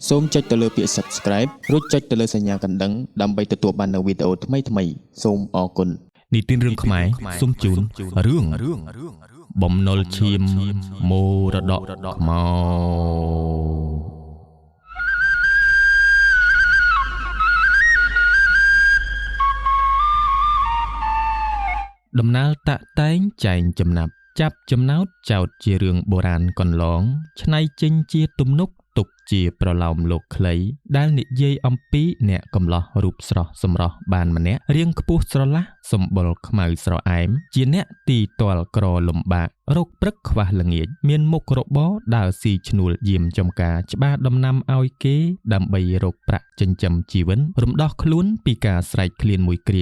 សូមចុចទៅលើពាក្យ Subscribe រួចចុចទៅលើសញ្ញាកណ្ដឹងដើម្បីទទួលបាននូវវីដេអូថ្មីៗសូមអរគុណនីតិរឿងខ្មែរសូមជូនរឿងបំណុលឈាមមរតកខ្មៅដំណើរតាក់តែងចែងចំណាប់ចាប់ចំណោតចោតជារឿងបុរាណកន្លងឆ្នៃចេញជាទំនុកទុកជាប្រឡោមលោកខ្លីដែលនិយាយអំពីអ្នកកំឡោះរូបស្រស់សម្រស់បានម្នាក់រៀងខ្ពស់ស្រឡះសម្បុរខ្មៅស្រអែមជាអ្នកទីទាល់ក្រលំបាករកព្រឹកខ្វះល្ងាចមានមុខរបរដើរស៊ីឈ្នួលយាមចំការច្បារដំណាំឲ្យគេដើម្បីរកប្រាក់ចិញ្ចឹមជីវិតរំដោះខ្លួនពីការស្រែកឃ្លានមួយគ្រា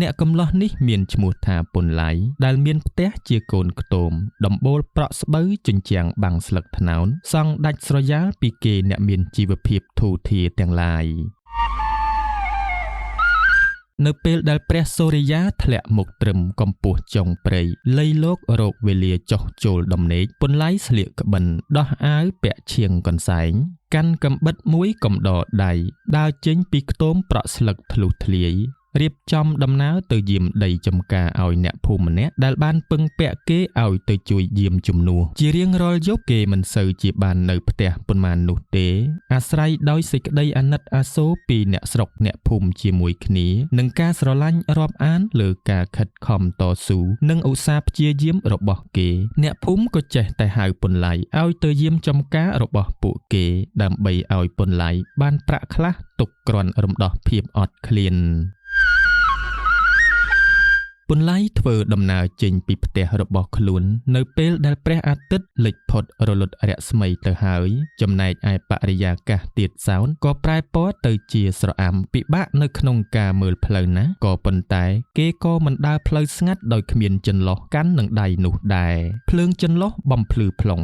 អ្នកកំឡោះនេះមានឈ្មោះថាពុនឡៃដែលមានផ្ទះជាកូនខ្ទមដំបូលប្រក់ស្បូវជញ្ជាំងបាំងស្លឹកត្នោនសង់ដាច់ស្រយាលពីគេអ្នកមានជីវភាពធូរធារទាំងឡាយនៅពេលដែលព្រះសូរិយាធ្លាក់មុខត្រឹមកម្ពស់ចុងព្រៃលៃលោករោគវេលាចុះចូលដំណេកពុនឡៃស្លៀកក្បិនដោះអាវពាក់ឈៀងកន្សែងកាន់កំបិតមួយកំដរដៃដើរចេញពីខ្ទមប្រក់ស្លឹកធ្លុះធ្លាយរៀបចំដំណើរទៅយាមដីចំការឲ្យអ្នកភូមិម្នាក់ដែលបានពឹងពាក់គេឲ្យទៅជួយយាមជំនួសជារៀងរាល់យប់គេមិនសូវជាបាននៅផ្ទះប៉ុន្មាននោះទេអាស្រ័យដោយសេចក្តីអាណិតអាសូរពីអ្នកស្រុកអ្នកភូមិជាមួយគ្នានិងការស្រឡាញ់រាប់អានលើការខិតខំតស៊ូនិងឧស្សាហ៍ព្យាយាមរបស់គេអ្នកភូមិក៏ចេះតែហៅពុនឡៃឲ្យទៅយាមចំការរបស់ពួកគេដើម្បីឲ្យពុនឡៃបានប្រាក់ខ្លះទុកគ្រាន់រំដោះភាពអត់ឃ្លានពុនឡៃធ្វើដំណើរចេញពីផ្ទះរបស់ខ្លួននៅពេលដែលព្រះអាទិត្យលិចផុតរលត់រស្មីទៅហើយចំណែកឯបរិយាកាសទៀតសោនក៏ប្រែពណ៌ទៅជាស្រអាំពិបាកនៅក្នុងការមើលផ្លូវណាក៏ប៉ុន្តែគេក៏មិនដើរផ្លូវស្ងាត់ដោយគ្មានចន្លោះកាន់នឹងដៃនោះដែរភ្លើងចន្លោះបំភ្លឺផ្លុង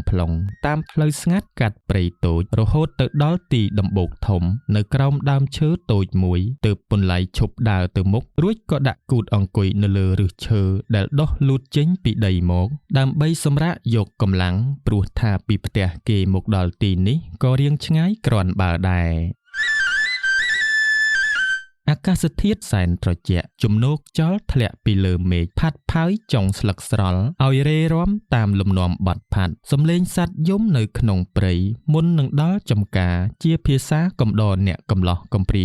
តាមផ្លូវស្ងាត់កាត់ព្រៃតូចរហូតទៅដល់ទីដំបូកធំនៅក្រោមដើមឈើតូចមួយទើបពុនឡៃឈប់ដើរទៅមុខរួចក៏ដាក់គូតអង្គុយនៅលើឫសឈើដែលដុះលូតចេញពីដីមកដើម្បីសម្រាកយកកម្លាំងព្រោះថាពីផ្ទះគេមកដល់ទីនេះក៏រៀងឆ្ងាយគ្រាន់បើដែរអាកាសធាតុសែនត្រជាក់ជំនោកខ្យល់ធ្លាក់ពីលើមេឃផាត់ផើយចុងស្លឹកស្រល់ឲ្យរេរាំតាមលំនាំបត់ផាត់សំឡេងសត្វយំនៅក្នុងព្រៃមុននឹងដល់ចំការជាភាសាកំដរអ្នកកំឡោះកំព្រី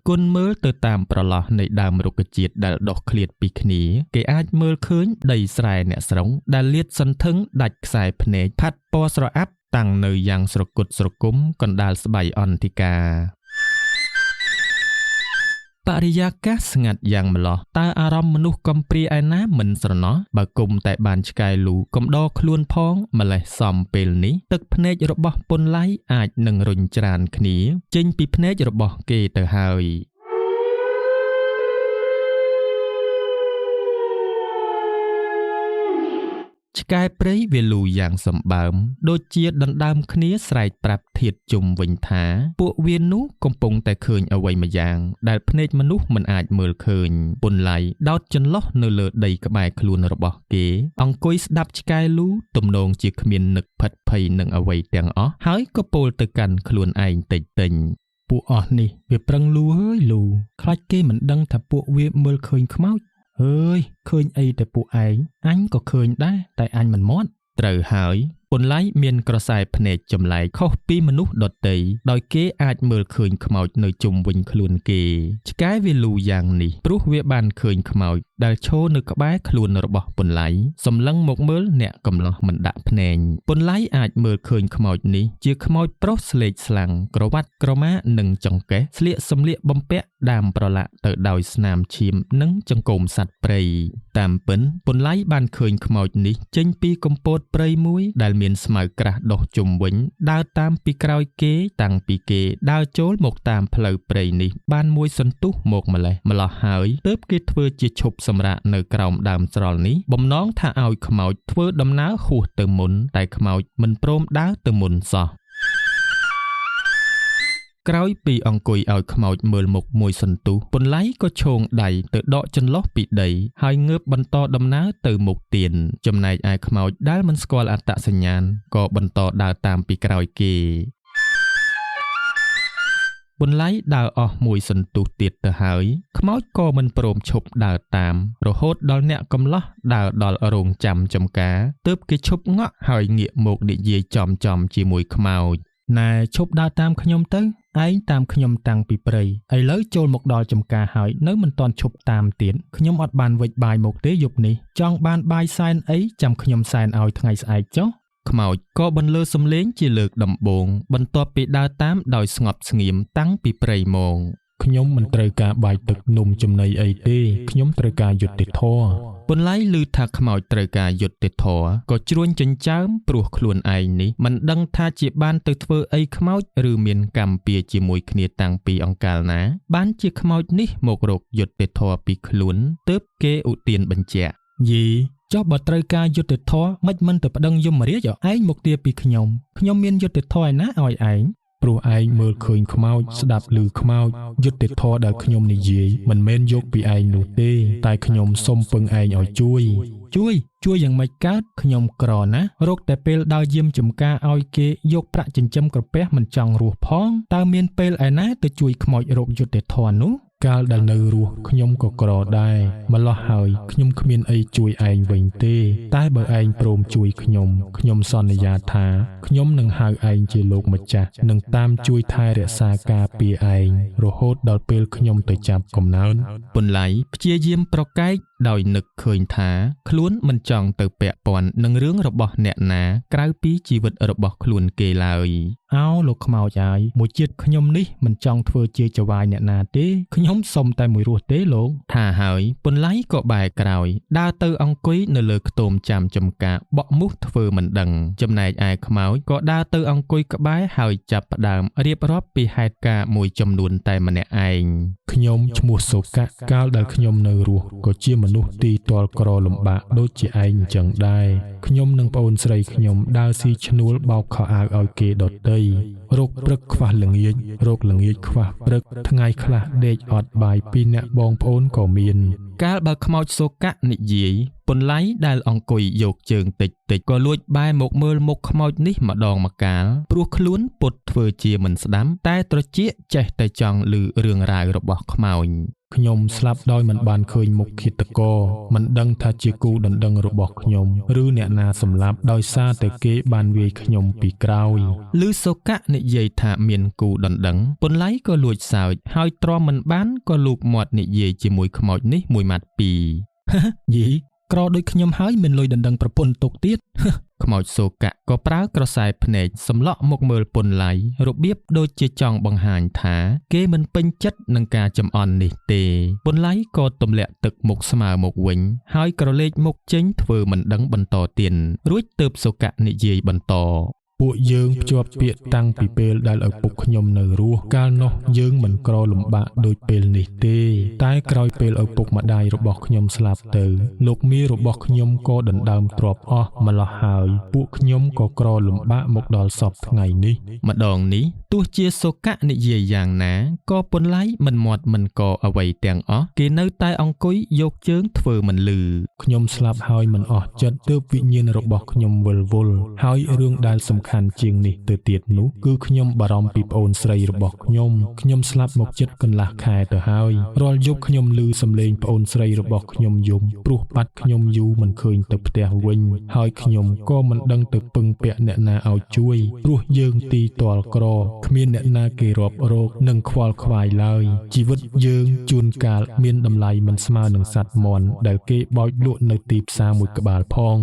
គុនមើលទៅតាមប្រឡោះនៃដើមរុក្ខជាតិដែលដុះឃ្លាតពីគ្នាគេអាចមើលឃើញដីស្រែអ្នកស្រុងដែលលាតសន្ធឹងដាច់ខ្សែភ្នែកផាត់ពណ៌ស្រអាប់តាំងនៅយ៉ាងស្រគត់ស្រគំកណ្ដាលស្បៃអន្តិកាបរិយាកាសស្ងាត់យ៉ាងម្លោះតើអារម្មណ៍មនុស្សកំព្រាឯណាមិនស្រណោះបើគុំតែបានឆ្កែលូកំដរខ្លួនផងម្លេះសំពេលនេះទឹកភ្នែករបស់ពុនឡៃអាចនឹងរុញច្រានគ្នាចេញពីភ្នែករបស់គេទៅហើយឆ្កែព្រៃវាលូយ៉ាងសម្បើមដូចជាដណ្ដើមគ្នាស្រែកប្រាប់ធាតុជុំវិញថាពួកវានោះកំពុងតែឃើញអ្វីម្យ៉ាងដែលភ្នែកមនុស្សមិនអាចមើលឃើញពុនឡៃដោតចន្លោះនៅលើដីក្បែរខ្លួនរបស់គេអង្គុយស្ដាប់ឆ្កែលូទំនងជាគ្មាននឹកផិតភ័យនឹងអ្វីទាំងអស់ហើយក៏ពោលទៅកាន់ខ្លួនឯងតិចពួកអស់នេះវាប្រឹងលូហើយលូខ្លាចគេមិនដឹងថាពួកវាមើលឃើញខ្មោចអើយឃើញអីតែពួកឯងអញក៏ឃើញដែរតែអញមិនមាត់ត្រូវហើយពុនឡៃមានក្រសែភ្នែកចម្លែកខុសពីមនុស្សដទៃដោយគេអាចមើលឃើញខ្មោចនៅជុំវិញខ្លួនគេឆ្កែវាលូយ៉ាងនេះព្រោះវាបានឃើញខ្មោចដែលឈរនៅក្បែរខ្លួនរបស់ពុនឡៃសម្លឹងមកមើលអ្នកកំឡោះមិនដាក់ភ្នែកពុនឡៃអាចមើលឃើញខ្មោចនេះជាខ្មោចប្រុសស្លេកស្លាំងក្រវ៉ាត់ក្រមានិងចង្កេះស្លៀកសម្លៀកបំពាក់ដាមប្រឡាក់ទៅដោយស្នាមឈាមនិងចង្កូមសត្វព្រៃតាមពិនពុនឡៃបានឃើញខ្មោចនេះចេញពីកំពតព្រៃមួយដែលមានស្មៅក្រាស់ដុះជុំវិញដើរតាមពីក្រោយគេតាំងពីគេដើរចូលមកតាមផ្លូវព្រៃនេះបានមួយសន្ទុះមកម្លេះម្លោះហើយទើបគេធ្វើជាឈប់សម្រាកនៅក្រោមដើមស្រល់នេះបំណងថាឲ្យខ្មោចធ្វើដំណើរហួសទៅមុនតែខ្មោចមិនព្រមដើរទៅមុនសោះក្រោយពីអង្គុយឲ្យខ្មោចមើលមុខមួយសន្ទុះពុនឡៃក៏ឈោងដៃទៅដកចន្លោះពីដីហើយងើបបន្តដំណើរទៅមុខទៀនចំណែកឯខ្មោចដែលមិនស្គាល់អត្តសញ្ញាណក៏បន្តដើរតាមពីក្រោយគេ បន្លៃដើរអស់មួយសន្ទុះទៀតទៅហើយខ្មោចក៏មិនព្រមឈប់ដើរតាមរហូតដល់អ្នកកំឡោះដើរដល់រោងចាំចំការទើបគេឈប់ងក់ហើយងាកមកនិយាយចំជាមួយខ្មោចណែឈប់ដើរតាមខ្ញុំទៅឯងតាមខ្ញុំតាំងពីព្រៃឥឡូវចូលមកដល់ចំការហើយនៅមិនទាន់ឈប់តាមទៀតខ្ញុំអត់បានវិចបាយមកទេយប់នេះចង់បានបាយសែនអីចាំខ្ញុំសែនឲ្យថ្ងៃស្អែកចុះខ្មោចក៏បន្លឺសំឡេងជាលើកដំបូងបន្ទាប់ពីដើរតាមដោយស្ងប់ស្ងៀមតាំងពីព្រៃមកខ្ញុំមិនត្រូវការបាយទឹកនំចំណីអីទេខ្ញុំត្រូវការយុត្តិធម៌បន្លៃឮថាខ្មោចត្រូវការយុត្តិធម៌ក៏ជ្រួញចិញ្ចើមព្រោះខ្លួនឯងនេះមិនដឹងថាជាបានទៅធ្វើអីខ្មោចឬមានកម្មពៀជាមួយគ្នាតាំងពីអង្កលណាបានជាខ្មោចនេះមករកយុត្តិធម៌ពីខ្លួនទើបគេឧទានបញ្ជាក់យីចុះបើត្រូវការយុត្តិធម៌មិនទៅប្តឹងយមរាជឯងមកទាពីខ្ញុំមានយុត្តិធម៌ឯណាឲ្យឯងព្រោះឯងមើលឃើញខ្មោចស្ដាប់ឮខ្មោចយុត្តិធម៌ដែលខ្ញុំនិយាយមិនមែនយកពីឯងនោះទេតែខ្ញុំសុំពឹងឯងឲ្យជួយយ៉ាងម៉េចកើតខ្ញុំក្រណារកតែពេលដើរយាមចំការឲ្យគេយកប្រាក់ចិញ្ចឹមក្រពះមិនចង់រស់ផងតើមានពេលឯណាទៅជួយខ្មោចរកយុត្តិធម៌នោះកាលដែលនៅរស់ខ្ញុំក៏ក្រដែរម្ល៉េះហើយខ្ញុំគ្មានអីជួយឯងវិញទេតែបើឯងព្រមជួយខ្ញុំសន្យាថាខ្ញុំនឹងហៅឯងជាលោកម្ចាស់នឹងតាមជួយថែរក្សាការពារឯងរហូតដល់ពេលខ្ញុំទៅចាប់កំណើតពន្លៃព្យាយាមប្រកែកដោយនឹកឃើញថាខ្លួនមិនចង់ទៅពាក់ព័ន្ធនឹងរឿងរបស់អ្នកណាក្រៅពីជីវិតរបស់ខ្លួនគេឡើយលោកខ្មោចហើយមួយជាតិខ្ញុំនេះមិនចង់ធ្វើជាចវាយអ្នកណាទេខ្ញុំសុំតែមួយរស់ទេលោកថាហើយពន្លៃក៏បែរក្រោយដើរទៅអង្គុយនៅលើខ្ទមចាំចំការបក់មុខធ្វើមិនដឹងចំណែកឯខ្មោចក៏ដើរទៅអង្គុយក្បែរហើយចាប់ផ្ដើមរៀបរាប់ពីហេតុការណ៍មួយចំនួនតែម្នាក់ឯងខ្ញុំឈ្មោះសូកៈកាលដែលខ្ញុំនៅរស់ក៏ជាមនុស្សទីទាល់ក្រលំបាកដូចជាឯងអញ្ចឹងដែរខ្ញុំនិងប្អូនស្រីខ្ញុំដើរស៊ីឈ្នួលបោកខោអាវឲ្យគេដទៃរោគព្រឹកខ្វះល្ងាចរោគល្ងាចខ្វះព្រឹកថ្ងៃខ្លះដេកអត់បាយពីអ្នកបងប្អូនក៏មានកាលបើខ្មោចសូកៈនិយាយពន្លៃដែលអង្គុយយកជើងតិចក៏លួចបែរមកមើលមុខខ្មោចនេះម្ដងម្កាលព្រោះខ្លួនពុតធ្វើជាមិនស្ដាំតែត្រចៀកចេះតែចង់ឮរឿងរ៉ាវរបស់ខ្មោចខ្ញុំស្លាប់ដោយមិនបានឃើញមុខឃាតករមិនដឹងថាជាគូដណ្ដឹងរបស់ខ្ញុំឬអ្នកណាសម្លាប់ដោយសារតែគេបានវាយខ្ញុំពីក្រោយឮសូកៈនិយាយថាមានគូដណ្ដឹងពន្លៃក៏លួចសើចហើយទ្រាំមិនបានក៏លូកមាត់និយាយជាមួយខ្មោចនេះមួយម៉ាត់ពីរយីក្រដូចខ្ញុំហើយមានលុយដណ្ដឹងប្រពន្ធទុកទៀតខ្មោចសូកៈក៏ប្រើក្រសែភ្នែកសម្លក់មកមើលពន្លៃរបៀបដូចជាចង់បង្ហាញថាគេមិនពេញចិត្តនឹងការចំអន់នេះទេពន្លៃក៏ទម្លាក់ទឹកមុខស្មើមកវិញហើយក្រឡេកមុខចេញធ្វើមិនដឹងបន្តទៀតរួចទើបសូកៈនិយាយបន្តពួកយើងភ្ជាប់ពាក្យតាំងពីពេលដែលឪពុកខ្ញុំនៅរស់កាលនោះយើងមិនក្រលំបាកដូចពេលនេះទេតែក្រោយពេលឪពុកម្ដាយរបស់ខ្ញុំស្លាប់ទៅលោកមារបស់ខ្ញុំក៏ដណ្ដើមទ្រព្យអស់ម្ល៉េះហើយពួកខ្ញុំក៏ក្រលំបាកមកដល់សពថ្ងៃនេះម្ដងនេះទោះជាសូកៈនិយាយយ៉ាងណាក៏ពន្លៃមិនមាត់មិនកអ្វីទាំងអស់គេនៅតែអង្គុយយកជើងធ្វើមិនលឺខ្ញុំស្លាប់ហើយមិនអស់ចិត្តទើបវិញ្ញាណរបស់ខ្ញុំវិលវល់ហើយរឿងដែលសំខាន់ជាងនេះទៅទៀតនោះគឺខ្ញុំបារម្ភពីប្អូនស្រីរបស់ខ្ញុំស្លាប់មកជិតកន្លះខែទៅហើយរាល់យប់ខ្ញុំឮសំឡេងប្អូនស្រីរបស់ខ្ញុំយំព្រោះបាត់ខ្ញុំយូរមិនឃើញទៅផ្ទះវិញហើយខ្ញុំក៏មិនដឹងទៅពឹងពាក់អ្នកណាឲ្យជួយព្រោះយើងទីទាល់ក្រគ្មានអ្នកណាគេរាប់រកនិងខ្វល់ខ្វាយឡើយជីវិតយើងជួនកាលមានតម្លៃមិនស្មើនឹងសត្វមាន់ដែលគេបោចលក់នៅទីផ្សារមួយក្បាលផង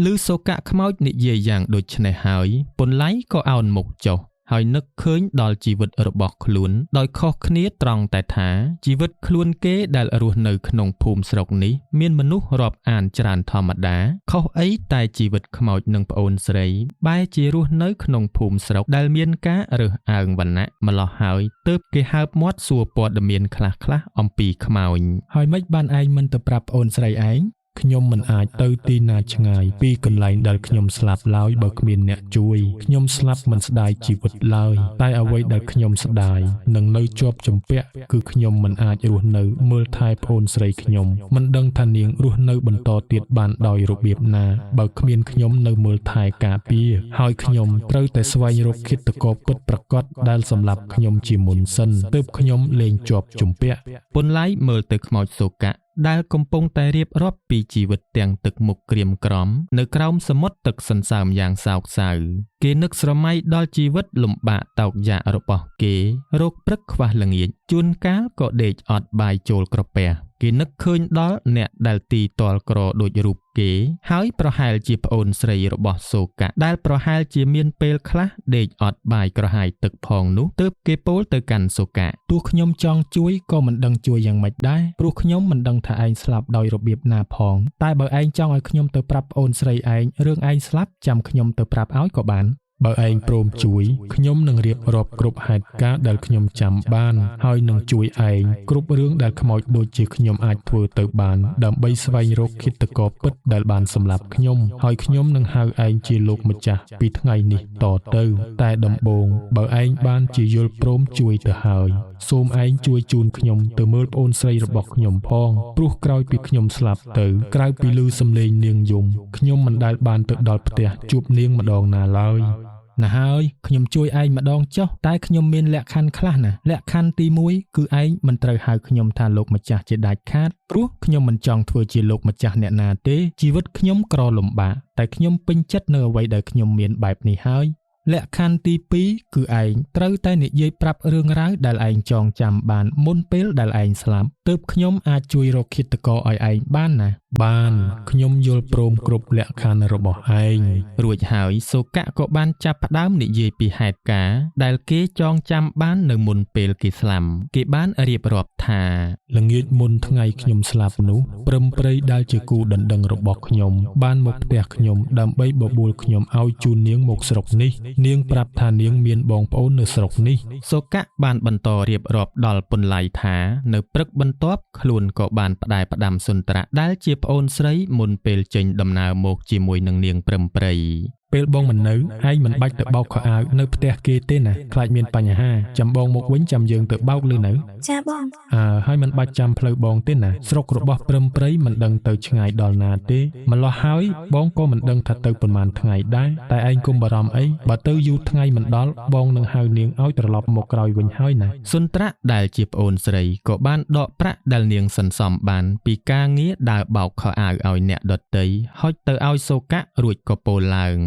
ឮសូកៈខ្មោចនិយាយយ៉ាងដូចនេះហើយពន្លៃក៏អោនមុខចុះហើយនឹកឃើញដល់ជីវិតរបស់ខ្លួនដោយខុសគ្នាត្រង់តែថាជីវិតខ្លួនគេដែលរស់នៅក្នុងភូមិស្រុកនេះមានមនុស្សរាប់អានច្រើនធម្មតាខុសអីតែជីវិតខ្មោចនិងប្អូនស្រីបែរជារស់នៅក្នុងភូមិស្រុកដែលមានការរើសអើងវណ្ណៈម្ល៉េះហើយទើបគេហើបមាត់សួរព័ត៌មានខ្លះៗអំពីខ្មោចហើយមិនបានឯងមិនទៅប្រាប់ប្អូនស្រីឯង ខ្ញុំមិនអាចទៅទីណាឆ្ងាយពីកន្លែងដែលខ្ញុំស្លាប់ឡើយបើគ្មានអ្នកជួយខ្ញុំស្លាប់មិនស្ដាយជីវិតឡើយតែអ្វីដែលខ្ញុំស្ដាយនឹងនៅជាប់ជំពាក់គឺខ្ញុំមិនអាចរស់នៅមើលថែប្អូនស្រីខ្ញុំមិនដឹងថានាងរស់នៅបន្តទៀតបានដោយរបៀបណាបើគ្មានខ្ញុំនៅមើលថែការពារហើយខ្ញុំត្រូវតែស្វែងរកឃាតករពិតប្រាកដដែលសម្លាប់ខ្ញុំជាមុនសិនទើបខ្ញុំលែងជាប់ជំពាក់ ពុនឡៃមើលទៅខ្មោចសូកៈដែលកំពុងតែរៀបរាប់ពីជីវិតទាំងទឹកមុខក្រៀមក្រំនៅក្រោមសមុទ្រទឹកសន្សើមយ៉ាងសោកសៅគេនឹកស្រមៃដល់ជីវិតលំបាកតោកយ៉ាករបស់គេរោគព្រឹកខ្វះល្ងាចជួនកាលក៏ដេកអត់បាយចូលក្រពះគេនឹកឃើញដល់អ្នកដែលទីទាល់ក្រដូចរូបគេហើយប្រហែលជាប្អូនស្រីរបស់សូកៈដែលប្រហែលជាមានពេលខ្លះដេកអត់បាយក្រហាយទឹកផងនោះទើបគេពោលទៅកាន់សូកៈ ទោះខ្ញុំចង់ជួយក៏មិនដឹងជួយយ៉ាងម៉េចដែរព្រោះខ្ញុំមិនដឹងថាឯងស្លាប់ដោយរបៀបណាផងតែបើឯងចង់ឲ្យខ្ញុំទៅប្រាប់ប្អូនស្រីឯងរឿងឯងស្លាប់ចាំខ្ញុំទៅប្រាប់ឲ្យក៏បានបើឯងព្រមជួយខ្ញុំនឹងរៀបរាប់គ្រប់ហេតុការណ៍ដែលខ្ញុំចាំបានហើយនឹងជួយឯងគ្រប់រឿងដែលខ្មោចដូចជាខ្ញុំអាចធ្វើទៅបានដើម្បីស្វែងរកឃាតករពិតដែលបានសម្លាប់ខ្ញុំហើយខ្ញុំនឹងហៅឯងជាលោកម្ចាស់ពីថ្ងៃនេះតទៅតែដំបូងបើឯងបានជាយល់ព្រមជួយទៅហើយសូមឯងជួយជូនខ្ញុំទៅមើលប្អូនស្រីរបស់ខ្ញុំផងព្រោះក្រោយពីខ្ញុំស្លាប់ទៅក្រៅពីឮសំឡេងនាងយំខ្ញុំមិនដែលបានទៅដល់ផ្ទះជួបនាងម្ដងណាឡើយ ណាហើយខ្ញុំជួយឯងម្ដងចុះតែខ្ញុំមានលក្ខខណ្ឌខ្លះណាលក្ខខណ្ឌទី1គឺឯងមិនត្រូវហៅខ្ញុំថាលោកម្ចាស់ជាដាច់ខាតព្រោះខ្ញុំមិនចង់ធ្វើជាលោកម្ចាស់អ្នកណាទេជីវិតខ្ញុំក្រលំបាកតែខ្ញុំពេញចិត្តនៅអ្វីដែលខ្ញុំមានបែបនេះហើយ លក្ខខណ្ឌទី2គឺឯងត្រូវតែនិយាយប្រាប់រឿងរ៉ាវដែលឯងចងចាំបានមុនពេលដែលឯងស្លាប់ទើបខ្ញុំអាចជួយរកឃាតករឲ្យឯងបានណាបានខ្ញុំយល់ព្រមគ្រប់លក្ខខណ្ឌរបស់ឯង រួចហើយសូកៈក៏បានចាប់ផ្ដើមនិយាយពីហេតុការណ៍ដែលគេចងចាំបាននៅមុនពេលគេស្លាប់គេបានរៀបរាប់ថា ល្ងាចមុនថ្ងៃខ្ញុំស្លាប់នោះព្រឹមព្រៃដែលជាគូដណ្ដឹងរបស់ខ្ញុំបានមកផ្ទះខ្ញុំដើម្បីបបួលខ្ញុំឲ្យជូននាងមកស្រុកនេះនាងប្រាប់ថានាងមានបងប្អូននៅស្រុកនេះ សូកៈបានបន្តរៀបរាប់ដល់ពុនឡៃថានៅព្រឹកបន្ទាប់ខ្លួនក៏បានផ្ដែផ្ដាំសុន្ទ្រៈដែលជាប្អូនស្រីមុនពេលចេញដំណើរមកជាមួយនឹងនាងព្រឹមព្រៃ ពេលបងមិននៅឯងមិនបាច់ទៅបោកខោអាវនៅផ្ទះគេទេណាខ្លាចមានបញ្ហាចាំបងមកវិញចាំយើងទៅបោកលើនៅ ចាបង ហើយមិនបាច់ចាំផ្លូវបងទេណាស្រុករបស់ព្រឹមព្រៃមិនដឹងទៅឆ្ងាយដល់ណាទេម្លោះហើយបងក៏មិនដឹងថាទៅប៉ុន្មានថ្ងៃដែរតែឯងកុំបារម្ភអីបើទៅយូរថ្ងៃមិនដល់បងនឹងហៅនាងឲ្យត្រឡប់មកក្រោយវិញហើយណា សុន្ទ្រៈដែលជាប្អូនស្រីក៏បានដកប្រាក់ដែលនាងសន្សំបានពីការងារដើរបោកខោអាវឲ្យអ្នកដទៃហុចទៅឲ្យសូកៈរួចក៏ពោលឡើង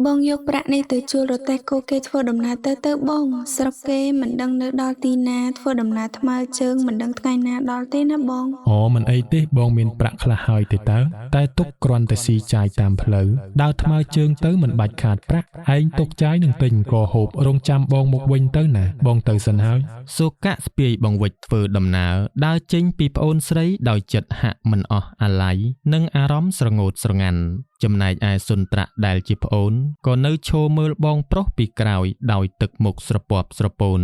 បងយកប្រាក់នេះទៅជួលរទេះគោគេធ្វើដំណើរទៅបងស្រុកគេមិនដឹងនៅដល់ទីណាធ្វើដំណើរថ្មើរជើងមិនដឹងថ្ងៃណាដល់ទេណាបង អូមិនអីទេបងមានប្រាក់ខ្លះហើយទេតើតែទុកគ្រាន់តែស៊ីចាយតាមផ្លូវដើរថ្មើរជើងទៅមិនបាច់ខាតប្រាក់ឯងទុកចាយនឹងទិញក៏ហូបរងចាំបងមកវិញទៅណាបងទៅសិនហើយ សូកៈស្ពាយបង្វិចធ្វើដំណើរដើរចេញពីប្អូនស្រីដោយចិត្តហាក់មិនអស់អាល័យនិងអារម្មណ៍ស្រងូតស្រងាន់ចំណែកឯសុន្ទ្រៈដែលជាប្អូនក៏នៅឈរមើលបងប្រុសពីក្រោយដោយទឹកមុខស្រពាប់ស្រពោន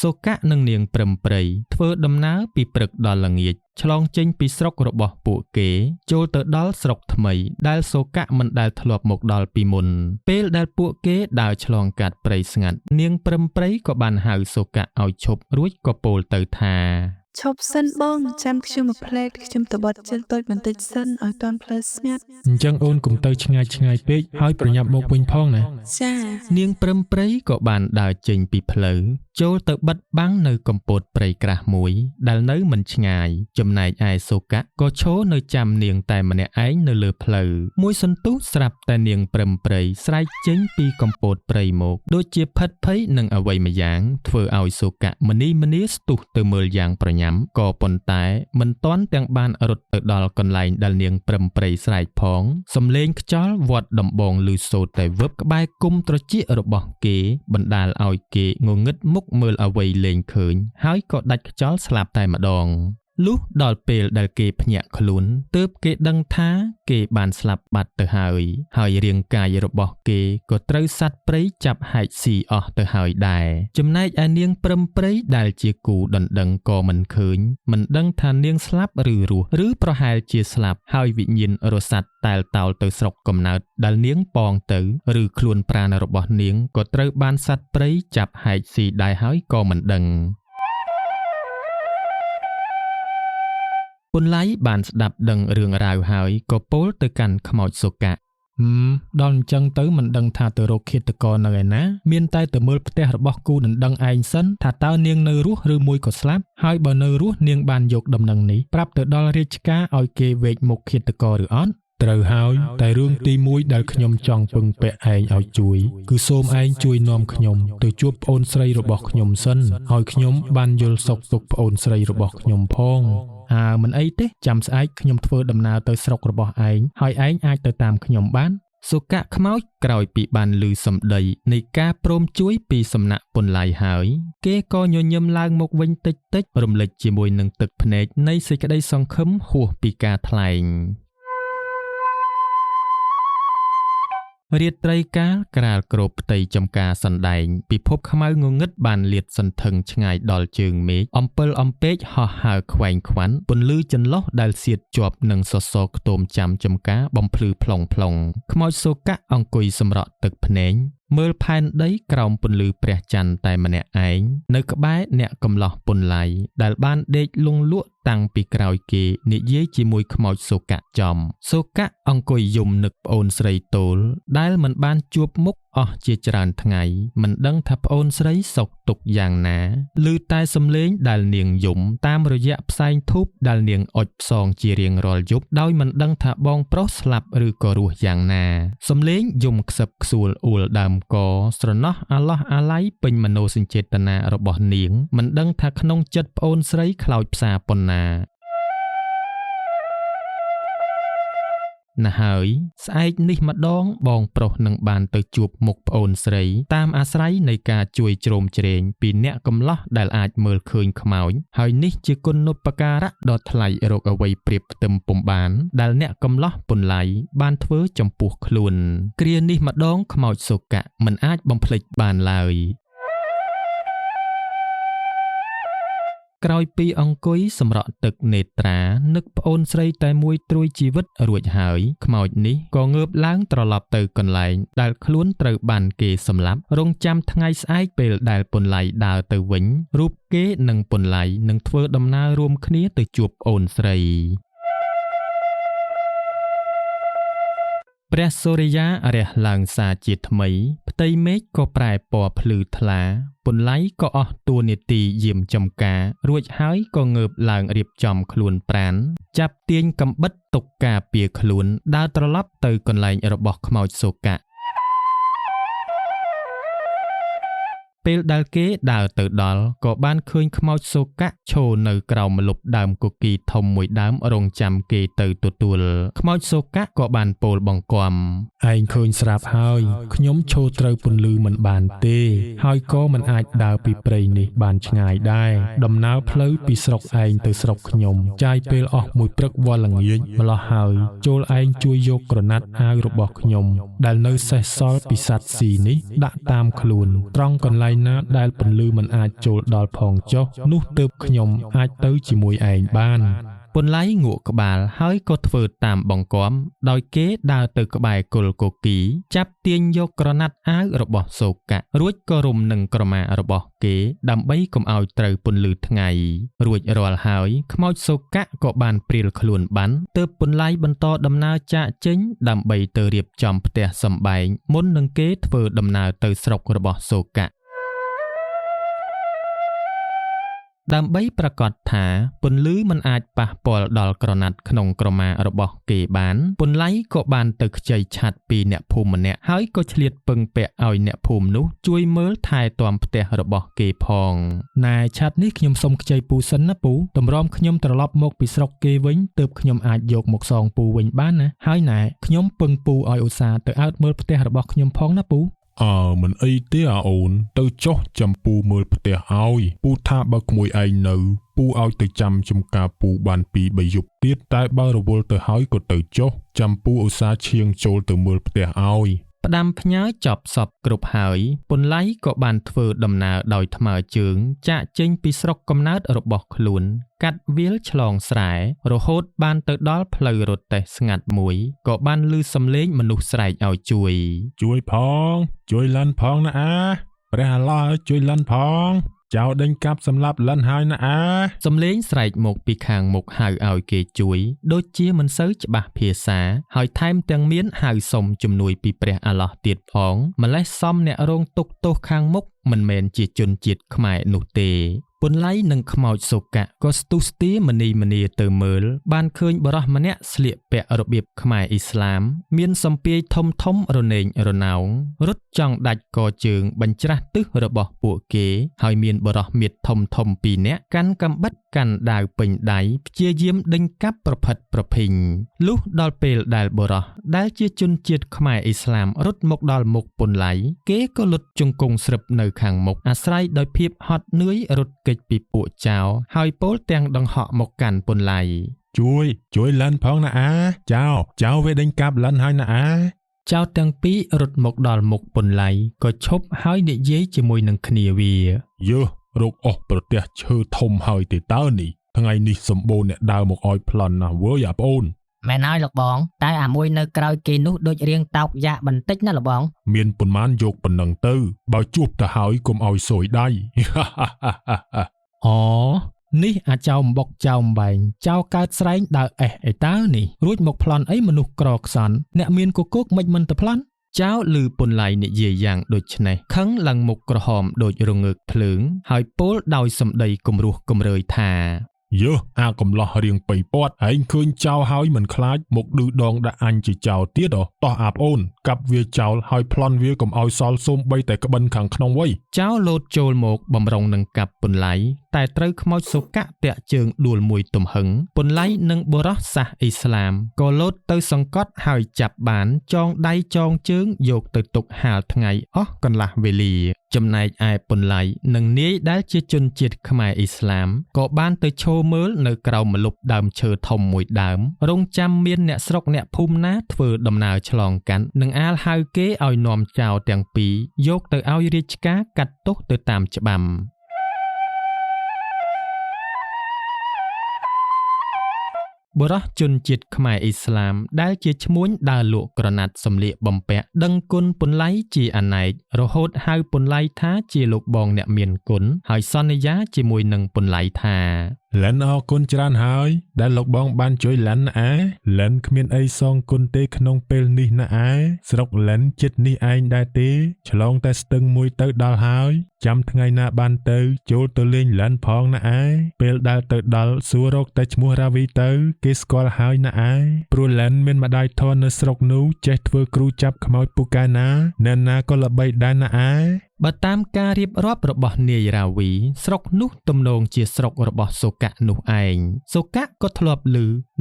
សូកៈនិងនាងព្រឹមព្រៃធ្វើដំណើរពីព្រឹកដល់ល្ងាចឆ្លងចេញពីស្រុករបស់ពួកគេចូលទៅដល់ស្រុកថ្មីដែលសូកៈមិនដែលធ្លាប់មកដល់ពីមុនពេលដែលពួកគេដើរឆ្លងកាត់ព្រៃស្ងាត់នាងព្រឹមព្រៃក៏បានហៅសូកៈឲ្យឈប់រួចក៏ពោលទៅថា ឈប់សិនបងចាំខ្ញុំមកផ្លែកខ្ញុំទៅបត់ជិលតូចបន្តិចសិនឲ្យតាន់ផ្លែស្ងាត់ អញ្ចឹងអូនកុំទៅឆ្ងាយពេកហើយប្រញាប់មកវិញផងណា ចា នាងព្រឹមព្រៃក៏បានដើរចេញពីផ្លូវចូលទៅបិទបាំងនៅកំពតព្រៃក្រាស់មួយដែលនៅមិនឆ្ងាយចំណែកឯសូកៈក៏ឈរនៅចាំនាងតែម្នាក់ឯងនៅលើផ្លូវមួយសន្ទុះស្រាប់តែនាងព្រឹមព្រៃស្រែកចេញពីកំពតព្រៃមកដូចជាផិតភ័យនឹងអ្វីម្យ៉ាងធ្វើឲ្យសូកៈមនីស្ទុះទៅមើលយ៉ាងប្រញាំក៏ប៉ុន្តែមិនទាន់ទាំងបានរត់ទៅដល់កន្លែងដែលនាងព្រឹមព្រៃស្រែកផងសំឡេងខ្យល់វត្តដំបងឮសូរតែវឹបក្បែរគុំត្រចៀករបស់គេបណ្ដាលឲ្យគេងងឹតមុខមើលអ្វីលែងឃើញហើយក៏ដាច់ខ្យល់ស្លាប់តែម្ដង លុះដល់ពេលដែលគេភ្ញាក់ខ្លួនទើបគេដឹងថាគេបានស្លាប់បាត់ទៅហើយរាងកាយរបស់គេក៏ត្រូវសត្វព្រៃចាប់ហែកស៊ីអស់ទៅហើយដែរចំណែកឯនាងព្រឹមព្រៃដែលជាគូដណ្ដឹងក៏មិនឃើញមិនដឹងថានាងស្លាប់ឬរស់ឬប្រហែលជាស្លាប់ហើយវិញ្ញាណរស័តតែលតោលទៅស្រុកកំណើតដែលនាងពងទៅឬខ្លួនប្រាណរបស់នាងក៏ត្រូវបានសត្វព្រៃចាប់ហែកស៊ីដែរហើយក៏មិនដឹងពន្លៃបានស្ដាប់ដឹងរឿងរ៉ាវហើយក៏ពោលទៅកាន់ខ្មោចសូកៈដល់អញ្ចឹងទៅមិនដឹងថាទៅរកឃាតករនៅឯណាមានតែទៅមើលផ្ទះរបស់គូដណ្ដឹងឯងសិនថាតើនាងនៅរស់ឬមួយក៏ស្លាប់ហើយបើនៅរស់នាងបានយកដំណឹងនេះប្រាប់ទៅដល់រាជការឲ្យគេវេកមុខឃាតករឬអត់ត្រូវហើយតែរឿងទី1ដែលខ្ញុំចង់ពឹងពាក់ឯងឲ្យជួយគឺសូមឯងជួយនាំខ្ញុំទៅជួបប្អូនស្រីរបស់ខ្ញុំសិនឲ្យខ្ញុំបានយល់សុខទុក្ខប្អូនស្រីរបស់ខ្ញុំផងមិនអីទេចាំស្អែកខ្ញុំធ្វើដំណើរទៅស្រុករបស់ឯងហើយឯងអាចទៅតាមខ្ញុំបានសូកៈខ្មោចក្រោយពីបានឮសម្ដីនៃការព្រមជួយពីសំណាក់ពន្លៃហើយគេក៏ញញឹមឡើងមកវិញតិចៗរំលេចជាមួយនឹងទឹកភ្នែកនៃសេចក្តីសង្ឃឹមហួសពីការថ្លែងរាត្រីកាលក្រាលគ្របផ្ទៃចំការសណ្ដែងពិភពខ្មៅងងឹតបានលាតសន្ធឹងឆ្ងាយដល់ជើងមេឃអំពិលអំពែកហោះហើរខ្វែងខ្វាន់ពន្លឺចន្លោះដែលសៀតជាប់នឹងសសរខ្ទមចាំចំការបំភ្លឺផ្លុងផ្លុងខ្មោចសូកៈអង្គុយសម្រក់ទឹកភ្នែកមើលផែនដីក្រោមពន្លឺព្រះច័ន្ទតែម្នាក់ឯងនៅក្បែរអ្នកកំឡោះពន្លៃដែលបានដេកលង់លក់តាំងពីក្រោយគេនិយាយជាមួយខ្មោចសូកៈចំសូកៈអង្គុយយំនឹកប្អូនស្រីតូលដែលមិនបានជួបមុខអស់ជាច្រើនថ្ងៃមិនដឹងថាប្អូនស្រីសុខទុក្ខយ៉ាងណាឮតែសំឡេងដែលនាងយំតាមរយៈផ្សែងធូបដែលនាងអុជផ្សងជារៀងរាល់យប់ដោយមិនដឹងថាបងប្រុសស្លាប់ឬក៏រស់យ៉ាងណាសំឡេងយំខ្សឹបខ្សួលអួលដើមកស្រណោះអាឡោះអាល័យពេញមនោសញ្ចេតនារបស់នាងមិនដឹងថាក្នុងចិត្តប្អូនស្រីខ្លោចផ្សាប៉ុណ្ណាណាហើយស្អែកនេះម្ដងបងប្រុសនឹងបានទៅជួបមុខប្អូនស្រីតាមអាស្រ័យនៃការជួយជ្រោមជ្រែងពីអ្នកកំឡោះដែលអាចមើលឃើញខ្មោចហើយនេះជាគុណូបការៈដ៏ថ្លៃរកអ្វីប្រៀបផ្ទឹមពុំបានដែលអ្នកកំឡោះពន្លៃបានធ្វើចំពោះខ្លួនគ្រានេះម្ដងខ្មោចសូកៈមិនអាចបំភ្លេចបានឡើយក្រោយពីអង្គុយសម្រក់ទឹកនេត្រានឹកប្អូនស្រីតែមួយត្រួយជីវិតរួចហើយខ្មោចនេះក៏ងើបឡើងត្រឡប់ទៅកន្លែងដែលខ្លួនត្រូវបានគេសម្លាប់រងចាំថ្ងៃស្អែកពេលដែលពន្លៃដើរទៅវិញរូបគេនិងពន្លៃនឹងធ្វើដំណើររួមគ្នាទៅជួបប្អូនស្រីព្រះសូរិយារះឡើងសាជាថ្មីផ្ទៃមេឃក៏ប្រែពណ៌ភ្លឺថ្លាពន្លៃក៏អស់តួនាទីយាមចំការរួចហើយក៏ងើបឡើងរៀបចំខ្លួនប្រាណចាប់ទាញកំបិតទុកការពារខ្លួនដើរត្រឡប់ទៅកន្លែងរបស់ខ្មោចសូកៈពេលដែលគេដើរទៅដល់ក៏បានឃើញខ្មោចសូកៈឈរនៅក្រោមម្លប់ដើមគគីធំមួយដើមរងចាំគេទៅទទួលខ្មោចសូកៈក៏បានពោលបង្គាំឯងឃើញស្រាប់ហើយខ្ញុំឈរត្រូវពន្លឺមិនបានទេហើយក៏មិនអាចដើរពីព្រៃនេះបានឆ្ងាយដែរដំណើរផ្លូវពីស្រុកឯងទៅស្រុកខ្ញុំចាយពេលអស់មួយព្រឹកវល់ល្ងាចម្លោះហើយចូលឯងជួយយកក្រណាត់អាវរបស់ខ្ញុំដែលនៅសេសសល់ពីសត្វស៊ីនេះដាក់តាមខ្លួនត្រង់កន្លែងណាដែលពន្លឺមិនអាចចូលដល់ផងចុះនោះទើបខ្ញុំអាចទៅជាមួយឯងបានពន្លៃងក់ក្បាលហើយក៏ធ្វើតាមបង្គាំដោយគេដើរទៅក្បែរគល់គគីចាប់ទាញយកក្រណាត់អាវរបស់សូកៈរួចក៏រុំនឹងក្រមារបស់គេដើម្បីកុំឲ្យត្រូវពន្លឺថ្ងៃរួចរាល់ហើយខ្មោចសូកៈក៏បានព្រាលខ្លួនបានទើបពន្លៃបន្តដំណើរចាកចេញដើម្បីទៅរៀបចំផ្ទះសម្បែងមុននឹងគេធ្វើដំណើរទៅស្រុករបស់សូកៈដើម្បីប្រកាសថាពន្លឺមិនអាចប៉ះពាល់ដល់ក្រណាត់ក្នុងក្រមារបស់គេបានពន្លៃក៏បានទៅខ្ចីឆ័ត្រពីអ្នកភូមិម្នាក់ហើយក៏ឆ្លៀតពឹងពាក់ឲ្យអ្នកភូមិនោះជួយមើលថែទាំផ្ទះរបស់គេផងណែឆ័ត្រនេះខ្ញុំសុំខ្ចីពូសិនណាពូតម្រាំខ្ញុំត្រឡប់មកពីស្រុកគេវិញទើបខ្ញុំអាចយកមកសងពូវិញបានណាហើយណែខ្ញុំពឹងពូឲ្យឧស្សាហ៍ទៅអើតមើលផ្ទះរបស់ខ្ញុំផងណាពូ មិនអីទេអូនទៅចុះចាំពូមើលផ្ទះឲ្យពូថាបើក្មួយឯងនៅពូឲ្យទៅចាំចំការពូបាន2-3យប់ទៀតតែបើរវល់ទៅហើយក៏ទៅចុះចាំពូឧស្សាហ៍ឈៀងចូលទៅមើលផ្ទះឲ្យផ្ដាំផ្ញើចប់សពគ្រប់ហើយពន្លៃក៏បានធ្វើដំណើរដោយថ្មើរជើងចាកចេញពីស្រុកកំណើតរបស់ខ្លួនកាត់វាលឆ្លងស្រែរហូតបានទៅដល់ផ្លូវរទេះស្ងាត់មួយក៏បានឮសំឡេងមនុស្សស្រែកឲ្យជួយផងជួយលិនផងណាព្រះអាឡោះជួយលិនផងចៅដេញកាប់សម្លាប់លិនហើយណាសំឡេងស្រែកមកពីខាងមុខហៅឲ្យគេជួយដូចជាមិនសូវច្បាស់ភាសាហើយថែមទាំងមានហៅសុំជំនួយពីព្រះអាឡោះទៀតផងម្លេះសំអ្នករងទុក្ខទោសខាងមុខមិនមែនជាជនជាតិខ្មែរនោះទេពន្លៃនិងខ្មោចសូកៈក៏ស្ទុះស្ទាមនីទៅមើលបានឃើញបរិសម្នាក់ស្លៀកពាក់របៀបខ្មែរអ៊ីស្លាមមានសម្ពាយធំរនេងរណោងរត់ចង់ដាច់កជើងបញ្ច្រាស់ទិសរបស់ពួកគេហើយមានបរិសមាត្រធំ2នាក់កាន់កាំបិតកាន់ដាវពេញដៃព្យាយាមដេញកាប់ប្រផិតប្រភិញលុះដល់ពេលដែលបរិសដែលជាជនជាតិខ្មែរអ៊ីស្លាមរត់មកដល់មុខពន្លៃគេក៏លុតជង្គង់ស្រឹបនៅខាងមុខអាស្រ័យដោយភាពហត់នឿយរត់គេចពីពួកចៅហើយពោលទាំងដង្ហក់មកកាន់ពន្លៃជួយលិនផងណាចៅវាដេញកាប់លិនហើយណាចៅទាំងពីររត់មកដល់មុខពន្លៃក៏ឈប់ហើយនិយាយជាមួយនឹងគ្នាវារកអស់ប្រទះឈើធំហើយទេតើនេះថ្ងៃនេះសម្បូរអ្នកដើរមកឲ្យប្លន់ណាវើយប្អូនមែនហើយលោកបងតែអាមួយនៅក្រោយគេនោះដូចរៀងតោកយ៉ាបន្តិចណាលោកបងមានប៉ុន្មានយកប៉ុណ្ណឹងទៅបើជួបទៅហើយកុំឲ្យសួយដៃនេះអាចៅអំបុកចៅអំបែងចៅកើតស្រែងដើរអេះអីតើនេះរួចមកប្លន់អីមនុស្សក្រខ្សន់អ្នកមានកគោកមិនទៅប្លន់ចៅឮពន្លៃនិយាយយ៉ាងដូចនេះខឹងឡើងមុខក្រហមដូចរងើកភ្លើងហើយពោលដោយសម្ដីគំរោះគំរើយថាអាកំឡោះរៀងបីពាត់ឯងឃើញចៅហើយមិនខ្លាចមកឌឺដងដាក់អញជាចៅទៀតតោះអាប្អូនកាប់វាចោលហើយប្លន់វាកុំឲ្យសល់សូម្បីតែក្បិនខាងក្នុងវៃចៅលោតចូលមកបំរុងនឹងកាប់ពន្លៃតែត្រូវខ្មោចសូកៈតាក់ជើងដួលមួយទំហឹងពន្លៃនិងបុរសសាសអ៊ីស្លាមក៏លោតទៅសង្កត់ហើយចាប់បានចងដៃចងជើងយកទៅទុកហាលថ្ងៃអស់កន្លះវេលាចំណែកឯពន្លៃនិងនាយដែលជាជនជាតិខ្មែរអ៊ីស្លាមក៏បានទៅឈរមើលនៅក្រោមម្លប់ដើមឈើធំមួយដើមរងចាំមានអ្នកស្រុកអ្នកភូមិណាធ្វើដំណើរឆ្លងកាត់និងអាលហៅគេឲ្យនាំចៅទាំងពីរយកទៅឲ្យរាជការកាត់ទោសទៅតាមច្បាប់បុរសជនជាតិខ្មែរអ៊ីស្លាមដែលជាឈ្មួញដើរលក់ក្រណាត់សម្លៀកបំពាក់ដឹងគុណពន្លៃជាអនេករហូតហៅពន្លៃថាជាលោកបងអ្នកមានគុណហើយសន្យាជាមួយនឹងពន្លៃថាលិនអរគុណច្រើនហើយដែលលោកបងបានជួយលិនលិនគ្មានអីសងគុណទេក្នុងពេលនេះណាស្រុកលិនចិត្តនេះឯងដែរទេឆ្លងតែស្ទឹងមួយទៅដល់ហើយចាំថ្ងៃណាបានទៅចូលទៅលេងលិនផងណាពេលដែលទៅដល់សួររកតែឈ្មោះរាវីទៅគេស្គាល់ហើយណាព្រោះលិនមានម្ដាយធននៅស្រុកនោះចេះធ្វើគ្រូចាប់ខ្មោចពូកែណាអ្នកណាក៏ល្បីដែរណាបើតាមការរៀបរាប់របស់នាយរាវីស្រុកនោះទំនងជាស្រុករបស់សូកៈនោះឯងសូកៈក៏ធ្លាប់ឮ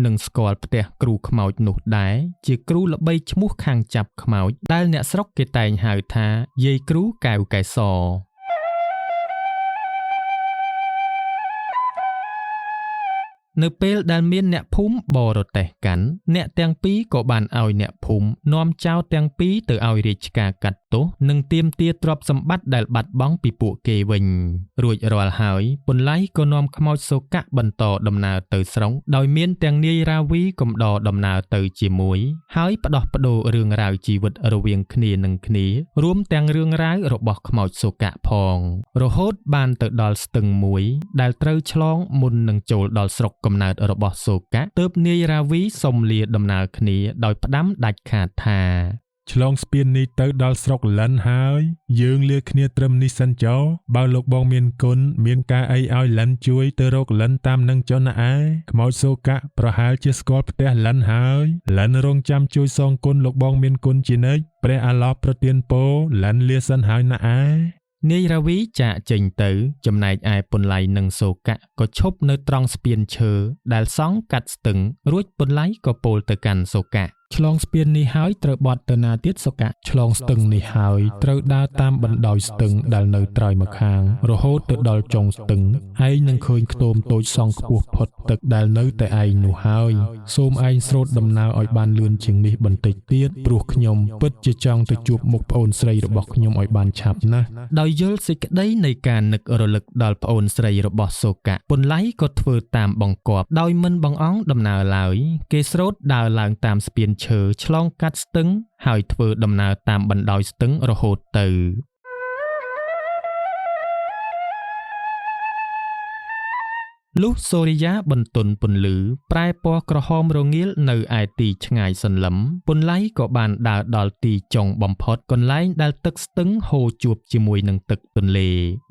និងស្គាល់ផ្ទះគ្រូខ្មោចនោះដែរជាគ្រូល្បីឈ្មោះខាងចាប់ខ្មោចដែលអ្នកស្រុកគេតែងហៅថាយាយគ្រូកែវកែសនៅពេលដែលមានអ្នកភូមិបរទេះកាន់អ្នកទាំងពីរក៏បានឲ្យអ្នកភូមិនាំចៅទាំងពីរទៅឲ្យរាជការកាត់ទោសនិងទាមទារទ្រព្យសម្បត្តិដែលបាត់បង់ពីពួកគេវិញរួចរាល់ហើយពន្លៃក៏នាំខ្មោចសូកៈបន្តដំណើរទៅស្រុងដោយមានទាំងនាយរាវីកំដរដំណើរទៅជាមួយហើយផ្ដោះប្ដូររឿងរ៉ាវជីវិតរវាងគ្នានឹងគ្នារួមទាំងរឿងរ៉ាវរបស់ខ្មោចសូកៈផងរហូតបានទៅដល់ស្ទឹងមួយដែលត្រូវឆ្លងមុននឹងចូលដល់ស្រុកកំណើតរបស់សូកៈទើបនាយរាវីសុំលាដំណើរគ្នាដោយផ្ដាំដាច់ខាតថាឆ្លងស្ពាននេះទៅដល់ស្រុកលិនហើយយើងលាគ្នាត្រឹមនេះសិនចុះបើលោកបងមានគុណមានការអីឲ្យលិនជួយទៅរកលិនតាមនឹងចុះណាខ្មោចសូកៈប្រហែលជាស្គាល់ផ្ទះលិនហើយលិនរងចាំជួយសងគុណលោកបងមានគុណជានិច្ចព្រះអាឡោះប្រទានពរលិនលាសិនហើយណានាយរាវីចាកចេញទៅចំណែកឯពន្លៃនិងសូកៈក៏ឈប់នៅត្រង់ស្ពានឈើដែលសង់កាត់ស្ទឹងរួចពន្លៃក៏ពោលទៅកាន់សូកៈ ឆ្លងស្ពាននេះហើយត្រូវបត់ទៅណាទៀតសុកៈឆ្លងស្ទឹងនេះហើយត្រូវដើរតាមបណ្ដោយស្ទឹងដែលនៅត្រើយម្ខាងរហូតទៅដល់ចុងស្ទឹងឯងនឹងឃើញខ្ទមតូចសង់ខ្ពស់ផុតទឹកដែលនៅតែឯងនោះហើយសូមឯងស្រោតដំណើរឲ្យបានលឿនជាងនេះបន្តិចទៀតព្រោះខ្ញុំពិតជាចង់ទៅជួបមុខប្អូនស្រីរបស់ខ្ញុំឲ្យបានឆាប់ណាស់ ដោយយល់សេចក្តីនៃការនឹករលឹកដល់ប្អូនស្រីរបស់សូកៈពន្លៃក៏ធ្វើតាមបង្គាប់ដោយមិនបង្អង់ដំណើរឡើយគេស្រោតដើរឡើងតាមស្ពានឈើឆ្លងកាត់ស្ទឹងហើយធ្វើដំណើរតាមបណ្ដោយស្ទឹងរហូតទៅ លុះសូរិយាបន្ទន់ពន្លឺប្រែពណ៌ក្រហមរងាលនៅឯទីឆ្ងាយសន្លឹមពន្លៃក៏បានដើរដល់ទីចុងបំផុតកន្លែងដែលទឹកស្ទឹងហូរជួបជាមួយនឹងទឹកទន្លេ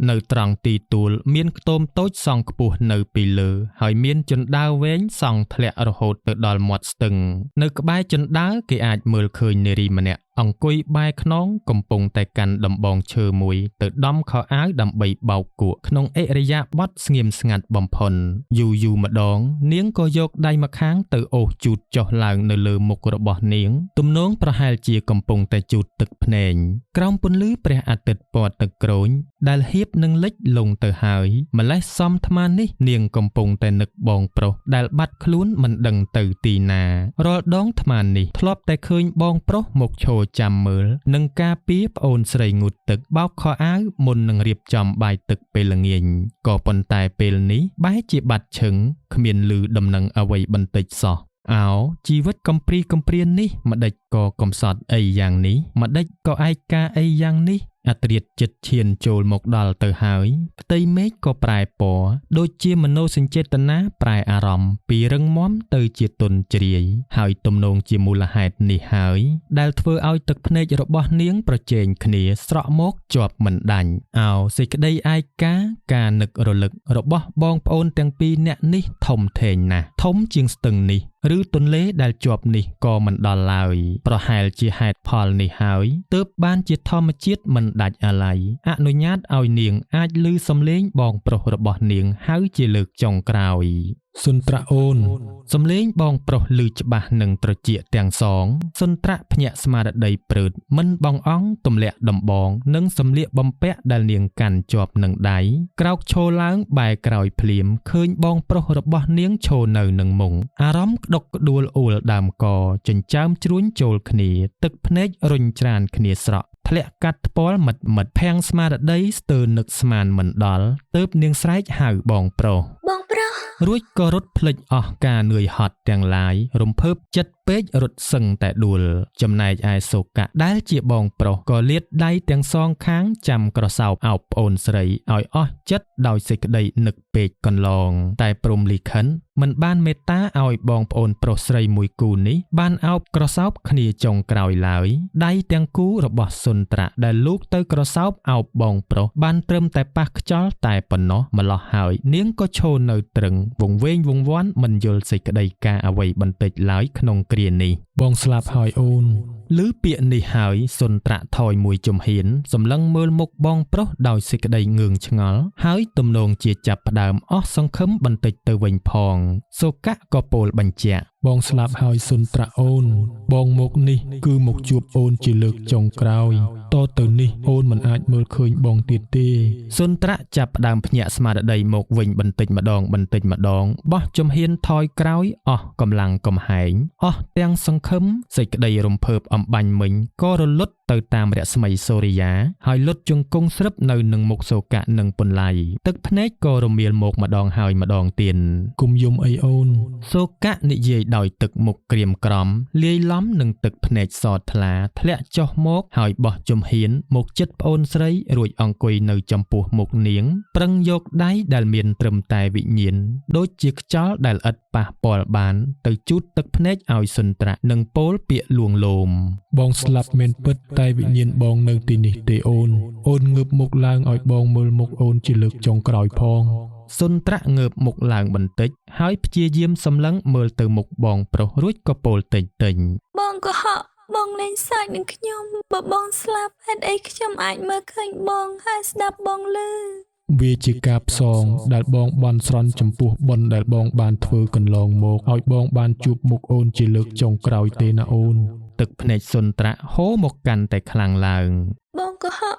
នៅត្រង់ទីទួលមានខ្ទមតូចសង់ខ្ពស់នៅពីលើហើយមានជណ្ដើរវែងសង់ធ្លាក់រហូតទៅដល់មាត់ស្ទឹងនៅក្បែរជណ្ដើរគេអាចមើលឃើញនារីម្នាក់អង្គុយបែរខ្នងកំពុងតែកាន់ដំបងឈើមួយទៅដំខោអាវដើម្បីបោកគក់ក្នុងឥរិយាបថស្ងៀមស្ងាត់បំផុនយូរម្ដងនាងក៏យកដៃម្ខាងទៅអូសជូតចុះឡើងនៅលើមុខរបស់នាងទំនងប្រហែលជាកំពុងតែជូតទឹកភ្នែកក្រោមពន្លឺព្រះអាទិត្យពណ៌ទឹកក្រូចដែលហៀបនឹងលិចលង់ទៅហើយម្លេះសំថ្មនេះនាងកំពុងតែនឹកបងប្រុសដែលបាត់ខ្លួនមិនដឹងទៅទីណារាល់ដងថ្មនេះធ្លាប់តែឃើញបងប្រុសមកឈរចាំមើលនឹងការពារប្អូនស្រីងូតទឹកបោកខោអាវមុននឹងរៀបចំបាយទឹកពេលល្ងាចក៏ប៉ុន្តែពេលនេះបែរជាបាត់ឈឹងគ្មានឮដំណឹងអ្វីបន្តិចសោះអោជីវិតកំព្រីកំព្រាននេះម្ដេចក៏កំសត់អីយ៉ាងនេះម្ដេចក៏ឯកាអីយ៉ាងនេះអត្រាតចិត្តឈានចូលមកដល់ទៅហើយផ្ទៃមេឃក៏ប្រែពណ៌ដូចជាមនោសញ្ចេតនាប្រែអារម្មណ៍ពីរឹងមាំទៅជាទន់ជ្រាយហើយទំនងជាមូលហេតុនេះហើយដែលធ្វើឲ្យទឹកភ្នែករបស់នាងប្រជែងគ្នាស្រក់មកជាប់មិនដាច់អោសេចក្តីឯកាការនឹករលឹករបស់បងប្អូនទាំងពីរនាក់នេះធំធេងណាស់ធំជាងស្ទឹងនេះឬទន្លេដែលជាប់នេះក៏មិនដល់ឡើយប្រហែលជាហេតុផលនេះហើយទើបបានជាធម្មជាតិមិនដាច់អាល័យអនុញ្ញាតឲ្យនាងអាចឮសំឡេងបងប្រុសរបស់នាងហៅជាលើកចុងក្រោយ សុនត្រាអូន សំឡេងបងប្រុសឮច្បាស់និងត្រជាក់ទាំងសងសុនត្រាភ្ញាក់ស្មារតីព្រឺតមិនបងអង្គទម្លាក់ដំបងនិងសម្លៀកបំពាក់ដែលនាងកាន់ជាប់នឹងដៃក្រោកឈរឡើងបែរក្រោយភ្លាមឃើញបងប្រុសរបស់នាងឈរនៅនឹងមុងអារម្មណ៍ក្តុកក្តួលអួលដើមកចិញ្ចើមជ្រួញចូលគ្នាទឹកភ្នែករុញច្រានគ្នាស្រក់ធ្លាក់កាត់ថ្ពាល់មិត្តភាំងស្មារតីស្ទើរនឹកស្មានមិនដល់ទើបនាងស្រែកហៅបងប្រុស បងប្រុស រួចក៏រត់ភ្លេចអស់ការនឿយហត់ទាំងឡាយរំភើបចិត្តពេករត់សឹងតែដួលចំណែកឯសូកៈដែលជាបងប្រុសក៏លាតដៃទាំងសងខាងចាំក្រសោបអោបប្អូនស្រីឲ្យអស់ចិត្តដោយសេចក្តីនឹកពេកកន្លងតែព្រំលិខិនមិនបានមេត្តាឲ្យបងប្អូនប្រុសស្រីមួយគូនេះបានអោបក្រសោបគ្នាចុងក្រោយឡើយដៃទាំងគូរបស់សុនត្រាដែលលូកទៅក្រសោបអោបបងប្រុសបានត្រឹមតែប៉ះខ្យល់តែប៉ុណ្ណោះម្លោះហើយនាងក៏ឈរនៅត្រឹងវង្វេងវង្វាន់មិនយល់សេចក្តីការអ្វីបន្តិចឡើយក្នុងគ្រានេះ បងស្លាប់ហើយអូន ឮពាក្យនេះហើយសុនត្រាថយមួយជំហានសម្លឹងមើលមុខបងប្រុសដោយសេចក្តីងឿងឆ្ងល់ហើយទំនងជាចាប់ផ្ដើមអស់សង្ឃឹមបន្តិចទៅវិញផងសូកៈក៏ពោលបញ្ជាក់ បងស្លាប់ហើយសុនត្រាអូនបងមកនេះគឺមកជួបអូនជាលើកចុងក្រោយតទៅនេះអូនមិនអាចមើលឃើញបងទៀតទេ សុនត្រាចាប់ផ្ដើមភ្ញាក់ស្មារតីមកវិញបន្តិចម្ដងបោះជំហានថយក្រោយអស់កម្លាំងកំហែងអស់ទាំងសង្ឃឹមសេចក្តីរំភើបអំបាញ់មិញក៏រលត់ទៅតាមរស្មីសូរិយាហើយលុតជង្គង់ស្រិបនៅនឹងមុខសូកៈនិងពន្លៃទឹកភ្នែកក៏រមៀលមកម្ដងហើយម្ដងទៀត គុំយំអីអូន សូកៈនិយាយដោយទឹកមុខក្រៀមក្រំលាយឡំនឹងទឹកភ្នែកសថ្លាធ្លាក់ចុះមកហើយបោះជំហានមកជិតប្អូនស្រីរួចអង្គុយនៅចំពោះមុខនាងប្រឹងយកដៃដែលមានត្រឹមតែវិញ្ញាណដូចជាខ្យល់ដែលឥតប៉ះពាល់បានទៅជូតទឹកភ្នែកឲ្យសុនត្រានិងពោលពាក្យលួងលោម បងស្លាប់មែនពិតតែវិញ្ញាណបងនៅទីនេះទេអូនអូនងើបមុខឡើងឲ្យបងមើលមុខអូនជាលើកចុងក្រោយផង សុនត្រាងើបមុខឡើងបន្តិចហើយព្យាយាមសម្លឹងមើលទៅមុខបងប្រុសរួចក៏ពោលតិច បងកុហកបងលេងសើចនឹងខ្ញុំបើបងស្លាប់ហេតុអីខ្ញុំអាចមើលឃើញបងហើយស្ដាប់បងឮ វាជាការផ្សងដែលបងបានស្រន់ចំពោះបុណ្យដែលបងបានធ្វើកន្លងមកឲ្យបងបានជួបមុខអូនជាលើកចុងក្រោយទេណាអូន ទឹកភ្នែកសុនត្រាក់ហូរមកកាន់តែខ្លាំងឡើង បងកុហក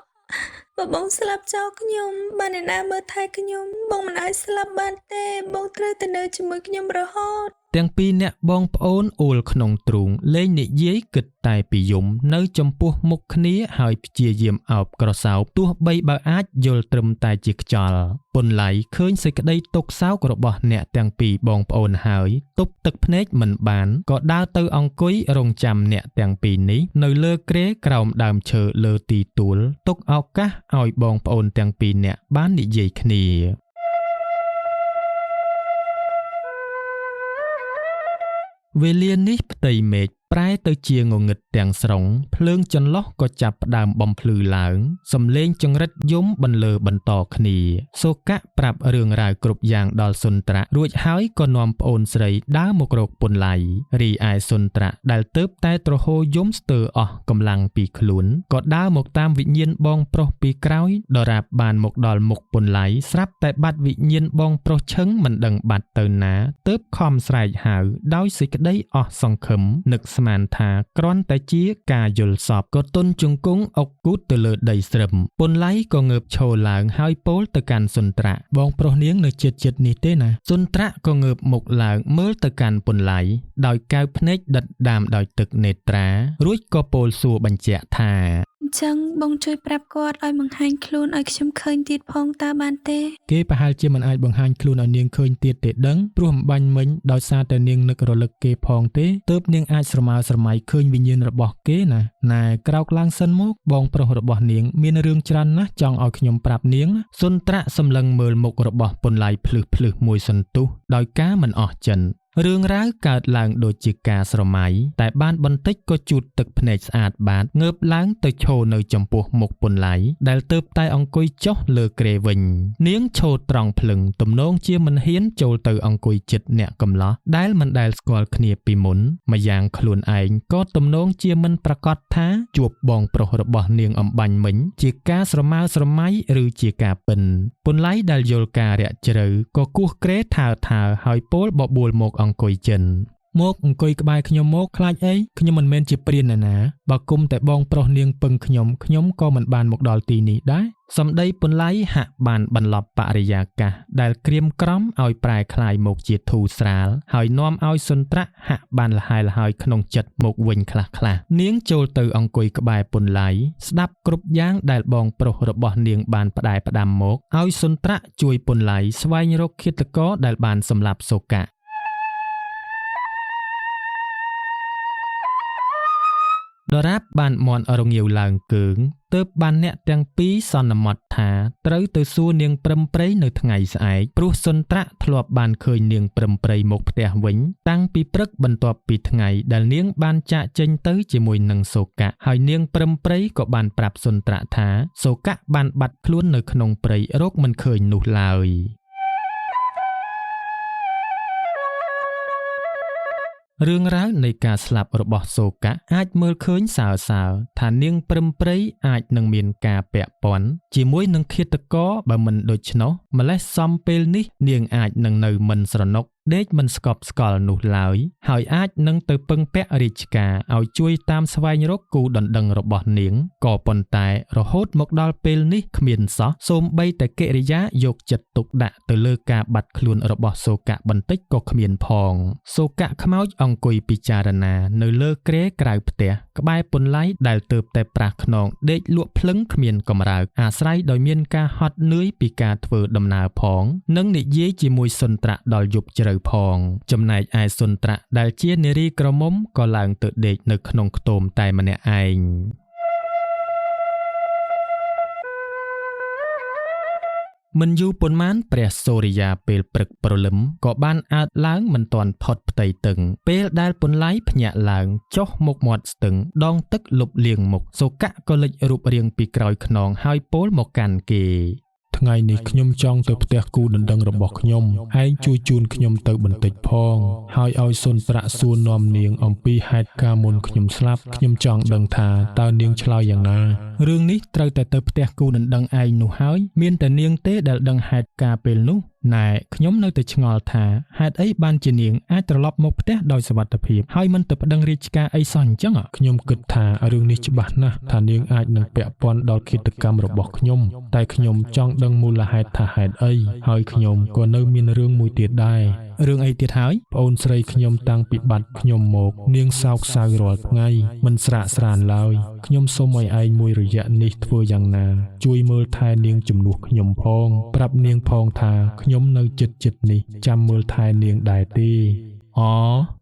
បើបងស្លាប់ចោលខ្ញុំបានអ្នកណាមើលថែខ្ញុំបងមិនអាចស្លាប់បានទេបងត្រូវតែនៅជាមួយខ្ញុំរហូត ទាំងពីរអ្នកបងប្អូនអូលក្នុងទ្រូងលេងនិយាយគិតតែពីយំនៅចំពោះមុខគ្នាហើយព្យាយាមអោបក្រសោបទោះបីបើអាចយល់ត្រឹមតែជាខ្យល់ពន្លៃឃើញសេចក្តីទុក្ខសោករបស់អ្នកទាំងពីរបងប្អូនហើយទប់ទឹកភ្នែកមិនបានក៏ដើរទៅអង្គុយរងចាំអ្នកទាំងពីរនេះនៅលើគ្រែក្រោមដើមឈើលើទីទួលទុកឱកាសឲ្យបងប្អូនទាំងពីរអ្នកបាននិយាយគ្នា វេលានេះផ្ទៃមេឃប្រែទៅជាងងឹតទាំងស្រុងភ្លើងចន្លុះក៏ចាប់ផ្ដើមបំភ្លឺឡើងសំឡេងចង្រិតយំបន្លឺបន្តគ្នាសូកៈប្រាប់រឿងរ៉ាវគ្រប់យ៉ាងដល់សុនត្រាក់រួចហើយក៏នាំប្អូនស្រីដើរមករកពន្លៃរីឯសុនត្រាក់ដែលទើបតែទ្រហោយំស្ទើរអស់កម្លាំងពីខ្លួនក៏ដើរមកតាមវិញ្ញាណបងប្រុសពីក្រោយដរាបបានមកដល់មុខពន្លៃស្រាប់តែបាត់វិញ្ញាណបងប្រុសឈឹងមិនដឹងបាត់ទៅណាទើបខំស្រែកហៅដោយសេចក្តីអស់សង្ឃឹមនឹកស្មានថាគ្រាន់តែជាការយល់សប្តិក៏ទន់ជង្គង់អុកគូតទៅលើដីស្រឹមពន្លៃក៏ងើបឈរឡើងហើយពោលទៅកាន់សុនត្រាក់ បងប្រុសនាងនៅចិត្តនេះទេណា សុនត្រាក់ក៏ងើបមុខឡើងមើលទៅកាន់ពន្លៃដោយកែវភ្នែកដិតដាមដោយទឹកនេត្រារួចក៏ពោលសួរបញ្ជាក់ថា អញ្ចឹងបងជួយប្រាប់គាត់ឲ្យបង្ហាញខ្លួនឲ្យខ្ញុំឃើញទៀតផងតើបានទេ គេប្រហែលជាមិនអាចបង្ហាញខ្លួនឲ្យនាងឃើញទៀតទេដឹងព្រោះអំបញ្ញមិញដោយសារតែនាងនឹករលឹកគេផងទេទើបនាងអាចស្រមើស្រមៃឃើញវិញ្ញាណរបស់គេណាណែក្រោកឡើងសិនមកបងប្រុសរបស់នាងមានរឿងច្រើនណាស់ចង់ឲ្យខ្ញុំប្រាប់នាង សុនត្រាក់សម្លឹងមើលមុខរបស់ពន្លៃភ្លឹះមួយសន្ទុះដោយការមិនអស់ចិន រឿងរ៉ាវកើតឡើងដូចជាការស្រមៃតែបានបន្តិចក៏ជូតទឹកភ្នែកស្អាតបាតងើបឡើងទៅឈរនៅចំពោះមុខពន្លៃដែលទើបតែអង្គុយចុះលើគ្រែវិញនាងឈរត្រង់ភ្លឹងទំនងជាមិនហ៊ានចូលទៅអង្គុយជិតអ្នកកំឡោះដែលមិនដែលស្គាល់គ្នាពីមុនម្យ៉ាងខ្លួនឯងក៏ទំនងជាមិនប្រកាសថាជួបបងប្រុសរបស់នាងអំបញ្ញមិញជាការស្រមើស្រមៃឬជាការពិនពន្លៃដែលយល់ការរាក់ជ្រៅក៏គោះគ្រែថើហើយពោលបបួលមកអង្គុយចិន មកអង្គុយក្បែរខ្ញុំមកខ្លាចអីខ្ញុំមិនមែនជាព្រានណាបើគុំតែបងប្រុសនាងពឹងខ្ញុំក៏មិនបានមកដល់ទីនេះដែរ សម្ដីពន្លៃហាក់បានបន្លប់បរិយាកាសដែលក្រៀមក្រំឲ្យប្រែคล้ายមកជាធូរស្រាលហើយនាំឲ្យសុនត្រាក់ហាក់បានលហែលហើយក្នុងចិត្តមកវិញខ្លះនាងចូលទៅអង្គុយក្បែរពន្លៃស្ដាប់គ្រប់យ៉ាងដែលបងប្រុសរបស់នាងបានផ្ដែផ្ដាំមកឲ្យសុនត្រាក់ជួយពន្លៃស្វែងរកឃាតករដែលបានសម្លាប់សូកៈ ដរាបបានមន់រងាវឡើងកើងទើបបានអ្នកទាំងពីរសន្មតថាត្រូវទៅសួរនាងព្រឹមព្រៃនៅថ្ងៃស្អែកព្រោះសុនត្រាក់ធ្លាប់បានឃើញនាងព្រឹមព្រៃមកផ្ទះវិញតាំងពីព្រឹកបន្ទាប់ពីថ្ងៃដែលនាងបានចាកចេញទៅជាមួយនឹងសូកៈហើយនាងព្រឹមព្រៃក៏បានប្រាប់សុនត្រាក់ថាសូកៈបានបាត់ខ្លួននៅក្នុងព្រៃរកមិនឃើញនោះឡើយ រឿងរ៉ាវនៃការស្លាប់របស់សូកៈអាចមើលឃើញសើថានាងព្រឹមព្រៃអាចនឹងមានការពាក់ព័ន្ធជាមួយនឹងឃាតករបើមិនដូច្នោះម្លេះសំពេលនេះនាងអាចនឹងនៅមិនស្រណុក ដេកមិនស្កប់ស្កល់នោះឡើយហើយអាចនឹងទៅពឹងពាក់រាជការឲ្យជួយតាមស្វែងរកគូដណ្ដឹងរបស់នាងក៏ប៉ុន្តែរហូតមកដល់ពេលនេះគ្មានសោះសូម្បីតែកិរិយាយកចិត្តទុកដាក់ទៅលើការបាត់ខ្លួនរបស់សូកៈបន្តិចក៏គ្មានផងសូកៈខ្មោចអង្គុយពិចារណានៅលើគ្រែក្រៅផ្ទះក្បែរពន្លៃដែលទើបតែប្រាស់ខ្នងដេកលក់ភ្លឹងគ្មានកម្រើកអាស្រ័យដោយមានការហត់នឿយពីការធ្វើដំណើរផងនិងនិយាយជាមួយសុនត្រាក់ដល់យប់ជ្រៅ ផងចំណែកឯសុនត្រាក់ដែលជានារីក្រមុំក៏ឡើងទៅដេកនៅក្នុងខ្ទមតែម្នាក់ឯង មិនយូរប៉ុន្មានព្រះសូរិយាពេលព្រឹកព្រលឹមក៏បានអើតឡើងមិនទាន់ផុតផ្ទៃទឹកពេលដែលពន្លៃភ្ញាក់ឡើងចុះមុខមាត់ស្ទឹងដងទឹកលុបលាងមុខសូកៈក៏លេចរូបរាងពីក្រោយខ្នងហើយពោលមកកាន់គេ ធ ថ្ងៃនេះខ្ញុំចង់ទៅផ្ទះគូដណ្ដឹងរបស់ខ្ញុំឯងជួយជូនខ្ញុំទៅបន្តិចផងហើយឲ្យសុនប្រាក់សួរនាំនាងអំពីហេតុការណ៍មុនខ្ញុំស្លាប់ខ្ញុំចង់ដឹងថាតើនាងឆ្លើយយ៉ាងណារឿងនេះត្រូវតែទៅផ្ទះគូដណ្ដឹងឯងនោះហើយមានតែនាងទេដែលដឹងហេតុការណ៍ពេលនោះណែខ្ញុំនៅតែឆ្ងល់ថាហេតុអីបានជានាងអាចត្រឡប់មកផ្ទះដោយសុវត្ថិភាពហើយមិនទៅប្តឹងរាជការអីសោះអញ្ចឹងខ្ញុំគិតថារឿងនេះច្បាស់ណាស់ថានាងអាចនឹងពាក់ព័ន្ធដល់ឃាតកម្មរបស់ខ្ញុំតែខ្ញុំចង់ដឹងមូលហេតុថាហេតុអីហើយខ្ញុំក៏នៅមានរឿងមួយទៀតដែររឿងអីទៀតហើយប្អូនស្រីខ្ញុំតាំងពីបាត់ខ្ញុំមកនាងសោកសៅរាល់ថ្ងៃមិនស្រាកស្រានឡើយខ្ញុំសូមឲ្យឯងមួយរយៈនេះធ្វើយ៉ាងណាជួយមើលថែនាងជំនួសខ្ញុំផងប្រាប់នាងផងថាខ្ញុំនៅចិត្តនេះចាំមើលថែនាងដែរទេអូ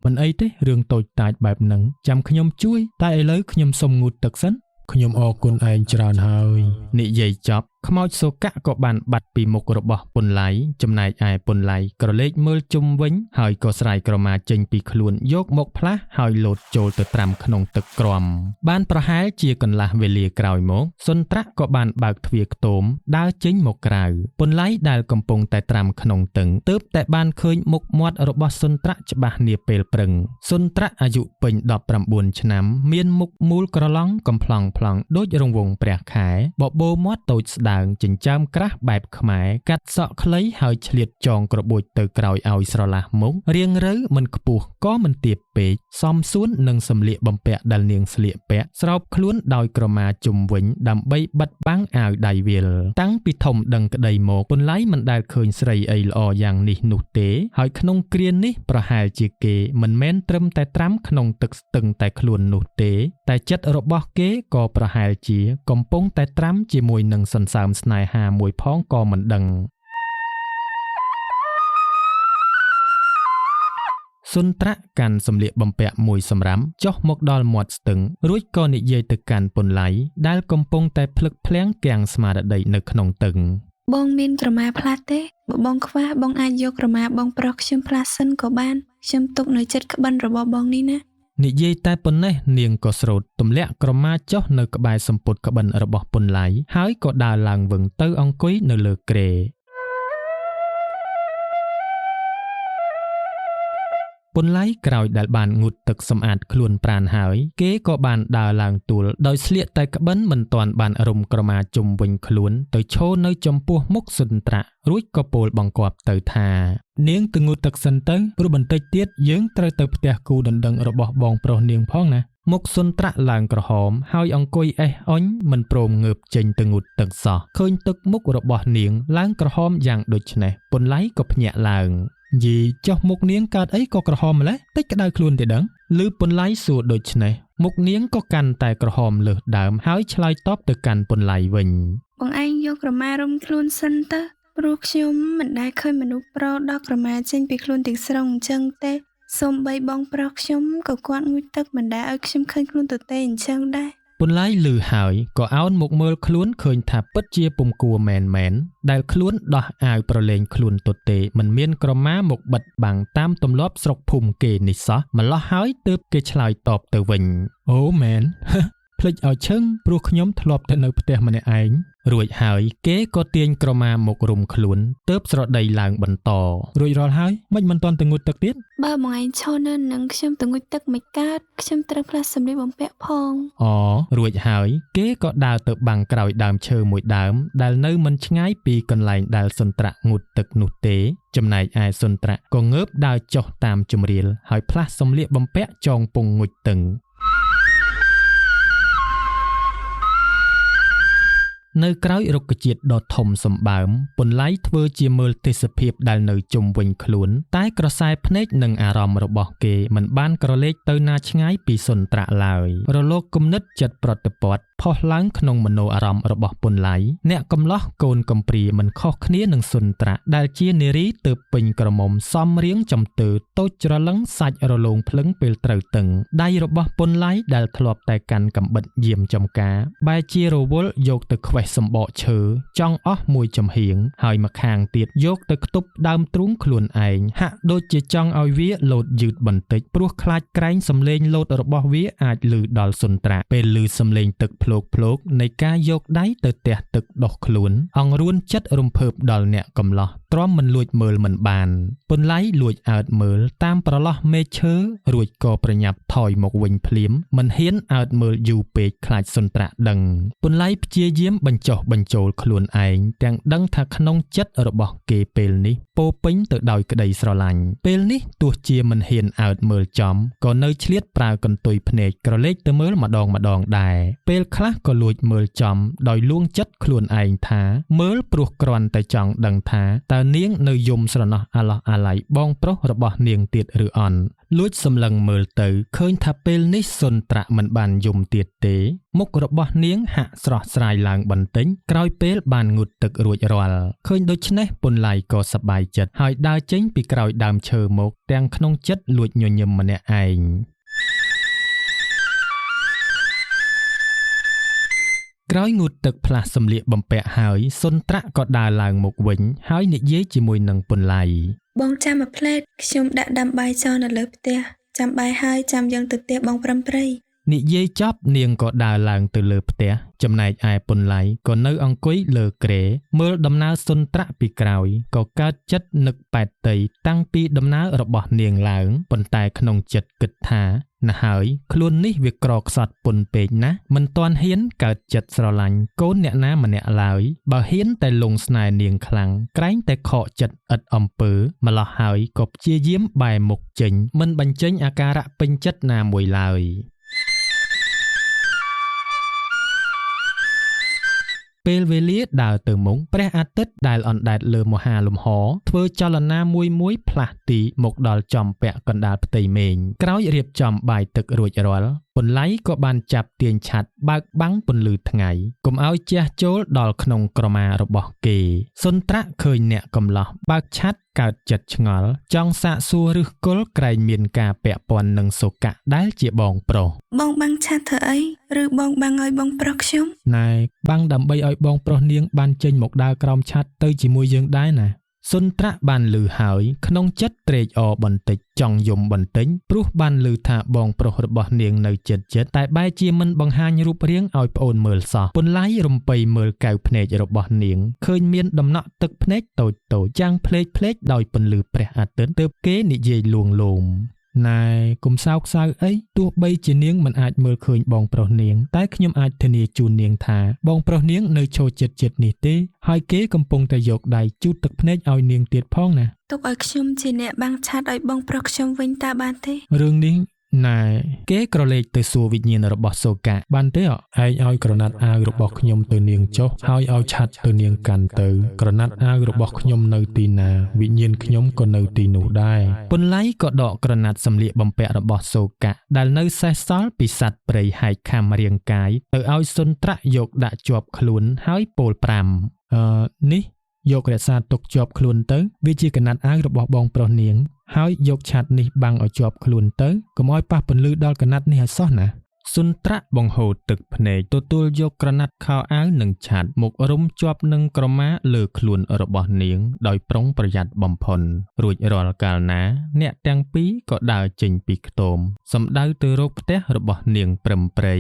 មិនអីទេរឿងតូចតាចបែបហ្នឹងចាំខ្ញុំជួយតែឥឡូវខ្ញុំសុំងូតទឹកសិនខ្ញុំអរគុណឯងច្រើនហើយនិយាយចប់ខ្មោចសូកៈក៏បានបាត់ពីមុខរបស់ពុនឡៃចំណែកឯពុនឡៃក្រឡេកមើលជុំវិញហើយក៏ស្រែកក្រមាចេញពីខ្លួនយកមកផ្លាស់ហើយលោតចូលទៅត្រាំក្នុងទឹកក្រំបានប្រហែលជាកន្លះវេលាក្រោយមកសុនត្រាក់ក៏បានបើកទ្វារខ្ទមដើរចេញមកក្រៅពុនឡៃដែលកំពុងតែត្រាំក្នុងទឹកទើបតែបានឃើញមុខមាត់របស់សុនត្រាក់ច្បាស់នាពេលព្រឹងសុនត្រាក់អាយុពេញ19ឆ្នាំមានមុខមូលក្រឡង់កំប្លង់ដូចរង្វង់ព្រះខែបបោមាត់តូចស្ដើងចិញ្ចើមក្រាស់បែបខ្មែរកាត់សក់ខ្លីហើយឆ្លៀតចងក្របួចទៅក្រោយឲ្យស្រឡះមុខរៀងរើមិនខ្ពស់ក៏មិនទាបពេកសមសួននឹងសម្លៀកបំពាក់ដែលនាងស្លៀកពាក់ស្រោបខ្លួនដោយក្រមាជុំវិញដើម្បីបិទបាំងអាវដៃវាលតាំងពីធំដឹងក្តីមកពុនឡៃមិនដែលឃើញស្រីអីល្អយ៉ាងនេះនោះទេហើយក្នុងគ្រានេះប្រហែលជាគេមិនមែនត្រឹមតែត្រាំក្នុងទឹកស្ទឹងតែខ្លួននោះទេតែចិត្តរបស់គេក៏ប្រហែលជាកំពុងតែត្រាំជាមួយនឹងសន្សើមស្នេហាមួយផងក៏មិនដឹងសុនត្រាក់កាន់សម្លៀកបំពាក់មួយសម្រាប់ចុះមកដល់មាត់ស្ទឹងរួចក៏និយាយទៅកាន់ពុនឡៃដែលកំពុងតែភ្លឹកភ្លាំងគាំងស្មារតីនៅក្នុងទឹកបងមានក្រមាផ្លាស់ទេបើបងខ្វះបងអាចយកក្រមាបងប្រុសខ្ញុំផ្លាស់សិនក៏បានខ្ញុំទុកនៅចិត្តក្បិនរបស់បងនេះណានិយាយតែប៉ុណ្ណេះនាងក៏ស្រោតទម្លាក់ក្រមាចុះនៅក្បែរសំពត់ក្បិនរបស់ពុនឡៃហើយក៏ដើរឡើងវឹងទៅអង្គុយនៅលើគ្រែពុនឡៃក្រោយដែលបានងូតទឹកសម្អាតខ្លួនប្រាណហើយគេក៏បានដើរឡើងទួលដោយស្លៀកតែក្បិនមិនទាន់បានរុំក្រមាជុំវិញខ្លួនទៅឈរនៅចំពោះមុខសុនត្រាក់រួចក៏ពោលបង្គាប់ទៅថានាងទៅងូតទឹកសិនទៅព្រោះបន្តិចទៀតយើងត្រូវទៅផ្ទះគូដណ្ដឹងរបស់បងប្រុសនាងផងណាមុខសុនត្រាក់ឡើងក្រហមហើយអង្គុយអេះអុញមិនព្រមងើបចេញទៅងូតទឹកសោះឃើញទឹកមុខរបស់នាងឡើងក្រហមយ៉ាងដូចនេះពុនឡៃក៏ភ្ញាក់ឡើងយីចុះមុខនាងកើតអីក៏ក្រហមម្ល៉េះតិចក្តៅខ្លួនទេដឹងឮពុនឡៃសួរដូចនេះមុខនាងក៏កាន់តែក្រហមលើសដើមហើយឆ្លើយតបទៅកាន់ពុនឡៃវិញបងឯងយកក្រមារុំខ្លួនសិនទៅព្រោះខ្ញុំមិនដែលឃើញមនុស្សប្រុសដកក្រមាចេញពីខ្លួនទាំងស្រុងអញ្ចឹងទេសូម្បីបងប្រុសខ្ញុំក៏គាត់ងូតទឹកមិនដែលឲ្យខ្ញុំឃើញខ្លួនទទេអញ្ចឹងដែរពុនឡៃឮហើយក៏អោនមកមើលខ្លួនឃើញថាពិតជាពុំគួរមែនដែលខ្លួនដោះអាវប្រឡែងខ្លួនទទេមិនមានក្រមាមកបិទបាំងតាមទម្លាប់ស្រុកភូមិគេនេះសោះម្លោះហើយទើបគេឆ្លើយតបទៅវិញអូមែនភ្លេចឲ្យឈឹងព្រោះខ្ញុំធ្លាប់ទៅនៅផ្ទះម្នាក់ឯងរួចហើយគេក៏ទាញក្រមាមករុំខ្លួនទើបស្រដីឡើងបន្តរួចរាល់ហើយមិនទាន់ទៅងូតទឹកទៀតបើបងឯងឈរនៅនឹងខ្ញុំទៅងូតទឹកមិនកើតខ្ញុំត្រូវផ្លាស់សម្លៀកបំពាក់ផងអូរួចហើយគេក៏ដើរទៅបាំងក្រោយដើមឈើមួយដើមដែលនៅមិនឆ្ងាយពីកន្លែងដែលសុនត្រាក់ងូតទឹកនោះទេចំណែកឯសុនត្រាក់ក៏ងើបដើរចុះតាមជម្រាលហើយផ្លាស់សម្លៀកបំពាក់ចងពងងូតទឹកនៅក្រោយរុក្ខជាតិដ៏ធំសម្បើមពុនឡៃធ្វើជាមើលទេសភាពដែលនៅជុំវិញខ្លួនតែក្រសែភ្នែកនិងអារម្មណ៍របស់គេមិនបានក្រឡេកទៅណាឆ្ងាយពីសុនត្រាក់ឡើយរលកគំនិតចិត្តប្រតិព័ទ្ធផុសឡើងក្នុងមโนអារម្មណ៍របស់ពុនឡៃអ្នកកំឡោះកូនកំព្រាមិនខុសគ្នានឹងសុនត្រាក់ដែលជានារីទើបពេញក្រមុំសំរៀងចំទើតូចច្រឡឹងសាច់រលោងភ្លឹងពេលត្រូវតឹងដៃរបស់ពុនឡៃដែលធ្លាប់តែកាន់កាំបិតយាមចំការបែរជារវល់យកទៅខ្វេះសម្បកឈើចង់អស់មួយចំហៀងហើយម្ខាងទៀតយកទៅខ្ទប់ដើមទ្រូងខ្លួនឯងហាក់ដូចជាចង់ឲ្យវាលោតយឺតបន្តិចព្រោះខ្លាចក្រែងសំលេងលោតរបស់វាអាចលឺដល់សុនត្រាក់ពេលលឺសំលេងទឹកភ្ល ភ្លោកនៃការយកដៃទៅទះទឹកដោះខ្លួនអង្រួនចិត្តរំភើបដល់អ្នកកំឡោះទ្រាំមិនលួចមើលមិនបានពន្លៃលួចអើតមើលតាមប្រឡោះមេឈើរួចក៏ប្រញាប់ថយមកវិញភ្លាមមិនហ៊ានអើតមើលយូរពេកខ្លាចសុនត្រាក់ដឹងពន្លៃព្យាយាមបញ្ចុះបញ្ចូលខ្លួនឯងទាំងដឹងថាក្នុងចិត្តរបស់គេពេលនេះពោពេញទៅដោយក្តីស្រឡាញ់ពេលនេះទោះជាមិនហ៊ានអើតមើលចំក៏នៅឆ្លៀតប្រើកន្ទុយភ្នែកក្រឡេកទៅមើលម្ដងដែរពេលខ្លះក៏លួចមើលចំដោយលួងចិត្តខ្លួនឯងថាមើលព្រោះគ្រាន់តែចង់ដឹងថាតើនាងនៅយំស្រណោះអាឡោះអាល័យបងប្រុសរបស់នាងទៀតឬអន់លួចសម្លឹងមើលទៅឃើញថាពេលនេះសុនត្រាក់មិនបានយំទៀតទេមុខរបស់នាងហាក់ស្រស់ស្រាយឡើងបន្តិចក្រោយពេលបានងូតទឹករួចរាល់ឃើញដូច្នេះពន្លៃក៏សប្បាយចិត្តហើយដើរចេញពីក្រោយដើមឈើមកទាំងក្នុងចិត្តលួចញញឹមម្នាក់ឯងក្រោយងូតទឹកផ្លាស់សម្លៀកបំពាក់ហើយសុនត្រាក់ក៏ដើរឡើងមកវិញហើយនិយាយជាមួយនឹងពន្លៃបងចាំមួយផ្លែតខ្ញុំដាក់ដាំបាយចូលនៅលើផ្ទះចាំបាយហើយចាំយើងទៅផ្ទះបងប្រំព្រៃ និយាយចប់នាងក៏ដើរឡើងទៅលើផ្ទះចំណែកឯពន្លៃក៏នៅអង្គុយលើគ្រែមើលដំណើរសុនត្រាក់ពីក្រោយក៏កើតចិត្តនឹកប៉ែតតីតាំងពីដំណើររបស់នាងឡើងប៉ុន្តែក្នុងចិត្តគិតថាណាហើយខ្លួននេះវាក្រខ្សត់ពុនពេកណាស់មិនទាន់ហ៊ានកើតចិត្តស្រឡាញ់កូនអ្នកណាម្នាក់ឡើយបើហ៊ានតែលងស្នេហ៍នាងខ្លាំងក្រែងតែខកចិត្តឥតអំពើម្លោះហើយក៏ព្យាយាមបែរមុខចេញមិនបញ្ចេញអាការៈពេញចិត្តណាមួយឡើយពេលវេលាដើរទៅមុខព្រះអាទិត្យដែលអណ្ដែតលើមហាលំហធ្វើចលនាមួយផ្លាស់ទីមកដល់ចំពាក់កណ្ដាលផ្ទៃមេឃក្រោយរៀបចំបាយទឹករួចរាល់ពន្លៃក៏បានចាប់ទាញឆ័ត្របើកបាំងពន្លឺថ្ងៃកុំឲ្យជះចូលដល់ក្នុងក្រមារបស់គេសុនត្រាក់ឃើញអ្នកកំឡោះបើកឆ័ត្រកើតចិត្តឆ្ងល់ចង់សាកសួរឫសគល់ក្រែងមានការពាក់ព័ន្ធនឹងសុកៈដែលជាបងប្រុសបងបាំងឆ័ត្រធ្វើអីឬបងបាំងឲ្យបងប្រុសខ្ញុំណែបាំងដើម្បីឲ្យបងប្រុសនាងបានចេញមកដើរក្រោមឆ័ត្រទៅជាមួយយើងដែរណាសុនត្រាក់បានឮហើយក្នុងចិត្តត្រេកអរបន្តិចចង់យំបន្តិចព្រោះបានឮថាបងប្រុសរបស់នាងនៅចិត្តតែបែរជាមិនបង្ហាញរូបរាងឲ្យប្អូនមើលសោះពន្លៃរំពៃមើលកៅភ្នែករបស់នាងឃើញមានដំណក់ទឹកភ្នែកតូចចាំងភ្លេចដោយពន្លឺព្រះអាទិត្យទើបគេនិយាយលួងលោមណែកុំសោកសៅអីទោះបីជានាងមិនអាចមើលឃើញបងប្រុសនាងតែខ្ញុំអាចធានាជូននាងថាបងប្រុសនាងនៅឈរចិត្តនេះទេហើយគេកំពុងតែយកដៃជូតទឹកភ្នែកឲ្យនាងទៀតផងណាទុកឲ្យខ្ញុំជាអ្នកបាំងឆ័ត្រឲ្យបងប្រុសខ្ញុំវិញតើបានទេរឿងនេះណែគេក្រឡេកទៅសួរវិញ្ញាណរបស់សូកាបានទេឯងឲ្យក្រណាត់អាវរបស់ខ្ញុំទៅនាងចុះហើយឲ្យឆ័ត្រទៅនាងកាន់ទៅក្រណាត់អាវរបស់ខ្ញុំនៅទីណាវិញ្ញាណខ្ញុំក៏នៅទីនោះដែរពន្លៃក៏ដកក្រណាត់សម្លៀកបំពាក់របស់សូកាដែលនៅសេសសល់ពីសត្វព្រៃហែកខាំរាងកាយទៅឲ្យសុនត្រាក់យកដាក់ជាប់ខ្លួនហើយពោល5នេះយករក្សាទុកជាប់ខ្លួនទៅវាជាក្រណាត់អាវរបស់បងប្រុសនាងហើយយកឆ័ត្រនេះបាំងឲ្យជាប់ខ្លួនទៅកុំឲ្យប៉ះពន្លឺដល់ក្រណាត់នេះឲ្យសោះណាសុនត្រាក់បង្ហូរទឹកភ្នែកទទួលយកក្រណាត់ខោអាវនិងឆ័ត្រមករុំជាប់នឹងក្រមាលើខ្លួនរបស់នាងដោយប្រុងប្រយ័ត្នបំផុតរួចរាល់កាលណាអ្នកទាំងពីរក៏ដើរចេញពីខ្ទមសម្ដៅទៅរកផ្ទះរបស់នាងព្រឹមព្រៃ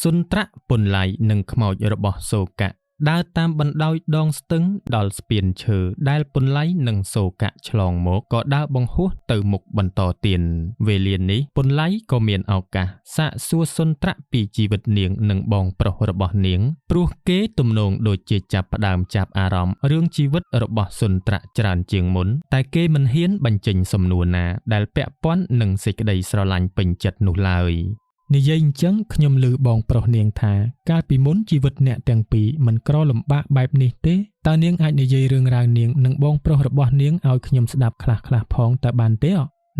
សុនត្រាក់ពន្លៃនិងខ្មោចរបស់សូកៈដើរតាមបណ្ដោយដងស្ទឹងដល់ស្ពានឈើដែលពន្លៃនិងសូកៈឆ្លងមកក៏ដើរបង្ហោះទៅមុខបន្តទៀតវេលានេះពន្លៃក៏មានឱកាសសាកសួរសុនត្រាក់ពីជីវិតនាងនិងបងប្រុសរបស់នាងព្រោះគេទំនងដូចជាចាប់ផ្ដើមចាប់អារម្មណ៍រឿងជីវិតរបស់សុនត្រាក់ច្រើនជាងមុនតែគេមិនហ៊ានបញ្ចេញសំណួរណាដែលពាក់ព័ន្ធនឹងសេចក្តីស្រឡាញ់ពេញចិត្តនោះឡើយនិយាយអញ្ចឹងខ្ញុំឮបងប្រុសនាងថាកាលពីមុនជីវិតអ្នកទាំងពីរមិនក្រលំបាកបែបនេះទេតើនាងអាចនិយាយរឿងរ៉ាវនាងនិងបងប្រុសរបស់នាងឲ្យខ្ញុំស្ដាប់ខ្លះៗផងតើបានទេ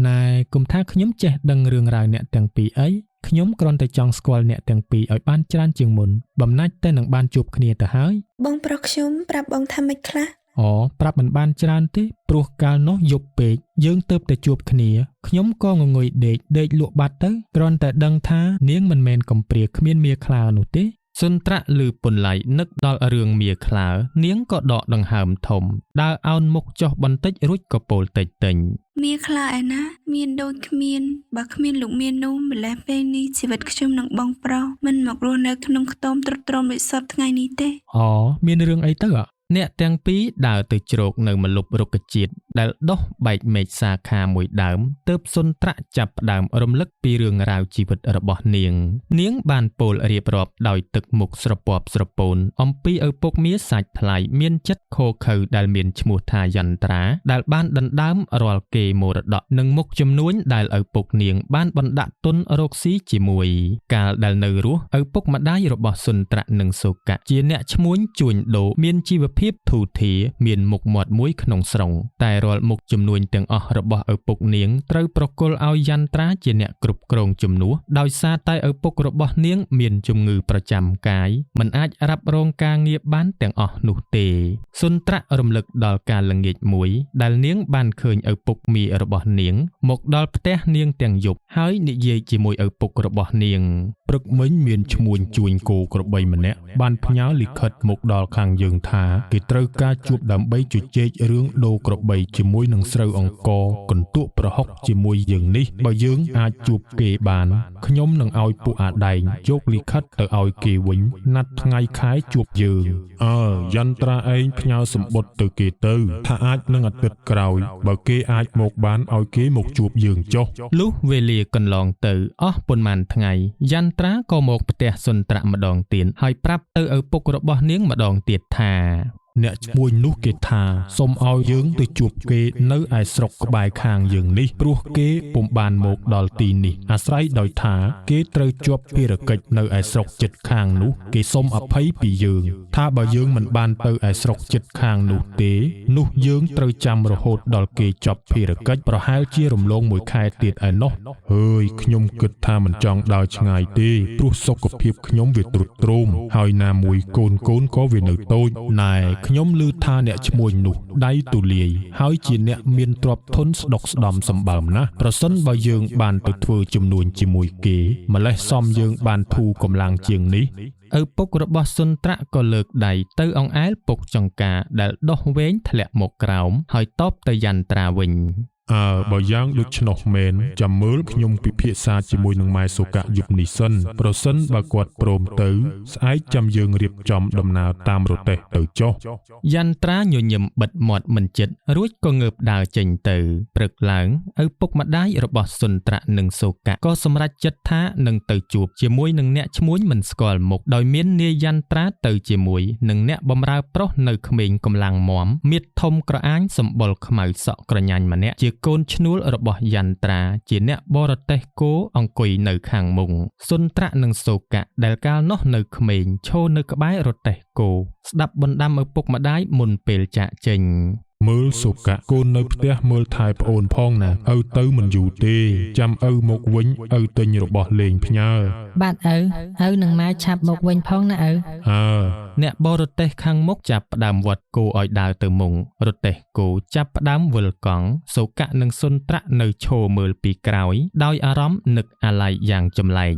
ណែគុំថាខ្ញុំចេះដឹងរឿងរ៉ាវអ្នកទាំងពីរអីខ្ញុំគ្រាន់តែចង់ស្គាល់អ្នកទាំងពីរឲ្យបានច្រើនជាងមុនបំណាច់តែនឹងបានជួបគ្នាទៅហើយបងប្រុសខ្ញុំប្រាប់បងថាម៉េចខ្លះប្រាប់មិនបានច្រើនទេព្រោះកាលនោះយប់ពេកយើងទៅតែជួបគ្នាខ្ញុំក៏ងងុយដេកលក់បាត់ទៅគ្រាន់តែដឹងថានាងមិនមែនកំព្រាគ្មានមាខ្លានោះទេ សុនត្រាក់ឮពន្លៃនឹកដល់រឿងមៀខ្លើនាងក៏ដកដង្ហើមធំដើរអោនមុខចុះបន្តិចរួចក៏ពោលតិចតិញ មាសខ្លាឯណាមានដូចគ្មានបើគ្មានលោកមាននោះម្លេះពេលនេះជីវិតខ្ញុំនឹងបងប្រុសមិនមករស់នៅក្នុងខ្ទមទ្រុឌទ្រោមដូចសពថ្ងៃនេះទេ អូមានរឿងអីទៅ អ្នកទាំងពីរដើរទៅជ្រកនៅម្លប់រុក្ខជាតិដែលដុះបែកមែកសាខាមួយដើមទើបសុនត្រាក់ចាប់ផ្ដើមរំលឹកពីរឿងរ៉ាវជីវិតរបស់នាងនាងបានពោលរៀបរាប់ដោយទឹកមុខស្រពាប់ស្រពោនអំពីឪពុកមាសាច់ថ្លៃមានចិត្តខូខើដែលមានឈ្មោះថាយន្ត្រាដែលបានដណ្ដើមរាល់កេរមរតកនិងមុខជំនួញដែលឪពុកនាងបានបណ្ដាក់ទុនរកស៊ីជាមួយកាលដែលនៅរស់ឪពុកម្ដាយរបស់សុនត្រាក់និងសូកៈជាអ្នកឈ្មួញជួញដូរមានជីវភាពធូរធារមានមុខមាត់មួយក្នុងស្រុងតែរាល់មុខជំនួញទាំងអស់របស់ឪពុកនាងត្រូវប្រគល់ឲ្យយន្ត្រាជាអ្នកគ្រប់គ្រងជំនួសដោយសារតែឪពុករបស់នាងមានជំងឺប្រចាំកាយមិនអាចរ៉ាប់រងការងារបានទាំងអស់នោះទេសុនត្រាក់រំលឹកដល់ការល្ងាចមួយដែលនាងបានឃើញឪពុកមីរបស់នាងមកដល់ផ្ទះនាងទាំងយប់ហើយនិយាយជាមួយឪពុករបស់នាង ព្រឹកមិញមានឈ្មួញជួញគោក្របីម្នាក់បានផ្ញើលិខិតមកដល់ខាងយើងថាគេត្រូវការជួបដើម្បីជជែករឿងដូរក្របីជាមួយនឹងស្រូវអង្ករកន្ទក់ប្រហុកជាមួយយើងនេះបើយើងអាចជួបគេបានខ្ញុំនឹងឲ្យពួកអាដែងយកលិខិតទៅឲ្យគេវិញណាត់ថ្ងៃខែជួបយើងយន្ត្រាឯងផ្ញើសម្បត្តិទៅគេទៅថាអាចនឹងអាទិត្យក្រោយបើគេអាចមកបានឲ្យគេមកជួបយើងចុះ លុះវេលាកន្លងទៅអស់ប៉ុន្មានថ្ងៃយន្ត្រាក៏មកផ្ទះសុនត្រាក់ម្ដងទៀតហើយប្រាប់ទៅឪពុករបស់នាងម្ដងទៀតថា អ្នកឈ្មួញនោះគេថាសូមឲ្យយើងទៅជួបគេនៅឯស្រុកក្បែរខាងយើងនេះព្រោះគេពុំបានមកដល់ទីនេះអាស្រ័យដោយថាគេត្រូវជាប់ភារកិច្ចនៅឯស្រុកជិតខាងនោះគេសូមអភ័យពីយើងថាបើយើងមិនបានទៅឯស្រុកជិតខាងនោះទេនោះយើងត្រូវចាំរហូតដល់គេចប់ភារកិច្ចប្រហែលជារំលងមួយខែទៀតឯណោះហើយខ្ញុំគិតថាមិនចង់ដើរឆ្ងាយទេព្រោះសុខភាពខ្ញុំវាទ្រុឌទ្រោមហើយណាមួយកូនក៏វានៅតូចណែ ខ្ញុំឮថាអ្នកឈ្មួញនោះដៃទូលាយហើយជាអ្នកមានទ្រព្យធនស្ដុកស្ដំសម្បើមណាស់ប្រសិនបើយើងបានទៅធ្វើជំនួញជាមួយគេម្លេះសមយើងបានធូរកម្លាំងជាងនេះ ឪពុករបស់សុនត្រាក់ក៏លើកដៃទៅអង្អែលពុកចង្កាដែលដុះវែងធ្លាក់មកក្រោមហើយតបទៅយន្ត្រាវិញ បើយ៉ាងដូច្នោះមែនចាំមើលខ្ញុំពិភាក្សាជាមួយនឹងម៉ែសូកៈយប់នេះសិនប្រសិនបើគាត់ព្រមទៅស្អែកចាំយើងរៀបចំដំណើរតាមរទេះទៅចុះ យន្ត្រាញញឹមបិទមាត់មិនជិតរួចក៏ងើបដើរចេញទៅព្រឹកឡើងឪពុកម្ដាយរបស់សុនត្រាក់និងសូកៈក៏សម្រេចចិត្តថានឹងទៅជួបជាមួយនឹងអ្នកឈ្មួញមិនស្គាល់មុខដោយមាននាយយន្ត្រាទៅជាមួយនឹងអ្នកបម្រើប្រុសនៅក្មេងកម្លាំងមាំមៀតធំក្រអាញសម្បុរខ្មៅសក់ក្រញាញ់ម្នាក់ជាកូនឈ្នួលរបស់យន្ត្រាជាអ្នកបរទេះគោអង្គុយនៅខាងមុខសុនត្រាក់និងសូកៈដែលកាលនោះនៅក្មេងឈរនៅក្បែររទេះគោស្ដាប់បណ្ដាំឪពុកម្ដាយមុនពេលចាកចេញ មើលសូកៈកូននៅផ្ទះមើលថែប្អូនផងណាឪទៅមិនយូរទេចាំឪមកវិញឪទិញរបស់លេងផ្ញើ បាទឪនឹងម៉ែឆាប់មកវិញផងណាឪ អ្នកបរទេះខាងមុខចាប់ផ្ដើមវត្តគោឲ្យដើរទៅមុខរទេះគោចាប់ផ្ដើមវិលកង់សូកៈនិងសុនត្រាក់នៅឈរមើលពីក្រោយដោយអារម្មណ៍នឹកអាល័យយ៉ាងចម្លែង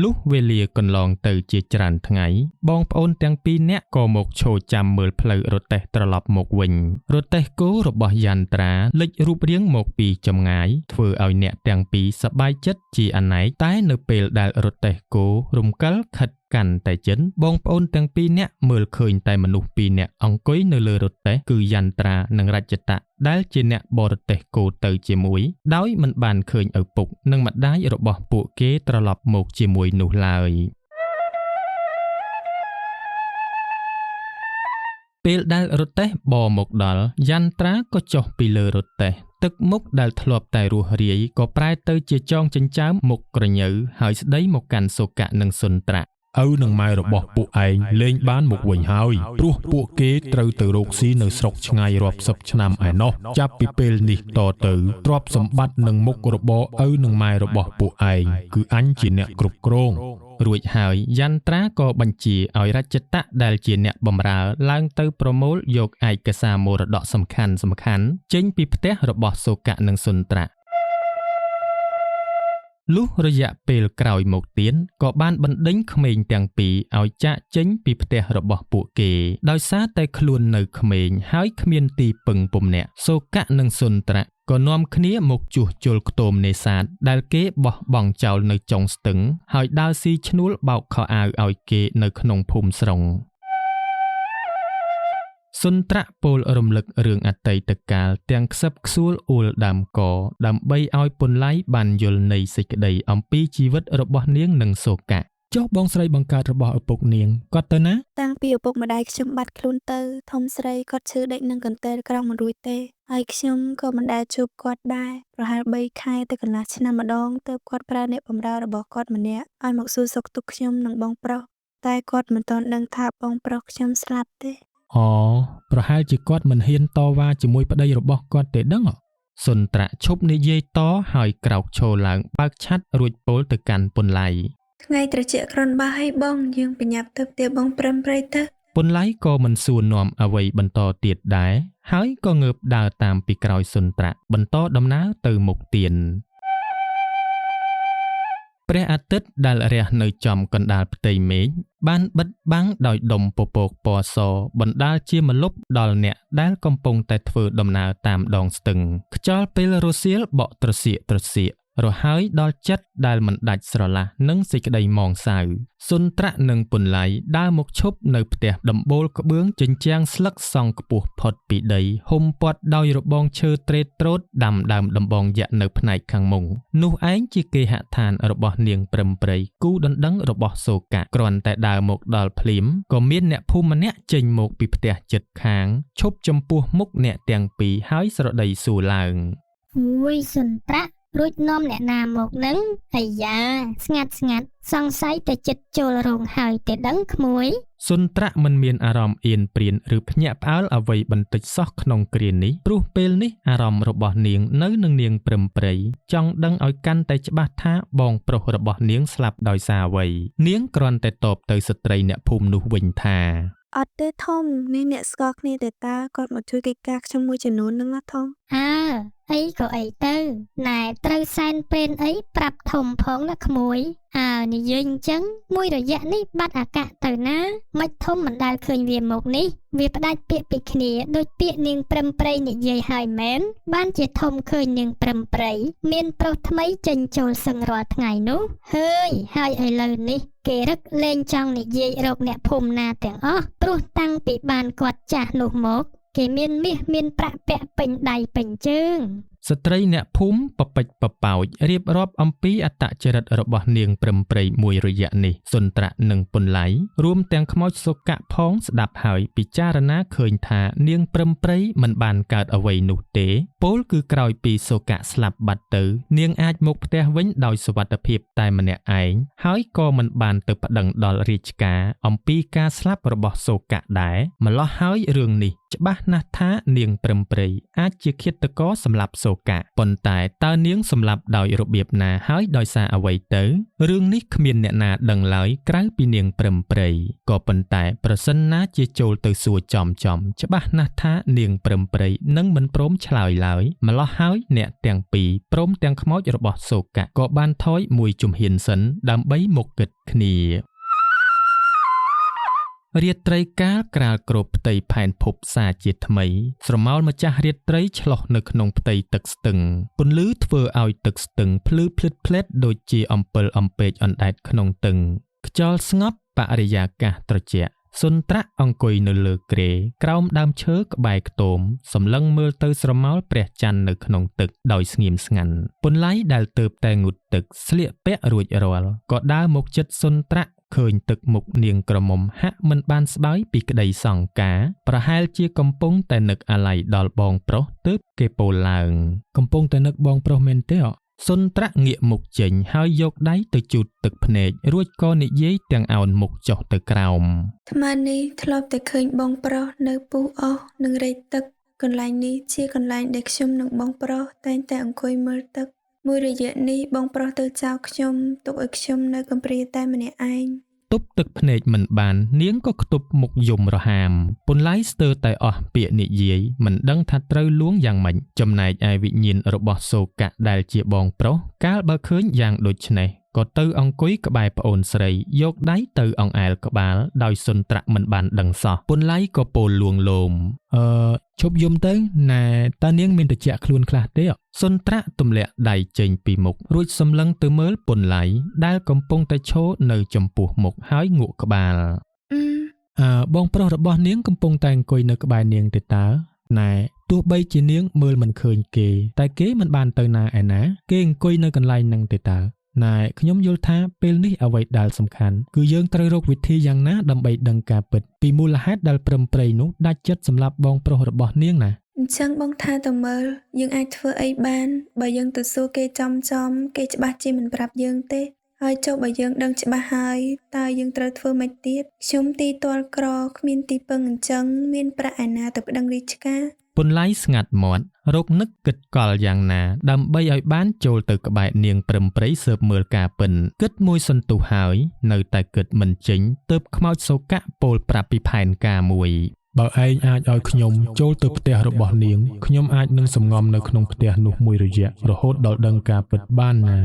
លុះវេលាកន្លងទៅជាច្រើនថ្ងៃបងប្អូនទាំងពីរនាក់ក៏មកឈរចាំមើលផ្លូវរទេះត្រឡប់មកវិញរទេះគោរបស់យន្ត្រាលេចរូបរាងមកពីចម្ងាយធ្វើឲ្យអ្នកទាំងពីរសប្បាយចិត្តជាអនេកតែនៅពេលដែលរទេះគោរំកិលខិតកាន់តែជិនបងប្អូនទាំងពីរនាក់មើលឃើញតែមនុស្សពីរនាក់អង្គុយនៅលើរទេះគឺយន្ត្រានិងរជ្ជតៈដែលជាអ្នកបរទេះគោទៅជាមួយដោយមិនបានឃើញឪពុកនិងម្ដាយរបស់ពួកគេត្រឡប់មកជាមួយនោះឡើយពេលដែលរទេះបរមកដល់យន្ត្រាក៏ចុះពីលើរទេះទឹកមុខដែលធ្លាប់តែរស់រាយក៏ប្រែទៅជាចងចិញ្ចើមមុខក្រញើហើយស្ដីមកកាន់សូកៈនិងសុនត្រាក់ ឪនិងម៉ែរបស់ពួកឯងលេងបានមកវិញហើយព្រោះពួកគេត្រូវទៅរកស៊ីនៅស្រុកឆ្ងាយរាប់សិបឆ្នាំឯណោះចាប់ពីពេលនេះតទៅទ្រព្យសម្បត្តិនិងមុខរបរឪនិងម៉ែរបស់ពួកឯងគឺអញជាអ្នកគ្រប់គ្រង រួចហើយយន្ត្រាក៏បញ្ជាឲ្យរជ្ជតៈដែលជាអ្នកបម្រើឡើងទៅប្រមូលយកឯកសារមរតកសំខាន់ចេញពីផ្ទះរបស់សូកៈនិងសុនត្រាក់ លុះរយៈពេលក្រោយមកទៀតក៏បានបណ្ដេញក្មេងទាំងពីរឲ្យចាកចេញពីផ្ទះរបស់ពួកគេដោយសារតែខ្លួននៅក្មេងហើយគ្មានទីពឹងពំនាក់សូកៈនិងសុនទ្រៈក៏នាំគ្នាមកជួសជុលខ្ទមនេសាទដែលគេបោះបង់ចោលនៅចុងស្ទឹងហើយដើរស៊ីឈ្នួលបោកខោអាវឲ្យគេនៅក្នុងភូមិស្រុងសុនទ្រៈពោលរំលឹករឿងអតីតកាលទាំងខ្សឹបខ្សួលអួលដើមកដើម្បីឲ្យពន្លៃបានយល់នៃសេចក្តីអំពីជីវិតរបស់នាងនិងសូកៈ ចុះបងស្រីបង្កើតរបស់ឪពុកនាងគាត់ទៅណា តាំងពីឪពុកម្ដាយខ្ញុំបាត់ខ្លួនទៅធំស្រីគាត់ឈឺដេកនឹងកន្ទែលក្រោមមិនរួចទេហើយខ្ញុំក៏មិនដែលជួបគាត់ដែរប្រហែល3ខែទៅកន្លះឆ្នាំម្ដងទើបគាត់ប្រើអ្នកបម្រើរបស់គាត់ម្នាក់ឲ្យមកសួរសុខទុក្ខខ្ញុំនិងបងប្រុសតែគាត់មិនទាន់ដឹងថាបងប្រុសខ្ញុំស្លាប់ទេ អូប្រហែលជាគាត់មិនហ៊ានតវ៉ាជាមួយប្តីរបស់គាត់ទេដឹង សុនទ្រៈឈប់និយាយតហើយក្រោកឈរឡើងបើកឆាត់រួចពោលទៅកាន់ពន្លៃ ថ្ងៃត្រជាក់ក្រនបាឲ្យបងយើងបញ្ញាប់ទៅផ្ទះបងព្រមព្រៃទៅ ពន្លៃក៏មិនសួរនាំអ្វីបន្តទៀតដែរហើយក៏ងើបដើរតាមពីក្រោយសុនទ្រៈបន្តដំណើរទៅមុខទៀន ព្រះអាទិត្យដែលរះនៅចំកណ្ដាលផ្ទៃមេឃបានបិទបាំងដោយដុំពពកពណ៌សបណ្ដាលជាម្លប់ដល់អ្នកដែលកំពុងតែធ្វើដំណើរតាមដងស្ទឹងខ្យល់ពេលរសៀលបក់ត្រសៀករហើយដល់ចិត្តដែលមិនដាច់ស្រឡះនឹងសេចក្តីមងសៅសុនទ្រៈនិងពន្លៃដើរមកឈប់នៅផ្ទះដំបូលក្បឿងចិញ្ចាំងស្លឹកសង់ខ្ពស់ផុតពីដីហុំព័ទ្ធដោយរបងឈើត្រេតត្រួតដាំដើមដំបងយក្សនៅផ្នែកខាងមុខនោះឯងជាគេហដ្ឋានរបស់នាងព្រឹមព្រៃគូដណ្ដឹងរបស់សូកៈគ្រាន់តែដើរមកដល់ភ្លាមក៏មានអ្នកភូមិម្នាក់ចេញមកពីផ្ទះជិតខាងឈប់ចំពោះមុខអ្នកទាំងពីរហើយស្រដីសួរឡើង អូយសុនទ្រៈរួចនាំអ្នកណាមកនឹងអាយ៉ាស្ងាត់សង្ស័យតែចិត្តចូលរោងហើយតែដឹងក្មួយ សុនទ្រៈមិនមានអារម្មណ៍អៀនព្រានឬភ្ញាក់ផ្អើលអ្វីបន្តិចសោះក្នុងគ្រានេះព្រោះពេលនេះអារម្មណ៍របស់នាងនៅនឹងនាងព្រឹមព្រៃចង់ដឹងឲ្យកាន់តែច្បាស់ថាបងប្រុសរបស់នាងស្លាប់ដោយសារអ្វីនាងគ្រាន់តែតបទៅស្ត្រីអ្នកភូមិនោះវិញថា អត់ទេធំនេះអ្នកស្គាល់គ្នាតែតើគាត់មកជួយកិច្ចការខ្ញុំមួយចំនួននឹងណាធំ អើអីក៏អីទៅណែត្រូវសែនព្រេនអីប្រាប់ធំផងណាក្មួយអើនិយាយអញ្ចឹងមួយរយៈនេះបាត់អាកាសទៅណាមិនធំមិនដែលឃើញវាមកនេះវាផ្ដាច់ពាក្យពីគ្នាដូចពាក្យនាងព្រឹមព្រៃនិយាយហើយមែនបានជាធំឃើញនាងព្រឹមព្រៃមានប្រុសថ្មីចេញចូលសឹងរាល់ថ្ងៃនោះហើយឥឡូវនេះគេរឹកលេងចង់និយាយរកអ្នកភូមិណាទាំងអស់ព្រោះតាំងពីបានគាត់ចាស់នោះមកគេមានមាសមានប្រាក់ពាក់ពេញដៃពេញជើង ស្ត្រីអ្នកភូមិបពេចបប៉ោចរៀបរាប់អំពីអត្តចរិតរបស់នាងព្រឹមព្រៃមួយរយៈនេះសុនទ្រៈនិងពន្លៃរួមទាំងខ្មោចសុកៈផងស្ដាប់ហើយពិចារណាឃើញថានាងព្រឹមព្រៃមិនបានកើតអ្វីនោះទេពោលគឺក្រោយពីសុកៈស្លាប់បាត់ទៅនាងអាចមកផ្ទះវិញដោយសុវត្ថិភាពតែម្នាក់ឯងហើយក៏មិនបានទៅប្តឹងដល់រាជការអំពីការស្លាប់របស់សុកៈដែរម្ល៉េះហើយរឿងនេះច្បាស់ណាស់ថានាងព្រឹមព្រៃអាចជាឃាតករសម្លាប់សូកៈប៉ុន្តែតើនាងសម្លាប់ដោយរបៀបណាហើយដោយសារអ្វីទៅរឿងនេះគ្មានអ្នកណាដឹងឡើយក្រៅពីនាងព្រឹមព្រៃក៏ប៉ុន្តែប្រសិនណាជាចូលទៅសួរចំច្បាស់ណាស់ថានាងព្រឹមព្រៃនឹងមិនព្រមឆ្លើយឡើយម្ល៉េះហើយអ្នកទាំងពីរព្រមទាំងខ្មោចរបស់សូកៈក៏បានថយមួយជំហានសិនដើម្បីមកគិតគ្នា រាត្រីកាលក្រាលគ្របផ្ទៃផែនភពសាជាថ្មីស្រមោលម្ចាស់រាត្រីឆ្លោះនៅក្នុងផ្ទៃទឹកស្ទឹងពន្លឺធ្វើឲ្យទឹកស្ទឹងភ្លឺភ្លិតភ្លែតដូចជាអំពិលអំពែកអណ្ដែតក្នុងទឹងខ្យល់ស្ងប់បរិយាកាសត្រជាក់សុនទ្រៈអង្គុយនៅលើគ្រែក្រោមដើមឈើក្បែរខ្ទមសម្លឹងមើលទៅស្រមោលព្រះច័ន្ទនៅក្នុងទឹកដោយស្ងៀមស្ងាត់ពន្លៃដែលទៅតែងូតទឹកស្លៀកពាក់រួចរាល់ក៏ដើរមកជិតសុនទ្រៈ ឃើញទឹកមុខនាងក្រមុំហាក់មិនបានស្បើយពីក្តីសង្ការប្រហែលជាកំពុងតែនឹកអាល័យដល់បងប្រុសទើបគេពោលឡើងកំពុងតែនឹកបងប្រុសមែនទេសុនទ្រៈងាកមុខចេញហើយយកដៃទៅជូតទឹកភ្នែករួចក៏និយាយទាំងអោនមុខចុះទៅក្រោម ថ្មនេះធ្លាប់តែឃើញបងប្រុសនៅពុះអស់នឹងរែកទឹកកន្លែងនេះជាកន្លែងដែលខ្ញុំនិងបងប្រុសតែងតែអង្គុយមើលទឹកមួយរយៈនេះបងប្រុសទៅចោលខ្ញុំទុកឲ្យខ្ញុំនៅកំព្រាតែម្នាក់ឯង ទ ទប់ទឹកភ្នែកមិនបាននាងក៏ខ្ទប់មុខយំរហាមពន្លៃស្ទើរតែអស់ពាក្យនិយាយមិនដឹងថាត្រូវលួងយ៉ាងម៉េចចំណែកឯវិញ្ញាណរបស់សូកៈដែលជាបងប្រុសកាលបើឃើញយ៉ាងដូចនេះក៏ទៅអង្គុយក្បែរប្អូនស្រីយកដៃទៅអង្អែលក្បាលដោយសុនត្រាក់មិនបានដឹងសោះពន្លៃក៏ពោលលួងលោមឈប់យំទៅណែតើនាងមានត្រជាក់ខ្លួនខ្លះទេសុនត្រាក់ទម្លាក់ដៃចេញពីមុខរួចសម្លឹងទៅមើលពន្លៃដែលកំពុងតែឈរនៅចំពោះមុខហើយងក់ក្បាលបងប្រុសរបស់នាងកំពុងតែអង្គុយនៅក្បែរនាងទេតើណែទោះបីជានាងមើលមិនឃើញគេតែគេមិនបានទៅណាឯណាគេអង្គុយនៅកន្លែងហ្នឹងទេតើណែខ្ញុំយល់ថាពេលនេះអ្វីដែលសំខាន់គឺយើងត្រូវរកវិធីយ៉ាងណាដើម្បីដឹងការពិតពីមូលហេតុដែលព្រឹមព្រៃនោះដាច់ចិត្តសម្លាប់បងប្រុសរបស់នាងណាអញ្ចឹងបងថាទៅមើលយើងអាចធ្វើអីបានបើយើងទៅសួរគេចំគេច្បាស់ជាមិនប្រាប់យើងទេហើយចុះបើយើងដឹងច្បាស់ហើយតើយើងត្រូវធ្វើម៉េចទៀតខ្ញុំទីទាល់ក្រគ្មានទីពឹងអញ្ចឹងមានប្រាក់ឯណាទៅប្តឹងរាជការពន្លៃស្ងាត់មាត់រកនឹកគិតកលយ៉ាងណាដើម្បីឲ្យបានចូលទៅក្បែរនាងព្រឹមព្រៃស៊ើបមើលការពិនគិតមួយសន្ទុះហើយនៅតែគិតមិនចេញទើបខ្មោចសូកៈពោលប្រាប់ពីផែនការមួយបើឯងអាចឲ្យខ្ញុំចូលទៅផ្ទះរបស់នាងខ្ញុំអាចនឹងសំងំនៅក្នុងផ្ទះនោះមួយរយៈរហូតដល់ដឹងការពិតបានណា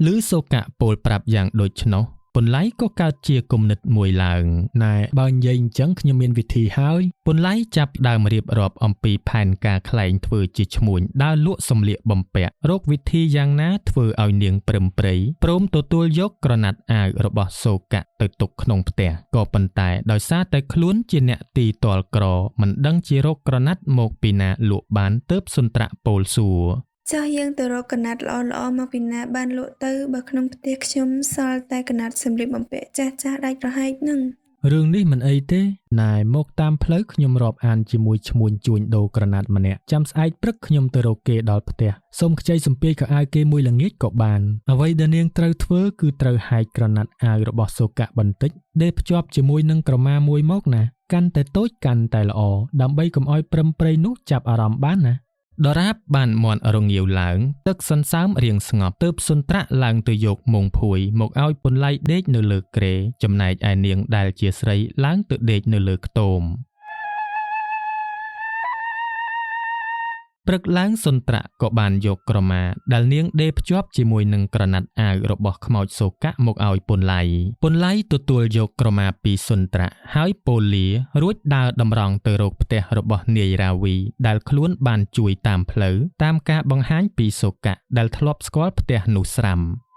ឮសូកៈពោលប្រាប់យ៉ាងដូចនោះពន្លៃក៏កើតជាគំនិតមួយឡើងណែបើនិយាយអញ្ចឹងខ្ញុំមានវិធីហើយពន្លៃចាប់ដើមរៀបរាប់អំពីផែនការក្លែងធ្វើជាឈ្មួញដើរលក់សម្លៀកបំពាក់រកវិធីយ៉ាងណាធ្វើឲ្យនាងព្រឹមព្រៃព្រមទទួលយកក្រណាត់អាវរបស់សូកៈទៅទុកក្នុងផ្ទះក៏ប៉ុន្តែដោយសារតែខ្លួនជាអ្នកទីទាល់ក្រមិនដឹងជារកក្រណាត់មកពីណាលក់បានទើបសុនត្រាក់ពោលសួរចុះយើងទៅរកកណាត់ល្អៗមកពីណាបានលក់ទៅបើក្នុងផ្ទះខ្ញុំសល់តែកណាត់សម្លៀកបំពាក់ចាស់ដាច់រហែកនឹងរឿងនេះមិនអីទេណែមកតាមផ្លូវខ្ញុំរាប់អានជាមួយឈ្មួញជួញដូរក្រណាត់ម្នាក់ចាំស្អែកព្រឹកខ្ញុំទៅរកគេដល់ផ្ទះសូមខ្ចីសំពាយខោអាវគេមួយល្ងាចក៏បានអ្វីដែលនាងត្រូវធ្វើគឺត្រូវហែកក្រណាត់អាវរបស់សូកៈបន្តិចដេកភ្ជាប់ជាមួយនឹងក្រមាមួយមកណាកាន់តែតូចកាន់តែល្អដើម្បីកុំឲ្យព្រឹមព្រៃនោះចាប់អារម្មណ៍បានណាដរាបបានមាន់រងាវឡើងទឹកសន្សើមរៀងស្ងប់ទើបសុនត្រាក់ឡើងទៅយកមុងភួយមកឲ្យពន្លៃដេកនៅលើគ្រែចំណែកឯនាងដែលជាស្រីឡើងទៅដេកនៅលើខ្ទមព្រឹកឡើងសុនត្រាក់ក៏បានយកក្រមាដែលនាងដេកភ្ជាប់ជាមួយនឹងក្រណាត់អាវរបស់ខ្មោចសូកៈមកឲ្យពន្លៃទទួលយកក្រមាពីសុនត្រាក់ហើយពោលលារួចដើរតម្រង់ទៅរកផ្ទះរបស់នាយរាវីដែលខ្លួនបានជួយតាមផ្លូវតាមការបង្ហាញពីសូកៈដែលធ្លាប់ស្គាល់ផ្ទះនោះស្រាប់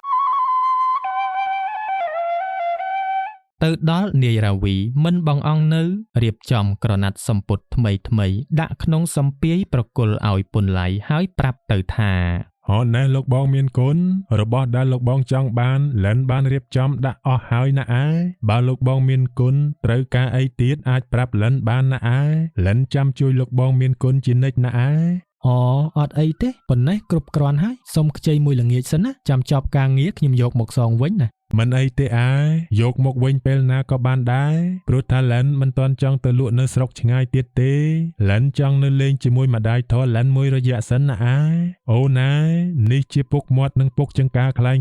ទៅដល់នាយរាវីមិនបងអង្គនៅរៀបចំក្រណាត់សំពត់ថ្មីដាក់ក្នុងសំពាយប្រគល់ឲ្យពន្លៃហើយប្រាប់ទៅថាអូនណែលោកបងមានគុណរបស់ដែលលោកបងចង់បានលែនបានរៀបចំដាក់អស់ហើយណាអែបើលោកបងមានគុណត្រូវការអីទៀតអាចប្រាប់លែនបានណាអែលែនចាំជួយលោកបងមានគុណជានិច្ចណាអែអត់អីទេប៉ុណ្ណេះគ្រប់គ្រាន់ហើយសុំខ្ចីមួយល្ងាចសិនណាចាំចប់ការងារខ្ញុំយកមកសងវិញណាមិនអីទេអែយកមកវិញពេលណាក៏បានដែរព្រោះថាលែនមិនទាន់ចង់ទៅលក់នៅស្រុកឆ្ងាយទៀតទេលែនចង់នៅលេងជាមួយម្ដាយធរលែនមួយរយៈសិនណាអែអូណែនេះជាពុកមាត់និងពុកចង្ការคล้าย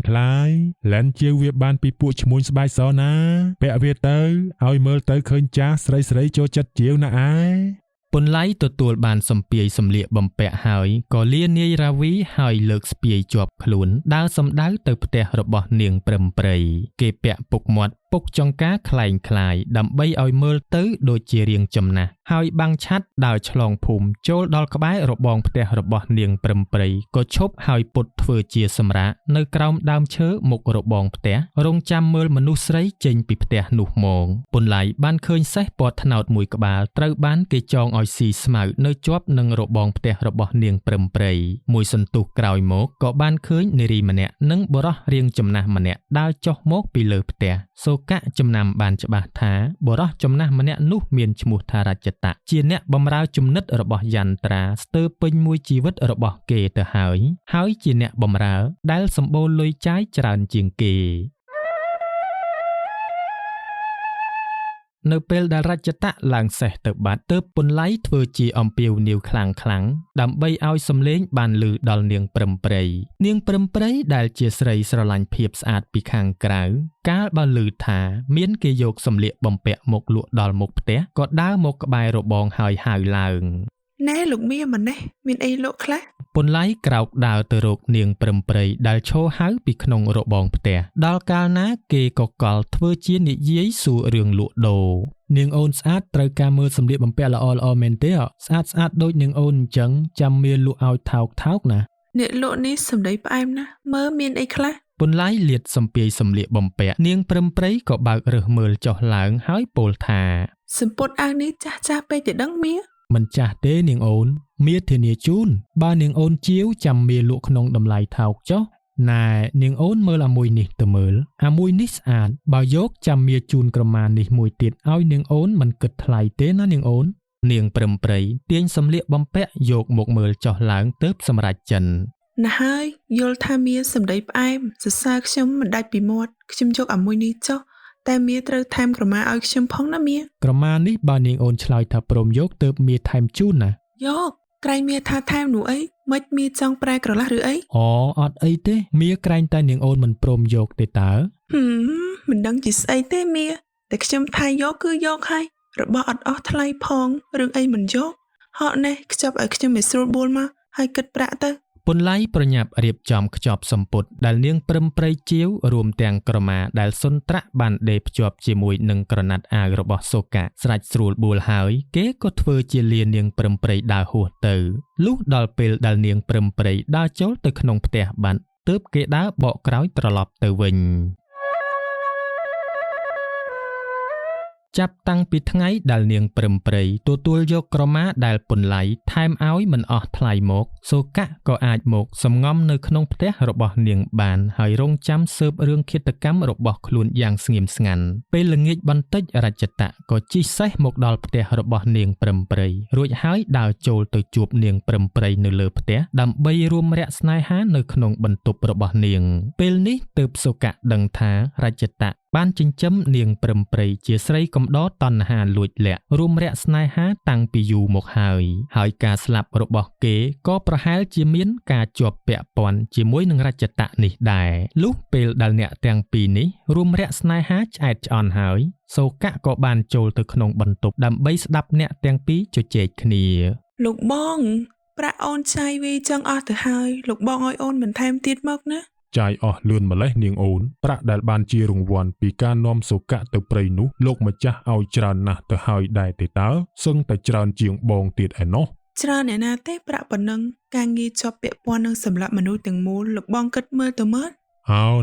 លែនជាវាបានពីពួកឈ្មួញស្បែកសណាពាក់វាទៅឲ្យមើលទៅឃើញចាស់ស្រីចូលចិត្តជាវណាអែពន្លៃទទួលបានសំពាយសម្លៀកបំពាក់ហើយក៏លានាយរាវីហើយលើកស្ពាយជាប់ខ្លួនដើរសំដៅទៅផ្ទះរបស់នាងព្រឹមព្រៃគេពាក់ពុកមាត់ពុកចង្ការคล้ายដើម្បីឲ្យមើលទៅដូចជារាងចំណាស់ហើយបាំងឆាត់ដើរឆ្លងភូមិចូលដល់ក្បែររបងផ្ទះរបស់នាងព្រឹមព្រៃក៏ឈប់ហើយពុតធ្វើជាសម្រាកនៅក្រោមដើមឈើមុខរបងផ្ទះរងចាំមើលមនុស្សស្រីចេញពីផ្ទះនោះមកពន្លៃបានឃើញសេះពណ៌ត្នោតមួយក្បាលត្រូវបានគេចងឲ្យស៊ីស្មៅនៅជាប់នឹងរបងផ្ទះរបស់នាងព្រឹមព្រៃមួយសន្ទុះក្រោយមកក៏បានឃើញនារីម្នាក់និងបុរសរាងចំណាស់ម្នាក់ដើរចុះមកពីលើផ្ទះសូកៈចំណាំបានច្បាស់ថាបុរសចំណាស់ម្នាក់នោះមានឈ្មោះថារចតៈជាអ្នកបម្រើជំនិតរបស់យន្ត្រាស្ទើរពេញមួយជីវិតរបស់គេទៅហើយជាអ្នកបម្រើដែលសម្បូរលុយចាយច្រើនជាងគេ នៅពេលដែលរជ្ជតៈឡើងសេះទៅបាត់ទើបពន្លៃធ្វើជាអំពាវនាវខ្លាំងៗដើម្បីឲ្យសំឡេងបានឮដល់នាងព្រឹមព្រៃនាងព្រឹមព្រៃដែលជាស្រីស្រឡាញ់ភាពស្អាតពីខាងក្រៅកាលបើឮថាមានគេយកសម្លៀកបំពាក់មកលក់ដល់មុខផ្ទះក៏ដើរមកក្បែររបងហើយហៅឡើង ណែលោកមាម្នេះមានអីលក់ខ្លះ ពន្លៃក្រោកដើរទៅរកនាងព្រឹមព្រៃដែលឈរហៅពីក្នុងរបងផ្ទះដល់កាលណាគេក៏កល់ធ្វើជានិយាយសួររឿងលក់ដូរ នាងអូនស្អាតត្រូវការមើលសម្លៀកបំពាក់ល្អៗមែនទេស្អាតដូចនាងអូនអញ្ចឹងចាំមានលក់ឲ្យថោកណា អ្នកលក់នេះសម្ដីផ្អែមណាស់មើលមានអីខ្លះ ពន្លៃលាតសំពាយសម្លៀកបំពាក់នាងព្រឹមព្រៃក៏បើករើសមើលចុះឡើងហើយពោលថា សម្ពុតអាវនេះចាស់ពេកទៅដឹងមា មិនចាស់ទេនាងអូនមាធានាជូនបើនាងអូនជាវចាំមាលក់ក្នុងតម្លៃថោកចុះណែនាងអូនមើលអាមួយនេះទៅមើលអាមួយនេះស្អាតបើយកចាំមាជូនក្រមានេះមួយទៀតឲ្យនាងអូនមិនគិតថ្លៃទេណានាងអូន នាងព្រឹមព្រៃទាញសម្លៀកបំពាក់យកមកមើលចុះឡើងទើបសម្រេចចិន ណាហើយយល់ថាមាសម្ដីផ្អែមសរសើរខ្ញុំមិនដាច់ពីមាត់ខ្ញុំយកអាមួយនេះចុះតែមាត្រូវថែមក្រមាឲ្យខ្ញុំផងណាមា ក្រមានេះបើនាងអូនឆ្លើយថាព្រមយកទើបមាថែមជូនណា យកក្រែងមាថាថែមនោះអីមិនមាចង់ប្រែក្រឡះឬអី អូអត់អីទេមាក្រែងតែនាងអូនមិនព្រមយកទេតើ មិនដឹងជាស្អីទេមាតែខ្ញុំថាយកគឺយកហើយរបស់អត់អស់ថ្លៃផងរឿងអីមិនយកហកនេះខ្ចប់ឲ្យខ្ញុំឲ្យស្រួលបួលមកហើយគិតប្រាក់ទៅ ពន្លៃប្រញាប់រៀបចំខ្ចប់សម្ពុតដែលនាងព្រឹមព្រៃជាវរួមទាំងក្រមាដែលសុនត្រាក់បានដេរភ្ជាប់ជាមួយនឹងក្រណាត់អាវរបស់សូកាស្រេចស្រួលបួលហើយគេក៏ធ្វើជាលានាងព្រឹមព្រៃដើរហួសទៅលុះដល់ពេលដែលនាងព្រឹមព្រៃដើរចូលទៅក្នុងផ្ទះបាត់ទើបគេដើរបកក្រោយត្រឡប់ទៅវិញ ចាប់តាំងពីថ្ងៃដែលនាងព្រឹមព្រៃទទួលយកក្រមាដែលពន្លៃថែមឲ្យមិនអស់ថ្លៃមកសូកាក៏អាចមកសំងំនៅក្នុងផ្ទះរបស់នាងបានហើយរងចាំស៊ើបរឿងឃាតកម្មរបស់ខ្លួនយ៉ាងស្ងៀមស្ងាត់ពេលល្ងាចបន្តិចរជ្ជតៈក៏ជិះសេះមកដល់ផ្ទះរបស់នាងព្រឹមព្រៃរួចហើយដើរចូលទៅជួបនាងព្រឹមព្រៃនៅលើផ្ទះដើម្បីរួមរយៈស្នេហានៅក្នុងបន្ទប់របស់នាងពេលនេះទើបសូកាដឹងថារជ្ជតៈ បានចិញ្ចឹមនាងព្រឹមព្រៃជាស្រីកំដរតណ្ហាលួចលាក់រួមរយៈស្នេហាតាំងពីយូរមកហើយការស្លាប់របស់គេក៏ប្រហែលជាមានការជាប់ពាក់ព័ន្ធជាមួយនឹងរជ្ជតៈនេះដែរលុះពេលដែលអ្នកទាំងពីរនេះរួមរយៈស្នេហាឆ្អែតឆ្អន់ហើយសូកាក៏បានចូលទៅក្នុងបន្ទប់ដើម្បីស្ដាប់អ្នកទាំងពីរជជែកគ្នា លោកបងប្រាក់អូនចាយវាចង់អស់ទៅហើយលោកបងឲ្យអូនបន្ថែមទៀតមកណា ចាយអស់លឿនម្លេះនាងអូនប្រាក់ដែលបានជារង្វាន់ពីការនាំសូកាទៅព្រៃនោះលោកម្ចាស់ឲ្យច្រើនណាស់ទៅហើយដែរទេតើសឹងតែច្រើនជាងបងទៀតឯណោះ ច្រើនអ្នកណាទេប្រាក់ប៉ុណ្ណឹងការងារជាប់ពាក់ព័ន្ធនឹងសម្រាប់មនុស្សទាំងមូលលោកបងគិតមើលទៅមើល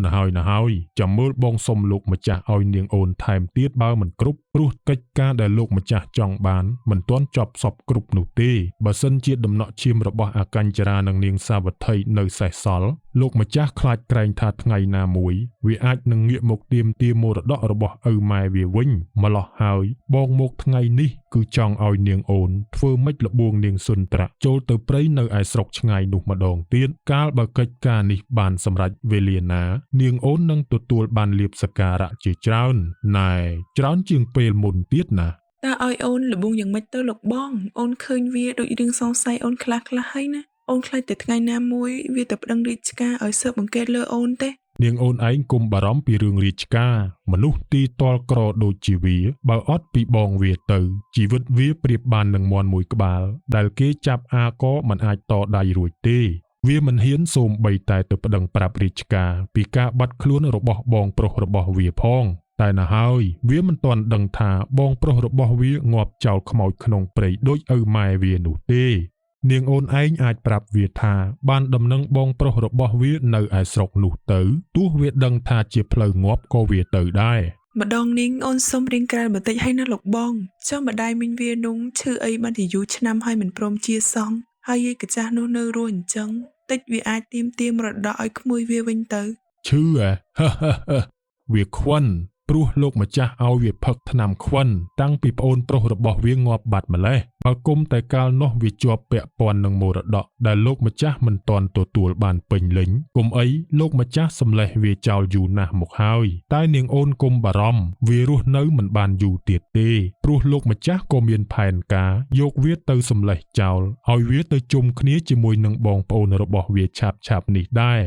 ណាហើយចាំមើលបងសុំលោកម្ចាស់ឲ្យនាងអូនថែមទៀតបើមិនគ្រប់ព្រោះកិច្ចការដែលលោកម្ចាស់ចង់បានមិនទាន់ចប់សពគ្រប់នោះទេបើសិនជាដំណក់ឈាមរបស់អាកញ្ចរានិងនាងសាវត្ថីនៅសេសសល់លោកម្ចាស់ខ្លាចក្រែងថាថ្ងៃណាមួយវាអាចនឹងងាកមកទាមទារមរតករបស់ឪម៉ែវាវិញម្លោះហើយបងមកថ្ងៃនេះគឺចង់ឲ្យនាងអូនធ្វើម៉េចលបួងនាងសុនត្រាក់ចូលទៅព្រៃនៅឯស្រុកឆ្ងាយនោះម្ដងទៀតកាលបើកិច្ចការនេះបានសម្រេចវេលាណានាងអូននឹងទទួលបានលៀបសក្ការៈជាច្រើនណែច្រើនជាងពេលមុនទៀតណា តើឲ្យអូនលបួងយ៉ាងម៉េចទៅលោកបងអូនឃើញវាដូចរឿងសង្ស័យអូនខ្លះហើយណាអូនខ្លាចតែថ្ងៃណាមួយវាទៅប្តឹងរាជការឲ្យស៊ើបអង្កេតលើអូនទេ នាងអូនឯងកុំបារម្ភពីរឿងរាជការមនុស្សទីតលក្រដូចជាវាបើអត់ពីបងវាទៅជីវិតវាប្រៀបបាននឹងមាន់មួយក្បាលដែលគេចាប់អាក៏មិនអាចតដៃរួចទេវាមិនហ៊ានសូម្បីតែទៅប្តឹងប្រាប់រាជការពីការបាត់ខ្លួនរបស់បងប្រុសរបស់វាផងតែណាហើយវាមិនទាន់ដឹងថាបងប្រុសរបស់វាងាប់ចោលខ្មោចក្នុងព្រៃដូចឪម៉ែវានោះទេនាងអូនឯងអាចប្រាប់វាថាបានដំណឹងបងប្រុសរបស់វានៅឯស្រុកនោះទៅទោះវាដឹងថាជាផ្លូវងាប់ក៏វាទៅដែរ ម្ដងនេះអូនសុំរៀងក្រែលបន្តិចឲ្យណាលោកបងចុះម្ដាយមីងវានោះឈឺអីបានជាយូរឆ្នាំហើយមិនព្រមជាសងហើយយាយកចាស់នោះនៅរស់អញ្ចឹងតិចវាអាចទាមទារមរតកឲ្យក្មួយវាវិញទៅ ឈឺវាខ្វិន ព្រោះលោកម្ចាស់ឲ្យវាផឹកថ្នាំខ្វិនតាំងពីប្អូនប្រុសរបស់វាងាប់បាត់ម្លេះបើគុំតែកាលនោះវាជាប់ពាក់ព័ន្ធនឹងមរតកដែលលោកម្ចាស់មិនទាន់ទទួលបានពេញលេញគុំអីលោកម្ចាស់សម្លេះវាចោលយូរណាស់មកហើយតែនាងអូនគុំបារម្ភវារស់នៅមិនបានយូរទៀតទេព្រោះលោកម្ចាស់ក៏មានផែនការយកវាទៅសម្លេះចោលឲ្យវាទៅជុំគ្នាជាមួយនឹងបងប្អូនរបស់វាឆាប់នេះដែរ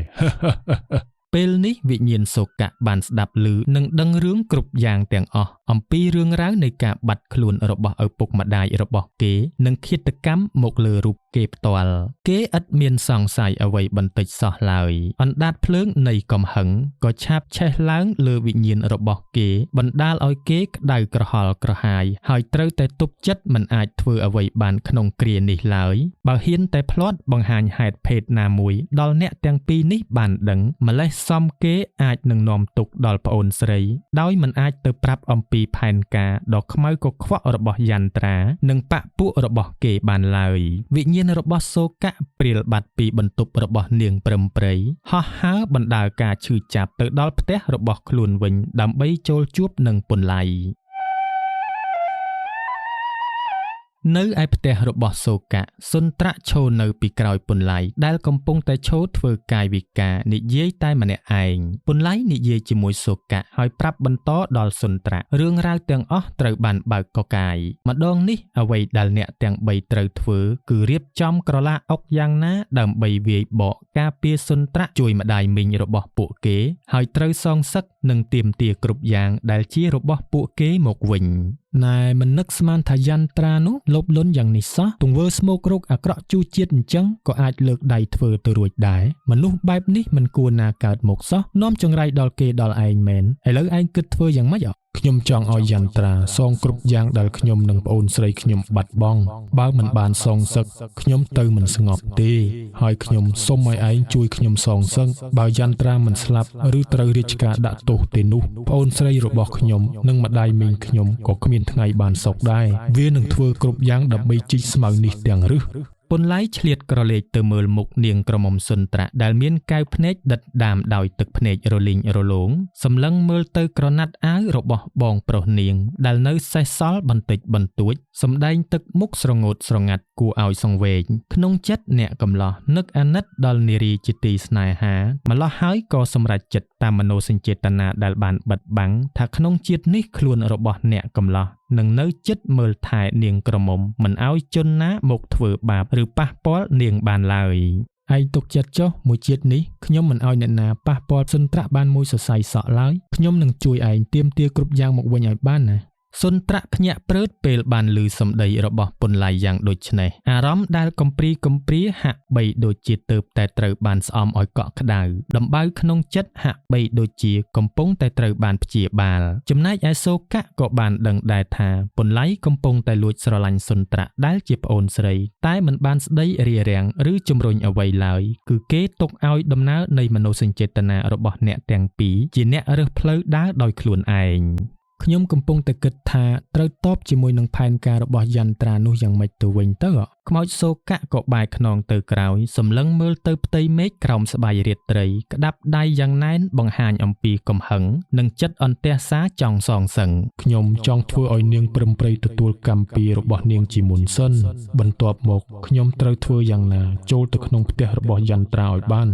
ពេលនេះវិញ្ញាណសូកៈបានស្ដាប់ឮនិងដឹងរឿងគ្រប់យ៉ាងទាំងអស់អំពីរឿងរ៉ាវនៃការបាត់ខ្លួនរបស់ឪពុកម្ដាយរបស់គេនិងឃាតកម្មមកលើរូបគេផ្ទាល់គេឥតមានសង្ស័យអ្វីបន្តិចសោះឡើយអណ្ដាតភ្លើងនៃកំហឹងក៏ឆាបឆេះឡើងលើវិញ្ញាណរបស់គេបណ្ដាលឲ្យគេក្តៅក្រហល់ក្រហាយហើយត្រូវតែទប់ចិត្តមិនអាចធ្វើអ្វីបានក្នុងគ្រានេះឡើយបើហ៊ានតែភ្លាត់បង្ហាញហេតុភេទណាមួយដល់អ្នកទាំងពីរនេះបានដឹងម្លេះសំគេអាចនឹងនាំទុកដល់ប្អូនស្រីដោយមិនអាចទៅប្រាប់អំពីផែនការដ៏ខ្មៅកខ្វក់របស់យន្ត្រានិងបពពួករបស់គេបានឡើយវិញ្ញាណរបស់សូកៈព្រាលបាត់ពីបន្ទប់របស់នាងព្រឹមព្រៃហោះហើរបណ្ដាលការឈឺចាប់ទៅដល់ផ្ទះរបស់ខ្លួនវិញដើម្បីចូលជួបនឹងពន្លៃនៅឯផ្ទះរបស់សូកៈសុនត្រាក់ឈរនៅពីក្រោយពន្លៃដែលកំពុងតែឈរធ្វើកាយវិការនិយាយតែម្នាក់ឯងពន្លៃនិយាយជាមួយសូកៈហើយប្រាប់បន្តដល់សុនត្រាក់រឿងរ៉ាវទាំងអស់ត្រូវបានបើកកកាយម្ដងនេះអ្វីដែលអ្នកទាំង3ត្រូវធ្វើគឺរៀបចំក្រឡាអុកយ៉ាងណាដើម្បីវាយបកការពារសុនត្រាក់ជួយម្ដាយមីងរបស់ពួកគេហើយត្រូវសងសឹកនិងទាមទារគ្រប់យ៉ាងដែលជារបស់ពួកគេមកវិញណែមិននឹកស្មានថាយន្ត្រានោះលោភលន់យ៉ាងនេះសោះទង្វើស្មោករោគអាក្រក់ជូរជាតិអញ្ចឹងក៏អាចលើកដៃធ្វើទៅរួចដែរមនុស្សបែបនេះមិនគួរណាកើតមកសោះនាំចង្រៃដល់គេដល់ឯងមែនឥឡូវឯងគិតធ្វើយ៉ាងម៉េចខ្ញុំចង់ឲ្យយន្ត្រាសងគ្រប់យ៉ាងដែលខ្ញុំនិងប្អូនស្រីខ្ញុំបាត់បង់បើមិនបានសងសឹកខ្ញុំទៅមិនស្ងប់ទេហើយខ្ញុំសូមឲ្យឯងជួយខ្ញុំសងសឹកបើយន្ត្រាមិនស្លាប់ឬត្រូវរាជការដាក់ទោសទេនោះប្អូនស្រីរបស់ខ្ញុំនិងម្ដាយមីងខ្ញុំក៏គ្មានថ្ងៃបានសុខដែរវានឹងធ្វើគ្រប់យ៉ាងដើម្បីជីកស្មៅនេះទាំងរឹសពន្លៃឆ្លៀតក្រឡេកទៅមើលមុខនាងក្រមុំសុនត្រាក់ដែលមានកែវភ្នែកដិតដាមដោយទឹកភ្នែករលីងរលោងសម្លឹងមើលទៅក្រណាត់អាវរបស់បងប្រុសនាងដែលនៅសេសសល់បន្តិចបន្តួចសម្ដែងទឹកមុខស្រងោតស្រងាត់គួរឲ្យសង្វេគក្នុងចិត្តអ្នកកំឡោះនឹកអាណិតដល់នារីជាទីស្នេហាម្លោះហើយក៏សម្រេចចិត្តតាមមនោសញ្ចេតនាដែលបានបិទបាំងថាក្នុងជាតិនេះខ្លួនរបស់អ្នកកំឡោះនឹងនៅចិត្តមើលថែនាងក្រមុំមិនឲ្យជនណាមកធ្វើបាបឬប៉ះពាល់នាងបានឡើយឯងទុកចិត្តចុះមួយជាតិនេះខ្ញុំមិនឲ្យអ្នកណាប៉ះពាល់សុនត្រាក់បានមួយសរសៃសក់ឡើយខ្ញុំនឹងជួយឯងទាមទារគ្រប់យ៉ាងមកវិញឲ្យបានណាសុនត្រាក់ភ្ញាក់ព្រឺតពេលបានឮសម្ដីរបស់ពន្លៃយ៉ាងដូចនេះអារម្មណ៍ដែលកំព្រាហាក់បីដូចជាទៅតែត្រូវបានស្អំឲ្យកក់ក្ដៅដំបៅក្នុងចិត្តហាក់បីដូចជាកំពុងតែត្រូវបានព្យាបាលចំណែកឯសូកៈក៏បានដឹងដែរថាពន្លៃកំពុងតែលួចស្រឡាញ់សុនត្រាក់ដែលជាប្អូនស្រីតែមិនបានស្ដីរារាំងឬជំរុញអ្វីឡើយគឺគេទុកឲ្យដំណើរនៃមនោសញ្ចេតនារបស់អ្នកទាំងពីរជាអ្នករើសផ្លូវដើរដោយខ្លួនឯងខ្ញុំកំពុងតែគិតថាត្រូវតបជាមួយនឹងផែនការរបស់យន្ត្រានោះយ៉ាងម៉េចទៅវិញទៅខ្មោចសូកៈក៏បែរខ្នងទៅក្រោយសម្លឹងមើលទៅផ្ទៃមេឃក្រោមស្បៃរាត្រីក្តាប់ដៃយ៉ាងណែនបង្ហាញអំពីកំហឹងនិងចិត្តអន្ទះសារចង់សងសឹងខ្ញុំចង់ធ្វើឲ្យនាងព្រឹមព្រៃទទួលកម្មពីរបស់នាងជាមុនសិនបន្ទាប់មកខ្ញុំត្រូវធ្វើយ៉ាងណាចូលទៅក្នុងផ្ទះរបស់យន្ត្រាឲ្យបាន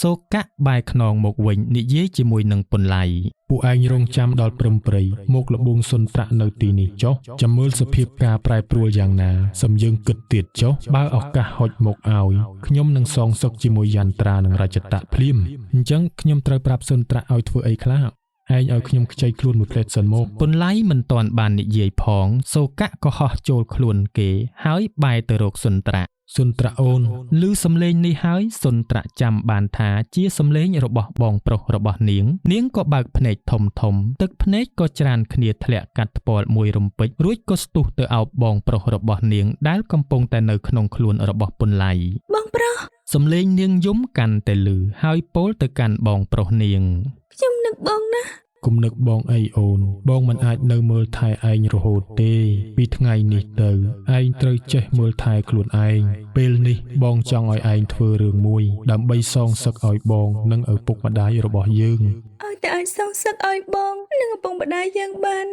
សូកៈបែរខ្នងមកវិញនិយាយជាមួយនឹងពន្លៃពួកឯងរងចាំដល់ព្រឹមព្រៃមកលបួងសុនត្រាក់នៅទីនេះចុះចាំមើលសភាពការប្រែប្រួលយ៉ាងណាសំយើងគិតទៀតចុះបើឱកាសហុចមកឲ្យខ្ញុំនឹងសងសឹកជាមួយយន្ត្រានិងរាជតៈភ្លាមអញ្ចឹងខ្ញុំត្រូវប្រាប់សុនត្រាក់ឲ្យធ្វើអីខ្លះឯងឲ្យខ្ញុំខ្ចីខ្លួនមួយផ្លែតសិនមកពន្លៃមិនទាន់បាននិយាយផងសូកៈក៏ហោះចូលខ្លួនគេហើយបែរទៅរកសុនត្រាក់សុនត្រាក់អូនឮសំឡេងនេះហើយសុនត្រាក់ចាំបានថាជាសំឡេងរបស់បងប្រុសរបស់នាងក៏បើកភ្នែកធំទឹកភ្នែកក៏ច្រានគ្នាធ្លាក់កាត់ថ្ពាល់មួយរំពេចរួចក៏ស្ទុះទៅអោបបងប្រុសរបស់នាងដែលកំពុងតែនៅក្នុងខ្លួនរបស់ពន្លៃបងប្រុសសំឡេងនាងយំកាន់តែលឺហើយពោលទៅកាន់បងប្រុសនាងខ្ញុំនឹកបងណា គុំនឹកបងអីអូនបងមិនអាចនៅមើលថែឯងរហូតទេពីថ្ងៃនេះទៅឯងត្រូវចេះមើលថែខ្លួនឯងពេលនេះបងចង់ឲ្យឯងធ្វើរឿងមួយដើម្បីសងសឹកឲ្យបងនិងឪពុកម្ដាយរបស់យើង ឲ្យតែអាចសងសឹកឲ្យបងនិងឪពុកម្ដាយយើងបាន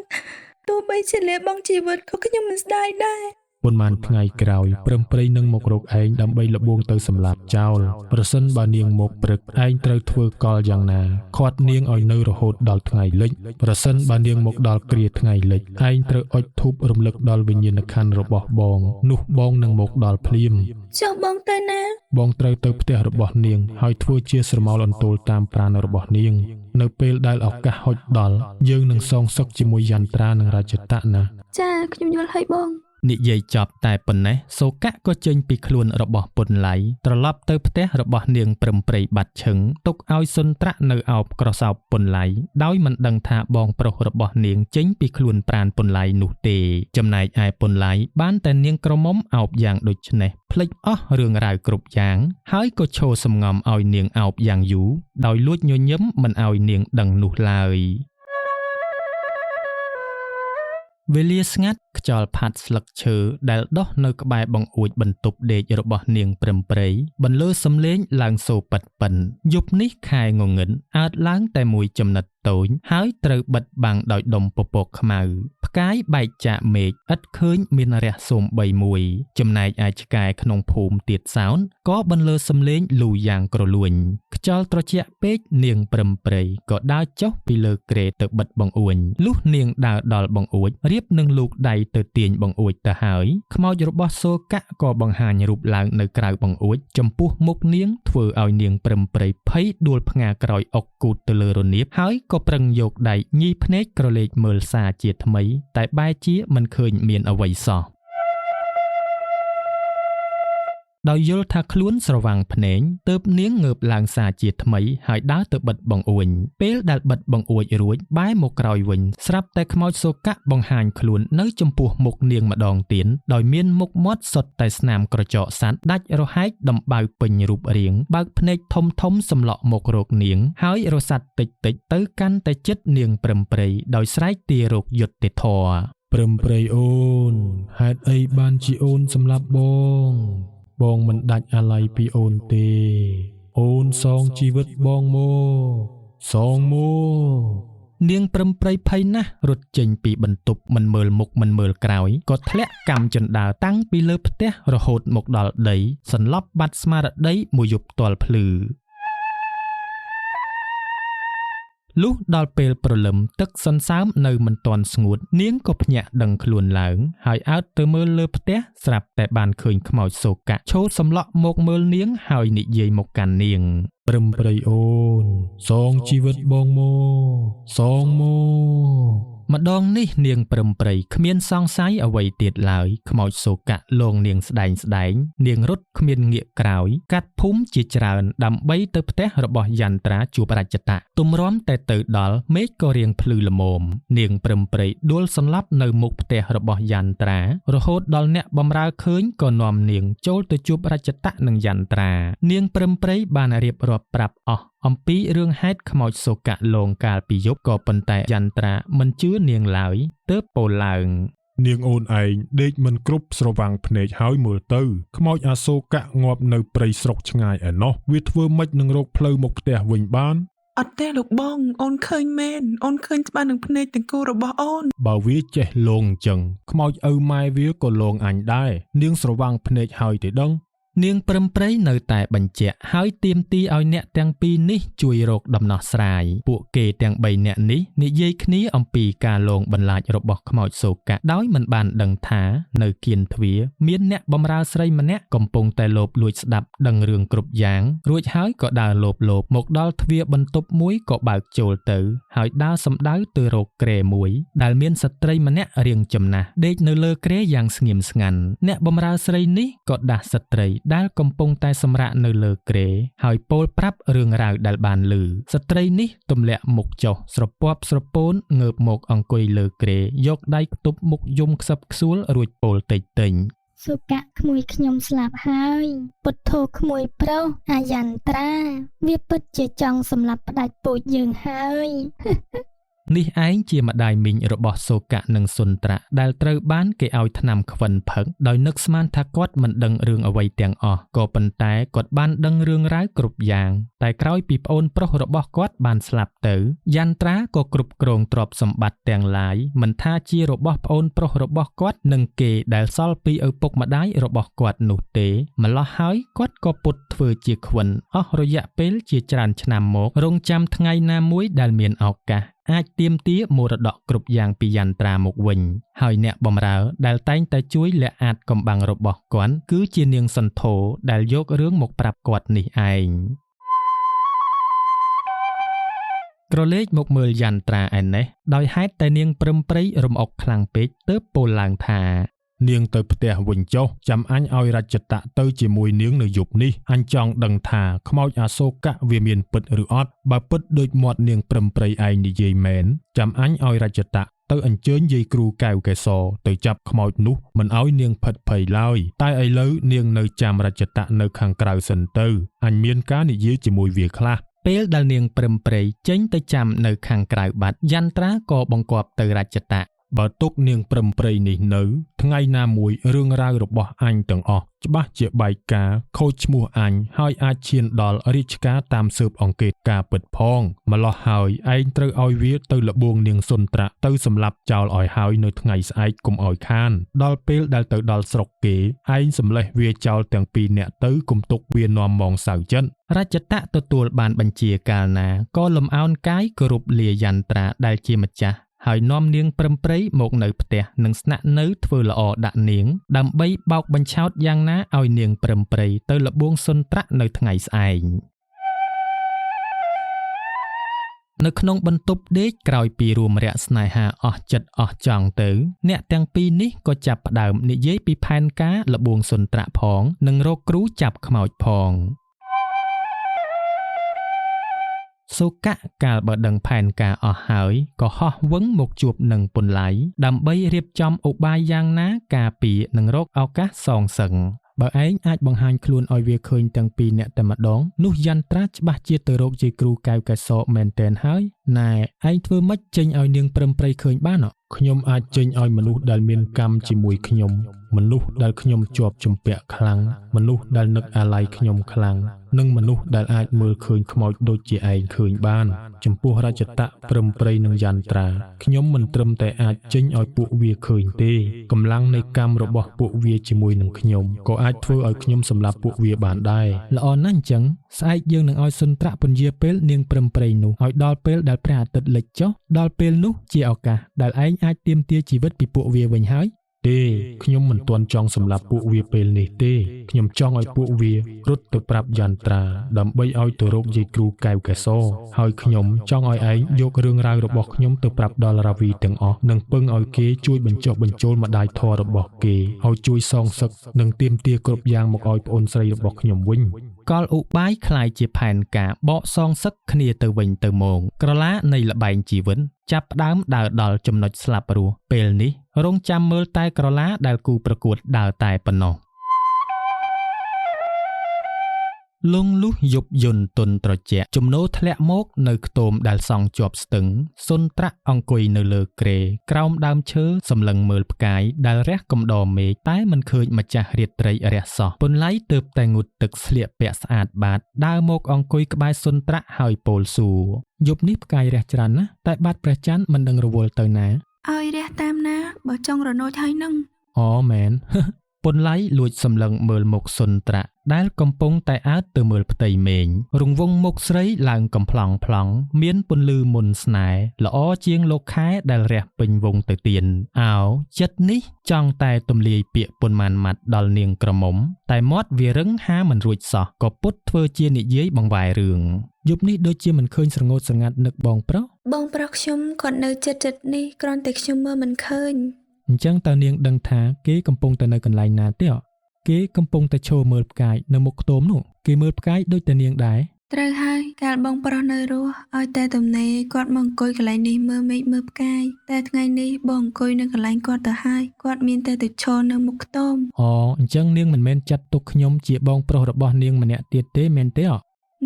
ទោះបីជាលះបង់ជីវិតក៏ខ្ញុំមិនស្ដាយដែរ ប៉ុន្មានថ្ងៃក្រោយព្រឹមព្រៃនឹងមករកឯងដើម្បីលបួងទៅសម្លាប់ចោលប្រសិនបើនាងមកព្រឹកឯងត្រូវធ្វើកលយ៉ាងណាខាត់នាងឲ្យនៅរហូតដល់ថ្ងៃលិចប្រសិនបើនាងមកដល់គ្រាថ្ងៃលិចឯងត្រូវអុជធូបរំលឹកដល់វិញ្ញាណក្ខន្ធរបស់បងនោះបងនឹងមកដល់ភ្លាម ចុះបងទៅណា បងត្រូវទៅផ្ទះរបស់នាងហើយធ្វើជាស្រមោលអន្ទោលតាមប្រាណរបស់នាងនៅពេលដែលឱកាសហុចដល់យើងនឹងសងសឹកជាមួយយន្ត្រានិងរាជតៈណា ចាខ្ញុំយល់ហើយបង និយាយចប់តែប៉ុណ្ណេះសូកៈក៏ចេញពីខ្លួនរបស់ពុនឡៃត្រឡប់ទៅផ្ទះរបស់នាងព្រឹមព្រៃបាត់ឈឹងទុកឲ្យសុនត្រាក់នៅអោបក្រសោបពុនឡៃដោយមិនដឹងថាបងប្រុសរបស់នាងចេញពីខ្លួនប្រាណពុនឡៃនោះទេចំណែកឯពុនឡៃបានតែនាងក្រមុំអោបយ៉ាងដូចនេះភ្លេចអស់រឿងរ៉ាវគ្រប់យ៉ាងហើយក៏ឈរសំងំឲ្យនាងអោបយ៉ាងយូរដោយលួចញញឹមមិនឲ្យនាងដឹងនោះឡើយ វេលាស្ងាត់ខ្យល់ផាត់ស្លឹកឈើដែលដុះនៅក្បែរបង្អួចបន្ទប់ដេករបស់នាងព្រឹមព្រៃបន្លឺសំឡេងឡើងសូរប៉ិតប៉ិនយប់នេះខែងងឹតអើតឡើងតែមួយចំណិតតូចហើយត្រូវបិទបាំងដោយដុំពពកខ្មៅផ្កាយបែកចាកមេឃឥតឃើញមានរះសូមបីមួយចំណែកឯឆ្កែក្នុងភូមិទៀតសោនក៏បន្លឺសំឡេងលូយ៉ាងក្រលួញខ្យល់ត្រជាក់ពេកនាងព្រឹមព្រៃក៏ដើរចុះពីលើគ្រែទៅបិទបង្អួចលុះនាងដើរដល់បង្អួចរៀបនឹងលូកដៃទៅទាញបង្អួចទៅហើយខ្មោចរបស់សូកៈក៏បង្ហាញរូបឡើងនៅក្រៅបង្អួចចំពោះមុខនាងធ្វើឲ្យនាងព្រឹមព្រៃភ័យដួលផ្ងាក្រោយអុកគូតទៅលើរនាបហើយក៏ប្រឹងយកដៃញីភ្នែកក្រឡេកមើលសារជាថ្មីតែបែរជាមិនឃើញមានអ្វីសោះ ដោយយល់ថាខ្លួនស្រវាំងភ្នែកទើបនាងងើបឡើងសារជាថ្មីហើយដើរទៅបិទបង្អួចពេលដែលបិទបង្អួចរួចបែរមកក្រោយវិញស្រាប់តែខ្មោចសូកៈបង្ហាញខ្លួននៅចំពោះមុខនាងម្ដងទៀតដោយមានមុខមាត់សុទ្ធតែស្នាមក្រចកសត្វដាច់រហែកដំបៅពេញរូបរាងបើកភ្នែកធំធំសម្លក់មករកនាងហើយរសាត់តិចតិចទៅកាន់តែចិត្តនាងព្រឹមព្រៃដោយស្រែកទារកយុត្តិធម៌ ព្រឹមព្រៃអូនហេតុអីបានជាអូនសម្លាប់បងមិនដាច់អាល័យពីអូនទេអូនសងជីវិតបងមកសងមក នាងព្រឹមព្រៃភ័យណាស់រត់ចេញពីបន្ទប់មិនមើលមុខមិនមើលក្រោយក៏ធ្លាក់កម្មចណ្ដាលតាំងពីលើផ្ទះរហូតមកដល់ដីសន្លប់បាត់ស្មារតីមួយយប់ទាល់ភ្លឺ លុះដល់ពេលព្រលឹមទឹកសន្សើមនៅមិនទាន់ស្ងួតនាងក៏ភ្ញាក់ដឹងខ្លួនឡើងហើយអើតទៅមើលលើផ្ទះស្រាប់តែបានឃើញខ្មោចសូកៈឈរសម្លក់មកមើលនាងហើយនិយាយមកកាន់នាង ព្រឹមព្រៃអូនសងជីវិតបងមកសងមក ម្ដងនេះនាងព្រឹមព្រៃគ្មានសង្ស័យអ្វីទៀតឡើយខ្មោចសូកៈលងនាងស្ដែងនាងរត់គ្មានងាកក្រោយកាត់ភូមិជាច្រើនដើម្បីទៅផ្ទះរបស់យន្ត្រាជួបរាជតៈទំរាំតែទៅដល់មេឃក៏រៀងភ្លឺល្មមនាងព្រឹមព្រៃដួលសន្លប់នៅមុខផ្ទះរបស់យន្ត្រារហូតដល់អ្នកបម្រើឃើញក៏នាំនាងចូលទៅជួបរាជតៈនិងយន្ត្រានាងព្រឹមព្រៃបានរៀបរាប់ប្រាប់អស់អំពីរឿងហេតុខ្មោចសូកៈលងកាលពីយប់ក៏ប៉ុន្តែយន្ត្រាមិនជឿនាងឡើយទើបពោលឡើង នាងអូនឯងដេកមិនគ្រប់ស្រវាំងភ្នែកហើយមើលទៅខ្មោចអាសូកៈងាប់នៅព្រៃស្រុកឆ្ងាយឯណោះវាធ្វើម៉េចនឹងរកផ្លូវមកផ្ទះវិញបាន អត់ទេលោកបងអូនឃើញមែនអូនឃើញច្បាស់នឹងភ្នែកទាំងគូរបស់អូន បើវាចេះលងអញ្ចឹងខ្មោចឪម៉ែវាក៏លងអញដែរនាងស្រវាំងភ្នែកហើយទេដឹង នាងព្រឹមព្រៃនៅតែបញ្ជាក់ហើយទាមទារឲ្យអ្នកទាំងពីរនេះជួយរកដំណោះស្រាយពួកគេទាំង3នាក់នេះនិយាយគ្នាអំពីការលងបន្លាចរបស់ខ្មោចសូកៈដោយមិនបានដឹងថានៅគៀនទ្វារមានអ្នកបម្រើស្រីម្នាក់កំពុងតែលបលួចស្ដាប់ដឹងរឿងគ្រប់យ៉ាងរួចហើយក៏ដើរលបមកដល់ទ្វារបន្ទប់មួយក៏បើកចូលទៅហើយដើរសម្ដៅទៅរកគ្រែមួយដែលមានស្ត្រីម្នាក់រាងចំណាស់ដេកនៅលើគ្រែយ៉ាងស្ងៀមស្ងាត់អ្នកបម្រើស្រីនេះក៏ដាស់ស្ត្រីដែលកំពុងតែសម្រាកនៅលើគ្រែហើយពោលប្រាប់រឿងរ៉ាវដែលបានឮស្ត្រីនេះទម្លាក់មុខចុះស្រពាប់ស្រពោនងើបមកអង្គុយលើគ្រែយកដៃខ្ទប់មុខយំខ្សឹបខ្សួលរួចពោលតិចតិច សុកៈក្មួយខ្ញុំស្លាប់ហើយពុទ្ធោក្មួយប្រុសអាយន្ត្រាវាពិតជាចង់សម្លាប់ផ្ដាច់ពូជយើងហើយ នេះឯងជាម្ដាយមីងរបស់សូកៈនិងសុនត្រាដែលត្រូវបានគេឲ្យថ្នាំខ្វិនផឹកដោយនឹកស្មានថាគាត់មិនដឹងរឿងអ្វីទាំងអស់ក៏ប៉ុន្តែគាត់បានដឹងរឿងរ៉ាវគ្រប់យ៉ាងតែក្រោយពីប្អូនប្រុសរបស់គាត់បានស្លាប់ទៅយន្ត្រាក៏គ្រប់គ្រងទ្រព្យសម្បត្តិទាំងឡាយមិនថាជារបស់ប្អូនប្រុសរបស់គាត់និងគេដែលសល់ពីឪពុកម្ដាយរបស់គាត់នោះទេម្ល៉េះហើយគាត់ក៏ពុតធ្វើជាខ្វិនអស់រយៈពេលជាច្រើនឆ្នាំមករងចាំថ្ងៃណាមួយដែលមានឱកាសអាចទាមទារមរតកគ្រប់យ៉ាងពីយន្ត្រាមកវិញហើយអ្នកបម្រើដែលតែងតែជួយលាក់អាតកំបាំងរបស់គាត់គឺជានាងសន្ធោដែលយករឿងមកប្រាប់គាត់នេះឯងក្រឡេកមកមើលយន្ត្រាឯនេះដោយហេតុតែនាងព្រឹមព្រៃរំអុកខ្លាំងពេកទើបពោលឡើងថានាងទៅផ្ទះវិញចុះចាំអញឲ្យរជ្ជតៈទៅជាមួយនាងនៅយប់នេះអញចង់ដឹងថាខ្មោចអសូកៈវាមានពិតឬអត់បើពិតដូចមាត់នាងព្រឹមព្រៃឯងនិយាយមែនចាំអញឲ្យរជ្ជតៈទៅអញ្ជើញយាយគ្រូកែវកែសទៅចាប់ខ្មោចនោះមិនឲ្យនាងផិតភ័យឡើយតែឥឡូវនាងនៅចាំរជ្ជតៈនៅខាងក្រៅសិនទៅអញមានការនិយាយជាមួយវាខ្លះពេលដែលនាងព្រឹមព្រៃចេញទៅចាំនៅខាងក្រៅបាត់យន្ត្រាក៏បង្គាប់ទៅរជ្ជតៈបើទុកនាងព្រឹមព្រៃនេះនៅថ្ងៃណាមួយរឿងរ៉ាវរបស់អញទាំងអស់ច្បាស់ជាបែកការខូចឈ្មោះអញហើយអាចឈានដល់រាជការតាមស៊ើបអង្កេតការពិតផងម្ល៉េះហើយឯងត្រូវឲ្យវាទៅលបួងនាងសុនត្រាទៅសម្លាប់ចោលឲ្យហើយនៅថ្ងៃស្អែកកុំឲ្យខានដល់ពេលដែលទៅដល់ស្រុកគេឯងសម្លេះវាចោលទាំងពីរនាក់ទៅគុំទុកវានាំមកសៅចិត្តរជ្ជតៈទទួលបានបញ្ជាកាលណាក៏លំអោនកាយគោរពលាយន្ត្រាដែលជាម្ចាស់ហើយនាំនាងព្រឹមព្រៃមកនៅផ្ទះនិងស្នាក់នៅធ្វើល្អដាក់នាងដើម្បីបោកបញ្ឆោតយ៉ាងណាឲ្យនាងព្រឹមព្រៃទៅលបួងសុនត្រានៅថ្ងៃស្អែកនៅក្នុងបន្ទប់ដេកក្រោយពីរួមរយៈស្នេហាអស់ចិត្តអស់ចង់ទៅអ្នកទាំងពីរនេះក៏ចាប់ផ្ដើមនិយាយពីផែនការលបួងសុនត្រាផងនិងរកគ្រូចាប់ខ្មោចផងសូកៈកាលបើដឹងផែនការអស់ហើយក៏ហោះវឹងមកជួបនឹងពន្លៃដើម្បីរៀបចំឧបាយយ៉ាងណាការពារនិងរកឱកាសសងសឹកបើឯងអាចបង្ហាញខ្លួនឲ្យវាឃើញទាំងពីរអ្នកតែម្ដងនោះយន្ត្រាច្បាស់ជាទៅរកជាគ្រូកែវកែសមែនតែនហើយណែឯងធ្វើម៉េចចេញឲ្យនាងព្រឹមព្រៃឃើញបានខ្ញុំអាចចេញឲ្យមនុស្សដែលមានកម្មជាមួយខ្ញុំមនុស្សដែលខ្ញុំជាប់ជំពាក់ខ្លាំងមនុស្សដែលនឹកអាល័យខ្ញុំខ្លាំងនិងមនុស្សដែលអាចមើលឃើញខ្មោចដូចជាឯងឃើញបានចំពោះរជ្ជតៈព្រឹមព្រៃនិងយន្ត្រាខ្ញុំមិនត្រឹមតែអាចចេញឲ្យពួកវាឃើញទេកម្លាំងនៃកម្មរបស់ពួកវាជាមួយនឹងខ្ញុំក៏អាចធ្វើឲ្យខ្ញុំសម្លាប់ពួកវាបានដែរល្អណាស់អញ្ចឹងស្អែកយើងនឹងឲ្យសុនត្រាពន្យាពេលនាងព្រឹមព្រៃនោះឲ្យដល់ពេលដែលព្រះអាទិត្យលិចចុះដល់ពេលនោះជាឱកាសដែលឯងអាចទាមទារជីវិតពីពួកវាវិញហើយទេខ្ញុំមិនទាន់ចង់សម្លាប់ពួកវាពេលនេះទេខ្ញុំចង់ឲ្យពួកវារត់ទៅប្រាប់យន្ត្រាដើម្បីឲ្យទៅរកយាយគ្រូកែវកែសហើយខ្ញុំចង់ឲ្យឯងយករឿងរ៉ាវរបស់ខ្ញុំទៅប្រាប់ដល់រាវីទាំងអស់និងពឹងឲ្យគេជួយបញ្ចុះបញ្ចូលម្ដាយធម៌របស់គេឲ្យជួយសងសឹកនិងទាមទារគ្រប់យ៉ាងមកឲ្យប្អូនស្រីរបស់ខ្ញុំវិញកលឧបាយคล้ายជាផែនការបកសងសឹកគ្នាទៅវិញទៅមកក្រឡានៃលបែងជីវិតចាប់ផ្ដើមដើរដល់ចំណុចស្លាប់រស់ពេលនេះរងចាំមើលតែក្រឡាដែលគូប្រកួតដើរតែប៉ុណ្ណោះលងលុះយប់យន្តទុនត្រជាក់ចំណោធ្លាក់មកនៅខ្ទមដែលសង់ជាប់ស្ទឹងសុនត្រាក់អង្គុយនៅលើគ្រែក្រោមដើមឈើសម្លឹងមើលផ្កាយដែលរះកំដរមេឃតែមិនឃើញម្ចាស់រាត្រីរះសោះពន្លៃទើបតែងូតទឹកស្លៀកពាក់ស្អាតបាតដើរមកអង្គុយក្បែរសុនត្រាក់ហើយពោលសួរយប់នេះផ្កាយរះច្រើនណាស់តែបាត់ព្រះច័ន្ទមិនដឹងរវល់ទៅណាឲ្យរះតាមណាបើចង់រនោចហើយនឹងអូមែនពន្លៃលួចសម្លឹងមើលមុខសុនត្រាក់ដែលកំពុងតែអើតទៅមើលផ្ទៃមេឃរង្វង់មុខស្រីឡើងកំប្លង់ប្លង់មានពន្លឺមុនស្នេហ៍ល្អជាងលោកខែដែលរះពេញវងទៅទៀនអោចិត្តនេះចង់តែទម្លាយពាក្យប៉ុន្មានម៉ាត់ដល់នាងក្រមុំតែមាត់វារឹងហាមិនរួចសោះក៏ពុតធ្វើជានិយាយបង្វែររឿងយប់នេះដូចជាមិនឃើញស្រងោតស្រងាត់នឹកបងប្រុសខ្ញុំគាត់នៅចិត្តនេះគ្រាន់តែខ្ញុំមើលមិនឃើញអញ្ចឹងតើនាងដឹងថាគេកំពុងតែនៅកន្លែងណាទេគេកំពុងតែឈរមើលផ្កាយនៅមុខខ្ទមនោះគេមើលផ្កាយដូចតែនាងដែរត្រូវហើយកាលបងប្រុសនៅរស់ឲ្យតែទំនេរគាត់មកអង្គុយកន្លែងនេះមើលមេឃមើលផ្កាយតែថ្ងៃនេះបងអង្គុយនៅកន្លែងគាត់ទៅហើយគាត់មានតែទៅឈរនៅមុខខ្ទមអូអញ្ចឹងនាងមិនមែនចាត់ទុកខ្ញុំជាបងប្រុសរបស់នាងម្នាក់ទៀតទេមែនទេ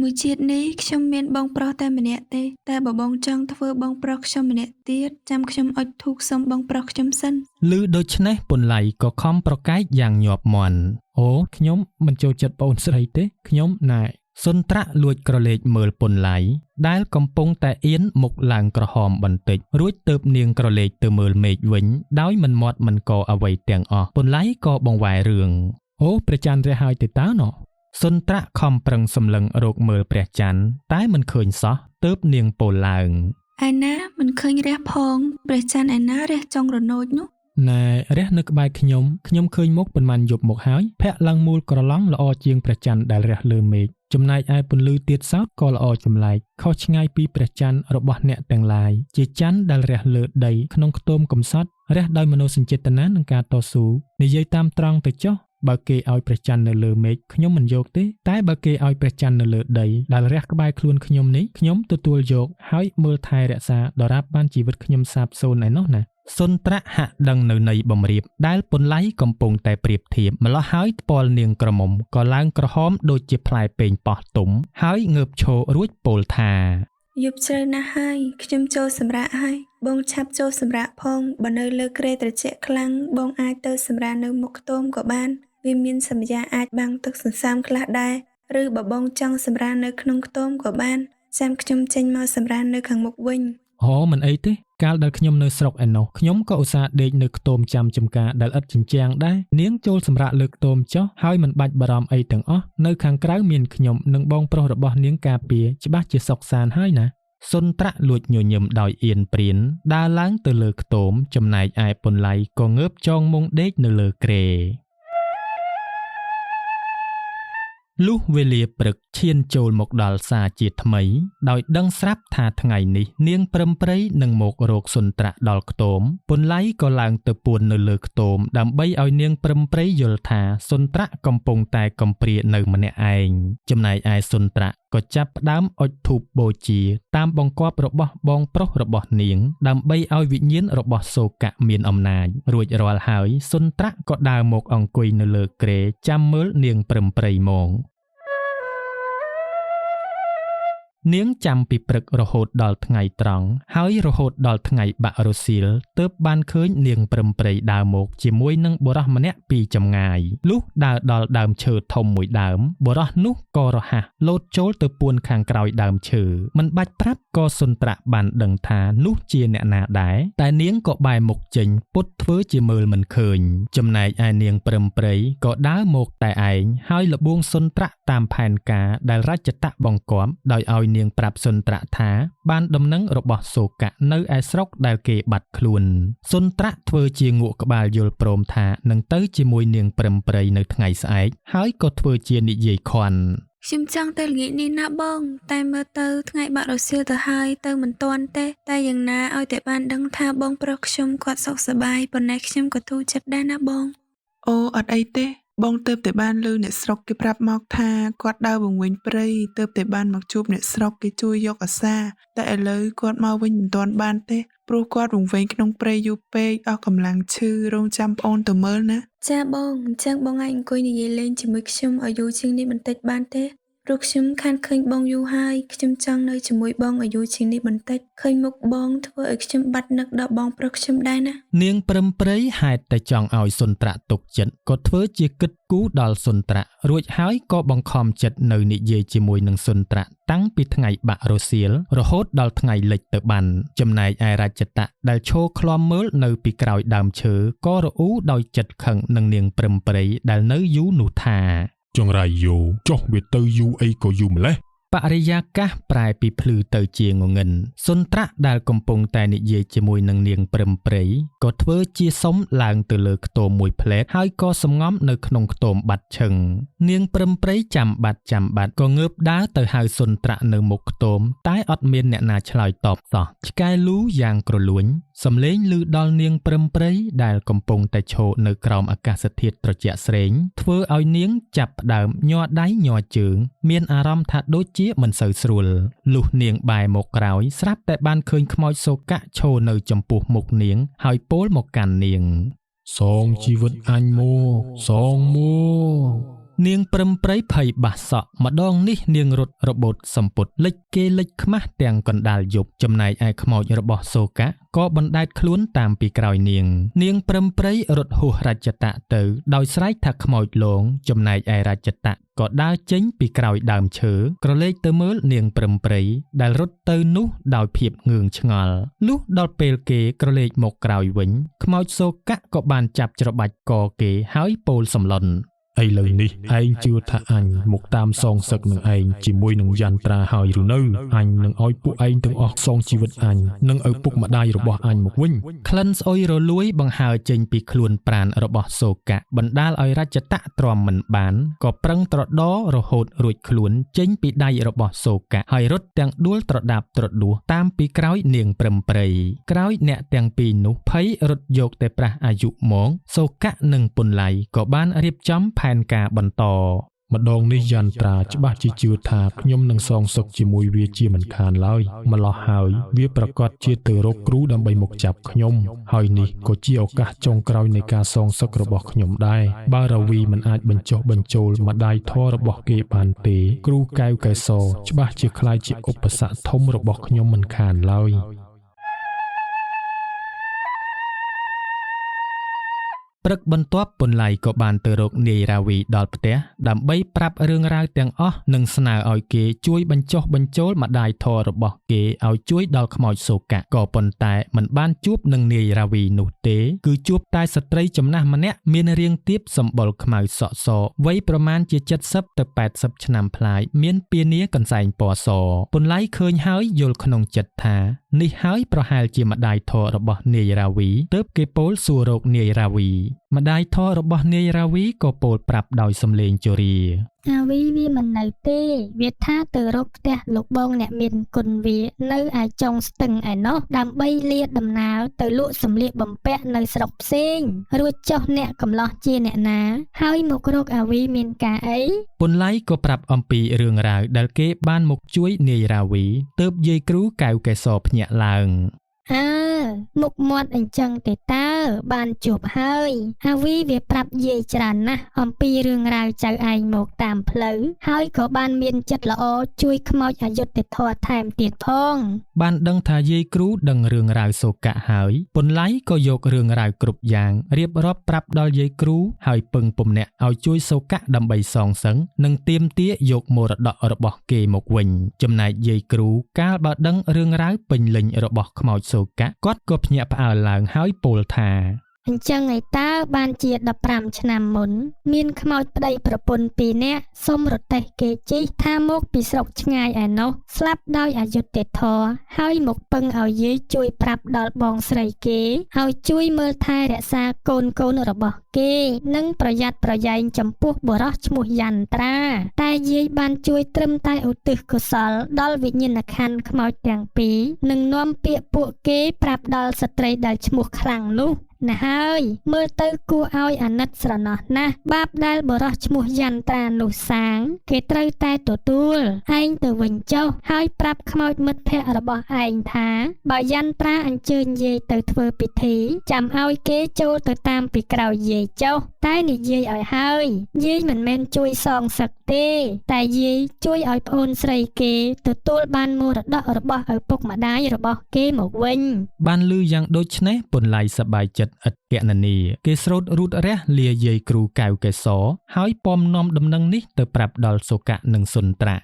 មួយជាតិនេះខ្ញុំមានបងប្រុសតែម្នាក់ទេតែបើបងចង់ធ្វើបងប្រុសខ្ញុំម្នាក់ទៀតចាំខ្ញុំអុជធូបសុំបងប្រុសខ្ញុំសិន ឮដូច្នេះពន្លៃក៏ខំប្រកែកយ៉ាងញាប់មាន់ អូខ្ញុំមិនចូលចិត្តប្អូនស្រីទេខ្ញុំណែ សុនត្រាក់លួចក្រឡេកមើលពន្លៃដែលកំពុងតែអៀនមុខឡើងក្រហមបន្តិចរួចទើបនាងក្រឡេកទៅមើលមេឃវិញដោយមិនមាត់មិនកអ្វីទាំងអស់ពន្លៃក៏បង្វែររឿង អូព្រះច័ន្ទរះហើយទៅតើណោះ សុនត្រាក់ខំប្រឹងសម្លឹងរកមើលព្រះច័ន្ទតែមិនឃើញសោះទើបនាងពោលឡើង ឯណាមិនឃើញរះផងព្រះច័ន្ទឯណារះចុងរនោចនោះ ណែរះនៅក្បែរខ្ញុំឃើញមុខប៉ុន្មានយប់មកហើយភាក់ឡើងមូលក្រឡង់ល្អជាងព្រះច័ន្ទដែលរះលើមេឃចំណែកឯពន្លឺទៀតសោតក៏ល្អចម្លែកខុសឆ្ងាយពីព្រះច័ន្ទរបស់អ្នកទាំងឡាយជាច័ន្ទដែលរះលើដីក្នុងខ្ទមកំសត់រះដោយមនោសញ្ចេតនានិងការតស៊ូនិយាយតាមត្រង់ទៅចុះបើគេឲ្យព្រះច័ន្ទនៅលើមេឃខ្ញុំមិនយកទេតែបើគេឲ្យព្រះច័ន្ទនៅលើដីដែលរះក្បែរខ្លួនខ្ញុំនេះខ្ញុំទទួលយកហើយមើលថែរក្សាដរាបបានជីវិតខ្ញុំសាបសូន្យឯណោះណា សុនត្រាក់ហាក់ដឹងនៅនៃបំរៀបដែលពន្លៃកំពុងតែប្រៀបធៀបម្ល៉េះហើយថ្ពាល់នាងក្រមុំក៏ឡើងក្រហមដូចជាផ្លែពេងប៉ោះទុំហើយងើបឈររួចពោលថា យប់ជ្រៅណាស់ហើយខ្ញុំចូលសម្រាកហើយបងឆាប់ចូលសម្រាកផងបើនៅលើគ្រែត្រជាក់ខ្លាំងបងអាចទៅសម្រាកនៅមុខខ្ទមក៏បានវាមានសម្យាអាចបាំងទឹកសន្សើមខ្លះដែរឬបើបងចង់សម្រាកនៅក្នុងខ្ទមក៏បានចាំខ្ញុំចេញមកសម្រាកនៅខាងមុខវិញ អូមិនអីទេកាលដែលខ្ញុំនៅស្រុកឯណោះខ្ញុំក៏ឧស្សាហ៍ដេកនៅខ្ទមចាំចំការដែលឥតជញ្ជាំងដែរនាងចូលសម្រាកលើខ្ទមចុះហើយមិនបាច់បារម្ភអីទាំងអស់នៅខាងក្រៅមានខ្ញុំនិងបងប្រុសរបស់នាងការពារច្បាស់ជាសុខសាន្តហើយណា សុនត្រាក់លួចញញឹមដោយអៀនព្រានដើរឡើងទៅលើខ្ទមចំណែកឯពន្លៃក៏ងើបចងមុងដេកនៅលើគ្រែ លុះវេលាព្រឹកឈានចូលមកដល់សាជាថ្មីដោយដឹងស្រាប់ថាថ្ងៃនេះនាងព្រឹមព្រៃនឹងមករកសុនត្រាក់ដល់ខ្ទមពន្លៃក៏ឡើងទៅពួននៅលើខ្ទមដើម្បីឲ្យនាងព្រឹមព្រៃយល់ថាសុនត្រាក់កំពុងតែកំព្រានៅម្នាក់ឯងចំណែកឯសុនត្រាក់ក៏ចាប់ផ្ដើមអុជធូបបូជាតាមបង្គាប់របស់បងប្រុសរបស់នាងដើម្បីឲ្យវិញ្ញាណរបស់សូកៈមានអំណាចរួចរាល់ហើយសុនត្រាក់ក៏ដើរមកអង្គុយនៅលើគ្រែចាំមើលនាងព្រឹមព្រៃមក នាងចាំពីព្រឹករហូតដល់ថ្ងៃត្រង់ហើយរហូតដល់ថ្ងៃបាក់រសៀលទើបបានឃើញនាងព្រឹមព្រៃដើរមកជាមួយនឹងបុរសម្នាក់ពីចម្ងាយលុះដើរដល់ដើមឈើធំមួយដើមបុរសនោះក៏រហ័សលោតចូលទៅពួនខាងក្រោយដើមឈើមិនបាច់ប្រាប់ក៏សុនត្រាក់បានដឹងថានោះជាអ្នកណាដែរតែនាងក៏បែរមុខចេញពុតធ្វើជាមើលមិនឃើញចំណែកឯនាងព្រឹមព្រៃក៏ដើរមកតែឯងហើយលបួងសុនត្រាក់តាមផែនការដែលរាជតៈបង្គាប់ដោយឲ្យ នាងប្រាប់សុនត្រាក់ថាបានដំណឹងរបស់សូកៈនៅឯស្រុកដែលគេបាត់ខ្លួនសុនត្រាក់ធ្វើជាងក់ក្បាលយល់ព្រមថានឹងទៅជាមួយនាងព្រឹមព្រៃនៅថ្ងៃស្អែកហើយក៏ធ្វើជានិយាយខន់ ខ្ញុំចង់ទៅល្ងាចនេះណាបងតែមើលទៅថ្ងៃបាក់រសៀលទៅហើយទៅមិនទាន់ទេតែយ៉ាងណាឲ្យតែបានដឹងថាបងប្រុសខ្ញុំគាត់សុខសប្បាយប៉ុន្តែខ្ញុំក៏ទូចិត្តដែរណាបង អូអត់អីទេបងទៅតែបានលើអ្នកស្រុកគេប្រាប់មកថាគាត់ដើរវង្វេងព្រៃទៅតែបានមកជួបអ្នកស្រុកគេជួយយកអាសាតែឥឡូវគាត់មកវិញមិនទាន់បានទេព្រោះគាត់វង្វេងក្នុងព្រៃយូរពេកអស់កម្លាំងឈឺរងចាំប្អូនទៅមើលណា ចាបងអញ្ចឹងបងអាចអង្គុយនិយាយលេងជាមួយខ្ញុំឲ្យយូរជាងនេះបន្តិចបានទេព្រោះខ្ញុំខានឃើញបងយូរហើយខ្ញុំចង់នៅជាមួយបងឲ្យយូរជាងនេះបន្តិចឃើញមុខបងធ្វើឲ្យខ្ញុំបាត់នឹកដល់បងប្រុសខ្ញុំដែរណា នាងព្រឹមព្រៃហេតុតែចង់ឲ្យសុនត្រាក់ទុកចិត្តក៏ធ្វើជាគិតគូរដល់សុនត្រាក់រួចហើយក៏បង្ខំចិត្តនៅនិយាយជាមួយនឹងសុនត្រាក់តាំងពីថ្ងៃបាក់រសៀលរហូតដល់ថ្ងៃលិចទៅបានចំណែកឯរាជតៈដែលឈរឃ្លាំមើលនៅពីក្រោយដើមឈើក៏រអ៊ូដោយចិត្តខឹងនឹងនាងព្រឹមព្រៃដែលនៅយូរនោះថា ចង្រៃយូចុះវាទៅយូអីក៏យូម្លេះ បរិយាកាសប្រែពីភ្លឺទៅជាងងឹនសុនត្រាក់ដែលកំពុងតែនិយាយជាមួយនឹងនាងព្រឹមព្រៃក៏ធ្វើជាសុំឡើងទៅលើខ្ទមមួយផ្លែតហើយក៏សំងំនៅក្នុងខ្ទមបាត់ឈឹងនាងព្រឹមព្រៃចាំបាត់ក៏ងើបដើរទៅហៅសុនត្រាក់នៅមុខខ្ទមតែអត់មានអ្នកណាឆ្លើយតបសោះឆ្កែលូយ៉ាងក្រលួញសំឡេងឮដល់នាងព្រឹមព្រៃដែលកំពុងតែឈរនៅក្រោមអាកាសធាតុត្រជាក់ស្រេងធ្វើឲ្យនាងចាប់ផ្ដើមញ័រដៃញ័រជើងមានអារម្មណ៍ថាដូចជាមិនសូវស្រួលលុះនាងបែរមកក្រោយស្រាប់តែបានឃើញខ្មោចសូកៈឈរនៅចំពោះមុខនាងហើយពោលមកកាន់នាង សងជីវិតអញមួសងមួ នាងព្រឹមព្រៃភ័យបាសសក់ម្ដងនេះនាងរត់របូតសម្ពុតលិចគេលិចខ្មាស់ទាំងកណ្ដាលយប់ចំណែកឯខ្មោចរបស់សូកាក៏បណ្ដែតខ្លួនតាមពីក្រោយនាងព្រឹមព្រៃរត់ហួសរាជតៈទៅដោយស្រែកថាខ្មោចលងចំណែកឯរាជតៈក៏ដើរចេញពីក្រោយដើមឈើក្រឡេកទៅមើលនាងព្រឹមព្រៃដែលរត់ទៅនោះដោយភាពងឿងឆ្ងល់លុះដល់ពេលគេក្រឡេកមកក្រោយវិញខ្មោចសូកាក៏បានចាប់ច្របាច់កគេហើយពោលសំឡុន ឥឡូវនេះឯងជឿថាអញមកតាមសងសឹកនឹងឯងជាមួយនឹងយន្ត្រាហើយឬនៅអញនឹងឲ្យពួកឯងទាំងអស់សងជីវិតអញនិងឪពុកម្ដាយរបស់អញមកវិញ ក្លិនស្អុយរលួយបង្ហើរចេញពីខ្លួនប្រាណរបស់សូកាបណ្ដាលឲ្យរាជតៈទ្រាំមិនបានក៏ប្រឹងត្រដររហូតរួចខ្លួនចេញពីដៃរបស់សូកាហើយរត់ទាំងដួលត្រដាបត្រដួសតាមពីក្រោយនាងព្រឹមព្រៃក្រោយអ្នកទាំងពីរនោះភ័យរត់យកតែប្រះអាយុមកសូកានិងពុនឡៃក៏បានរៀបចំផែនការបន្ត ម្ដងនេះយន្ត្រាច្បាស់ជាជឿថាខ្ញុំនឹងសងសឹកជាមួយវាជាមិនខានឡើយម្លោះហើយវាប្រកាសជាទៅរកគ្រូដើម្បីមកចាប់ខ្ញុំហើយនេះក៏ជាឱកាសចុងក្រោយនៃការសងសឹករបស់ខ្ញុំដែរបើរាវីមិនអាចបញ្ចុះបញ្ចូលម្ដាយធម៌របស់គេបានទេគ្រូកែវកែសច្បាស់ជាខ្លាចជាឧបសគ្គធំរបស់ខ្ញុំមិនខានឡើយ ព្រឹកបន្ទាប់ពុនឡៃក៏បានទៅរកនាយរាវីដល់ផ្ទះដើម្បីប្រាប់រឿងរ៉ាវទាំងអស់និងស្នើឲ្យគេជួយបញ្ចុះបញ្ចូលម្ដាយធម៌របស់គេឲ្យជួយដល់ខ្មោចសូកាក៏ប៉ុន្តែមិនបានជួបនឹងនាយរាវីនោះទេគឺជួបតែស្ត្រីចំណាស់ម្នាក់មានរាងទាបសម្បុរខ្មៅសក់សវ័យប្រមាណជា70ទៅ80ឆ្នាំប្លាយមានពានាកន្សែងពណ៌សពុនឡៃឃើញហើយយល់ក្នុងចិត្តថានេះហើយប្រហែលជាម្ដាយធម៌របស់នាយរាវីទើបគេពោលសួររកនាយរាវី ម្ដាយធម៌របស់នាយរាវីក៏ពោលប្រាប់ដោយសំឡេងជរា អាវីវាមិននៅទេវាថាទៅរកផ្ទះលោកបងអ្នកមានគុណវានៅឯចុងស្ទឹងឯណោះដើម្បីលាដំណើរទៅលក់សម្លៀកបំពាក់នៅស្រុកផ្សេងរួចចុះអ្នកកំឡោះជាអ្នកណាហើយមករកអាវីមានការអី ពុនឡៃក៏ប្រាប់អំពីរឿងរ៉ាវដែលគេបានមកជួយនាយរាវីទើបយាយគ្រូកែវកែសភ្ញាក់ឡើង មុខមាត់អញ្ចឹងទេតើបានជួបហើយអាវីវាប្រាប់យាយច្រើនណាស់អំពីរឿងរ៉ាវចៅឯងមកតាមផ្លូវហើយក៏បានមានចិត្តល្អជួយខ្មោចអយុត្តិធម៌ថែមទៀតផង បានដឹងថាយាយគ្រូដឹងរឿងរ៉ាវសូកាហើយពុនឡៃក៏យករឿងរ៉ាវគ្រប់យ៉ាងរៀបរាប់ប្រាប់ដល់យាយគ្រូហើយពឹងពំនាក់ឲ្យជួយសូកាដើម្បីសងសឹងនិងទាមទារយកមរតករបស់គេមកវិញចំណែកយាយគ្រូកាលបើដឹងរឿងរ៉ាវពេញលេញរបស់ខ្មោចសូកាគាត់ក៏ភ្ញាក់ផ្អើលឡើងហើយពោលថា អញ្ចឹងឯតើបានជា15ឆ្នាំមុនមានខ្មោចប្តីប្រពន្ធ2នាក់សុំរទេះគេជីកថាមកពីស្រុកឆ្ងាយឯណោះស្លាប់ដោយអយុត្តិធម៌ហើយមកពឹងឲ្យយាយជួយប្រាប់ដល់បងស្រីគេឲ្យជួយមើលថែរក្សាកូនរបស់គេនិងប្រយ័ត្នប្រយែងចំពោះបុរសឈ្មោះយន្ត្រាតែយាយបានជួយត្រឹមតែឧទ្ទិសកុសលដល់វិញ្ញាណក្ខន្ធខ្មោចទាំងពីរនិងនាំពាក្យពួកគេប្រាប់ដល់ស្ត្រីដែលឈ្មោះខ្លាំងនោះ ណាហើយមើលទៅគួរឲ្យអាណិតស្រណោះណាស់បាបដែលបរោះឈ្មោះយន្ត្រានោះសាងគេត្រូវតែទទួលឯងទៅវិញចុះហើយប្រាប់ខ្មោចមិត្តភក្តិរបស់ឯងថាបើយន្ត្រាអញ្ជើញយាយទៅធ្វើពិធីចាំឲ្យគេចូលទៅតាមពីក្រោយយាយចុះតែនិយាយឲ្យហើយយាយមិនមែនជួយសងសឹកទេតែយាយជួយឲ្យប្អូនស្រីគេទទួលបានមរតករបស់ឪពុកម្ដាយរបស់គេមកវិញបានលឺយ៉ាងដូចនេះពុនឡៃសប្បាយចិត្ត ឥតគណនាគេស្រោតរូតរះលាយាយគ្រូកែវកែសហើយពំនាំដំណឹងនេះទៅប្រាប់ដល់សូកានិងសុនត្រា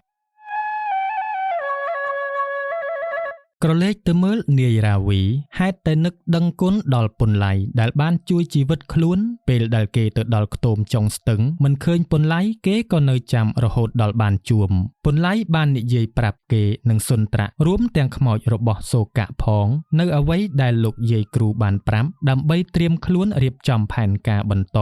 ក្រឡេកទៅមើលនាយរាវីហេតុតែនឹកដឹងគុណដល់ពុនឡៃដែលបានជួយជីវិតខ្លួនពេលដែលគេទៅដល់ខ្ទមចុងស្ទឹងមិនឃើញពុនឡៃគេក៏នៅចាំរហូតដល់បានជួមពុនឡៃបាននិយាយប្រាប់គេនិងសុនត្រារួមទាំងខ្មោចរបស់សូកាផងនៅអ្វីដែលលោកយាយគ្រូបានប្រាប់ដើម្បីត្រៀមខ្លួនរៀបចំផែនការបន្ត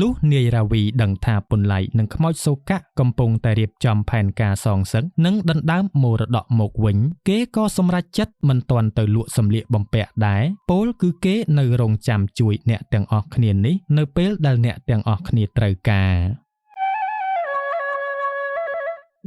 លុះនាយរាវីដឹងថាពុនឡៃនិងខ្មោចសូកាកំពុងតែរៀបចំផែនការសងសឹកនិងដណ្ដើមមរតកមកវិញគេក៏សម្រេចចិត្តមិនទាន់ទៅលក់សម្លៀកបំពាក់ដែរពោលគឺគេនៅរងចាំជួយអ្នកទាំងអស់គ្នានេះនៅពេលដែលអ្នកទាំងអស់គ្នាត្រូវការ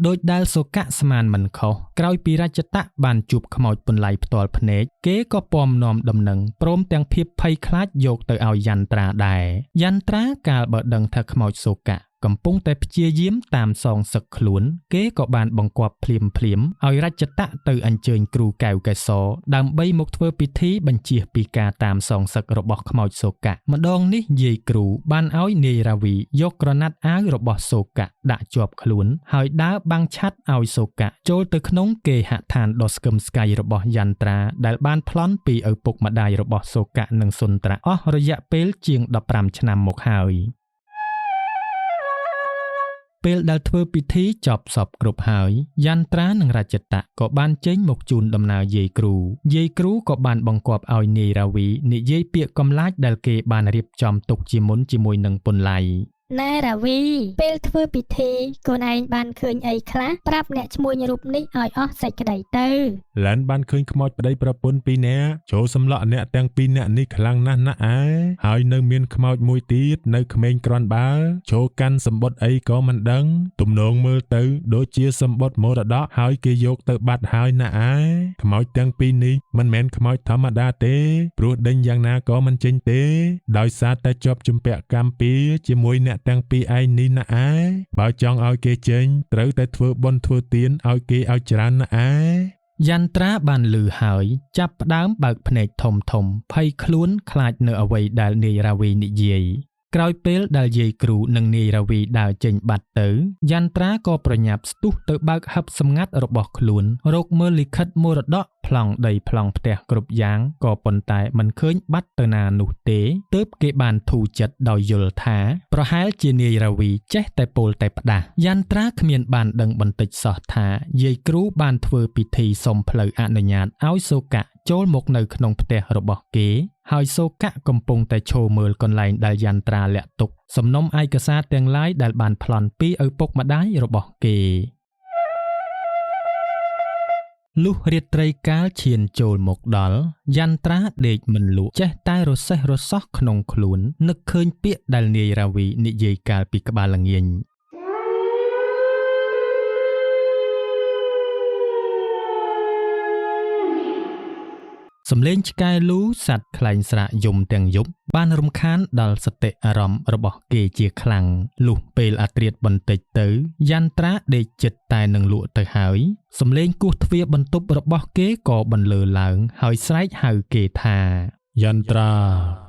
ដោយដែលសូកៈស្មានមិនខុសក្រោយពីរជ្ជតៈបានជួបខ្មោចពន្លៃផ្ទាល់ភ្នែកគេក៏ពំនាំដំណឹងព្រមទាំងភាពភ័យខ្លាចយកទៅឲ្យយន្ត្រាដែរយន្ត្រាកាលបើដឹងថាខ្មោចសូកៈកំពុងតែព្យាយាមតាមសងសឹកខ្លួនគេក៏បានបង្គាប់ភ្លាមឲ្យរជ្ជតៈទៅអញ្ជើញគ្រូកែវកែសរដើម្បីមកធ្វើពិធីបញ្ជាពីការតាមសងសឹករបស់ខ្មោចសូកៈម្ដងនេះយាយគ្រូបានឲ្យនាយរាវីយកក្រណាត់អាវរបស់សូកៈដាក់ជាប់ខ្លួនហើយដើរបាំងឆាត់ឲ្យសូកៈចូលទៅក្នុងគេហដ្ឋានដ៏ស្កឹមស្កៃរបស់យន្ត្រាដែលបានប្លន់ពីឪពុកម្ដាយរបស់សូកៈនិងសុនត្រាអស់រយៈពេលជាង15ឆ្នាំមកហើយពេលដែលធ្វើពិធីចប់សពគ្រប់ហើយយន្ត្រានិងរជ្ជតៈក៏បានចេញមកជូនដំណើរយាយគ្រូក៏បានបង្គាប់ឲ្យនាយរាវីនិយាយពាក្យកំឡាចដែលគេបានរៀបចំទុកជាមុនជាមួយនឹងពន្លៃណែរាវីពេលធ្វើពិធីកូនឯងបានឃើញអីខ្លះប្រាប់អ្នកឈ្មួញរូបនេះឲ្យអស់សេចក្តីទៅ ឡានបានឃើញខ្មោចប្តីប្រពន្ធ2នាក់ចូលសម្លក់អ្នកទាំង2នាក់នេះខ្លាំងណាស់ណាស់ហើយនៅមានខ្មោចមួយទៀតនៅក្មេងក្រាន់បើចូលកាន់សម្បត្តិអីក៏មិនដឹងទំនងមើលទៅដូចជាសម្បត្តិមរតកហើយគេយកទៅបាត់ហើយណាខ្មោចទាំង2នេះមិនមែនខ្មោចធម្មតាទេព្រោះដេញយ៉ាងណាក៏មិនចេញទេដោយសារតែជាប់ជំពាក់កម្មពីជាមួយអ្នកទាំងពីរឯងនេះណាបើចង់ឲ្យគេចេញត្រូវតែធ្វើបុណ្យធ្វើទានឲ្យគេឲ្យច្រើនណាយន្ត្រាបានលឺហើយចាប់ផ្ដើមបើកភ្នែកធំភ័យខ្លួនខ្លាចនៅអ្វីដែលនាយរាវីនិយាយក្រោយពេលដែលយាយគ្រូនិងនាយរាវីដើរចេញបាត់ទៅយន្ត្រាក៏ប្រញាប់ស្ទុះទៅបើកហឹបសម្ងាត់របស់ខ្លួនរកមើលលិខិតមរតកប្លង់ដីប្លង់ផ្ទះគ្រប់យ៉ាងក៏ប៉ុន្តែមិនឃើញបាត់ទៅណានោះទេទើបគេបានធូរចិត្តដោយយល់ថាប្រហែលជានាយរាវីចេះតែពោលតែផ្ដាស់យន្ត្រាគ្មានបានដឹងបន្តិចសោះថាយាយគ្រូបានធ្វើពិធីសុំផ្លូវអនុញ្ញាតឲ្យសូកៈចូលមកនៅក្នុងផ្ទះរបស់គេហើយសូកៈកំពុងតែឈរមើលកន្លែងដែលយន្ត្រាលាក់ទុកសំណុំឯកសារទាំងឡាយដែលបានប្លន់ពីឪពុកម្ដាយរបស់គេលុះរាត្រីកាលឈានចូលមកដល់យន្ត្រាដេកមិនលក់ចេះតែរសេះរសោះក្នុងខ្លួននឹកឃើញពាក្យដែលនាយរាវីនិយាយកាលពីក្បាលល្ងាញសំឡេងឆ្កែលូសត្វខ្លែងស្រាកយំទាំងយប់បានរំខានដល់សតិអារម្មណ៍របស់គេជាខ្លាំងលុះពេលអាត្រៀតបន្តិចទៅយន្ត្រាដេកចិត្តតែនឹងលក់ទៅហើយសំឡេងគោះទ្វារបន្ទប់របស់គេក៏បន្លឺឡើងហើយស្រែកហៅគេថាយន្ត្រា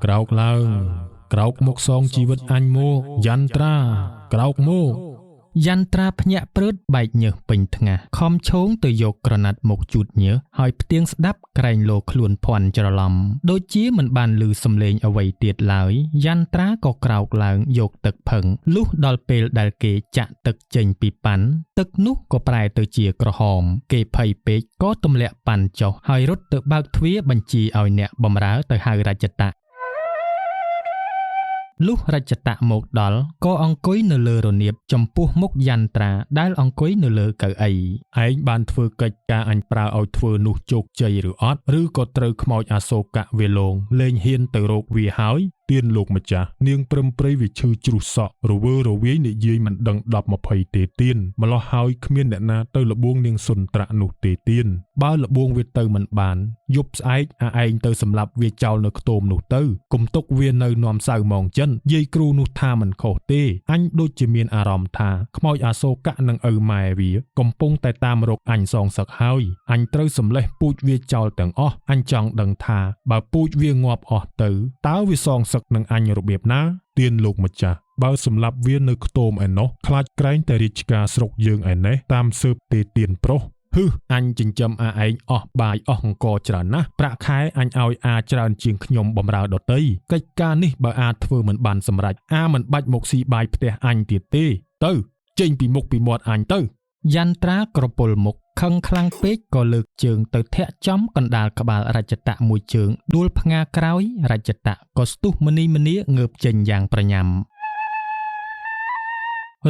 ក្រោកឡើងក្រោកមកសងជីវិតអញមកយន្ត្រាក្រោកមកយន្ត្រាភ្ញាក់ព្រឺតបែកញើសពេញថ្ងាសខំឈោងទៅយកក្រណាត់មកជូតញើសហើយផ្ទៀងស្ដាប់ក្រែងលោខ្លួនភ័ន្តច្រឡំដូចជាមិនបានឮសំឡេងអ្វីទៀតឡើយយន្ត្រាក៏ក្រោកឡើងយកទឹកផឹងលុះដល់ពេលដែលគេចាក់ទឹកចេញពីប៉ាន់ទឹកនោះក៏ប្រែទៅជាក្រហមគេភ័យពេកក៏ទម្លាក់ប៉ាន់ចុះហើយរត់ទៅបើកទ្វារបញ្ជាឲ្យអ្នកបម្រើទៅហៅរជ្ជតៈលុះរជ្ជតៈមកដល់ក៏អង្គុយនៅលើរនាបចំពោះមុខយន្ត្រាដែលអង្គុយនៅលើកៅអីឯងបានធ្វើកិច្ចការអញប្រើឲ្យធ្វើនោះជោគជ័យឬអត់ឬក៏ត្រូវខ្មោចអសូកៈវាលងលែងហ៊ានទៅរកវាហើយទៀនលោកម្ចាស់នាងព្រឹមព្រៃវាឈឺជ្រុះសក់រវើរវាយនិយាយមិនដឹង10 20ទេទៀនម្លោះហើយគ្មានអ្នកណាទៅលបួងនាងសុនត្រាក់នោះទេទៀនបើលបួងវាទៅមិនបានយប់ស្អែកឯងទៅសម្លាប់វាចោលនៅខ្ទមនោះទៅកុំទុកវានៅនាំសៅម៉ងចិនយាយគ្រូនោះថាមិនខុសទេអញដូចជាមានអារម្មណ៍ថាខ្មោចអសូកៈនិងឪម៉ែវាកំពុងតែតាមរកអញសងសឹកហើយអញត្រូវសម្លេះពូជវាចោលទាំងអស់អញចង់ដឹងថាបើពូជវាងាប់អស់ទៅតើវាសងសឹកនឹងអញរបៀបណាទៀនលោកម្ចាស់បើសម្លាប់វានៅខ្ទមឯណោះខ្លាចក្រែងតែរាជការស្រុកយើងឯនេះតាមស៊ើបទេទៀនប្រុសអញចិញ្ចឹមឯងអស់បាយអស់អង្គច្រើនណាស់ប្រាក់ខែអញឲ្យច្រើនជាងខ្ញុំបំរើដតីកិច្ចការនេះបើធ្វើមិនបានសម្រេចមិនបាច់មកស៊ីបាយផ្ទះអញទៀតទេទៅចេញពីមុខពីមាត់អញទៅយន្ត្រាក្រពុលមុខខឹងខ្លាំងពេកក៏លើកជើងទៅធាក់ចំកណ្ដាលក្បាលរជ្ជតៈមួយជើងដួលផ្ងាក្រោយរជ្ជតៈក៏ស្ទុះមនីងើបចេញយ៉ាងប្រញាំ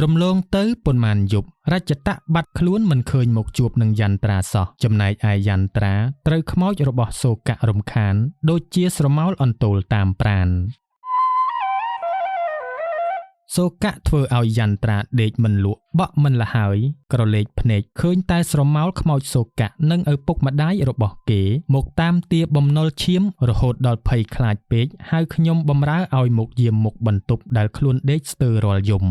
រំលងទៅប៉ុន្មានយប់រជ្ជតៈបាត់ខ្លួនមិនឃើញមកជួបនឹងយន្ត្រាសោះចំណែកឯយន្ត្រាត្រូវខ្មោចរបស់សូកៈរំខានដូចជាស្រមោលអន្ទោលតាមប្រាណ សូកៈធ្វើឲ្យយន្ត្រាដេកមិនលក់បក់មិនលហើយក្រឡេកភ្នែកឃើញតែស្រមោលខ្មោចសូកៈនិងឪពុកម្ដាយរបស់គេមកតាមទាបំណុលឈាមរហូតដល់ភ័យខ្លាចពេកហើយខ្ញុំបំរើឲ្យមកយាមមុខបន្ទប់ដែលខ្លួនដេកស្ទើររាល់យំ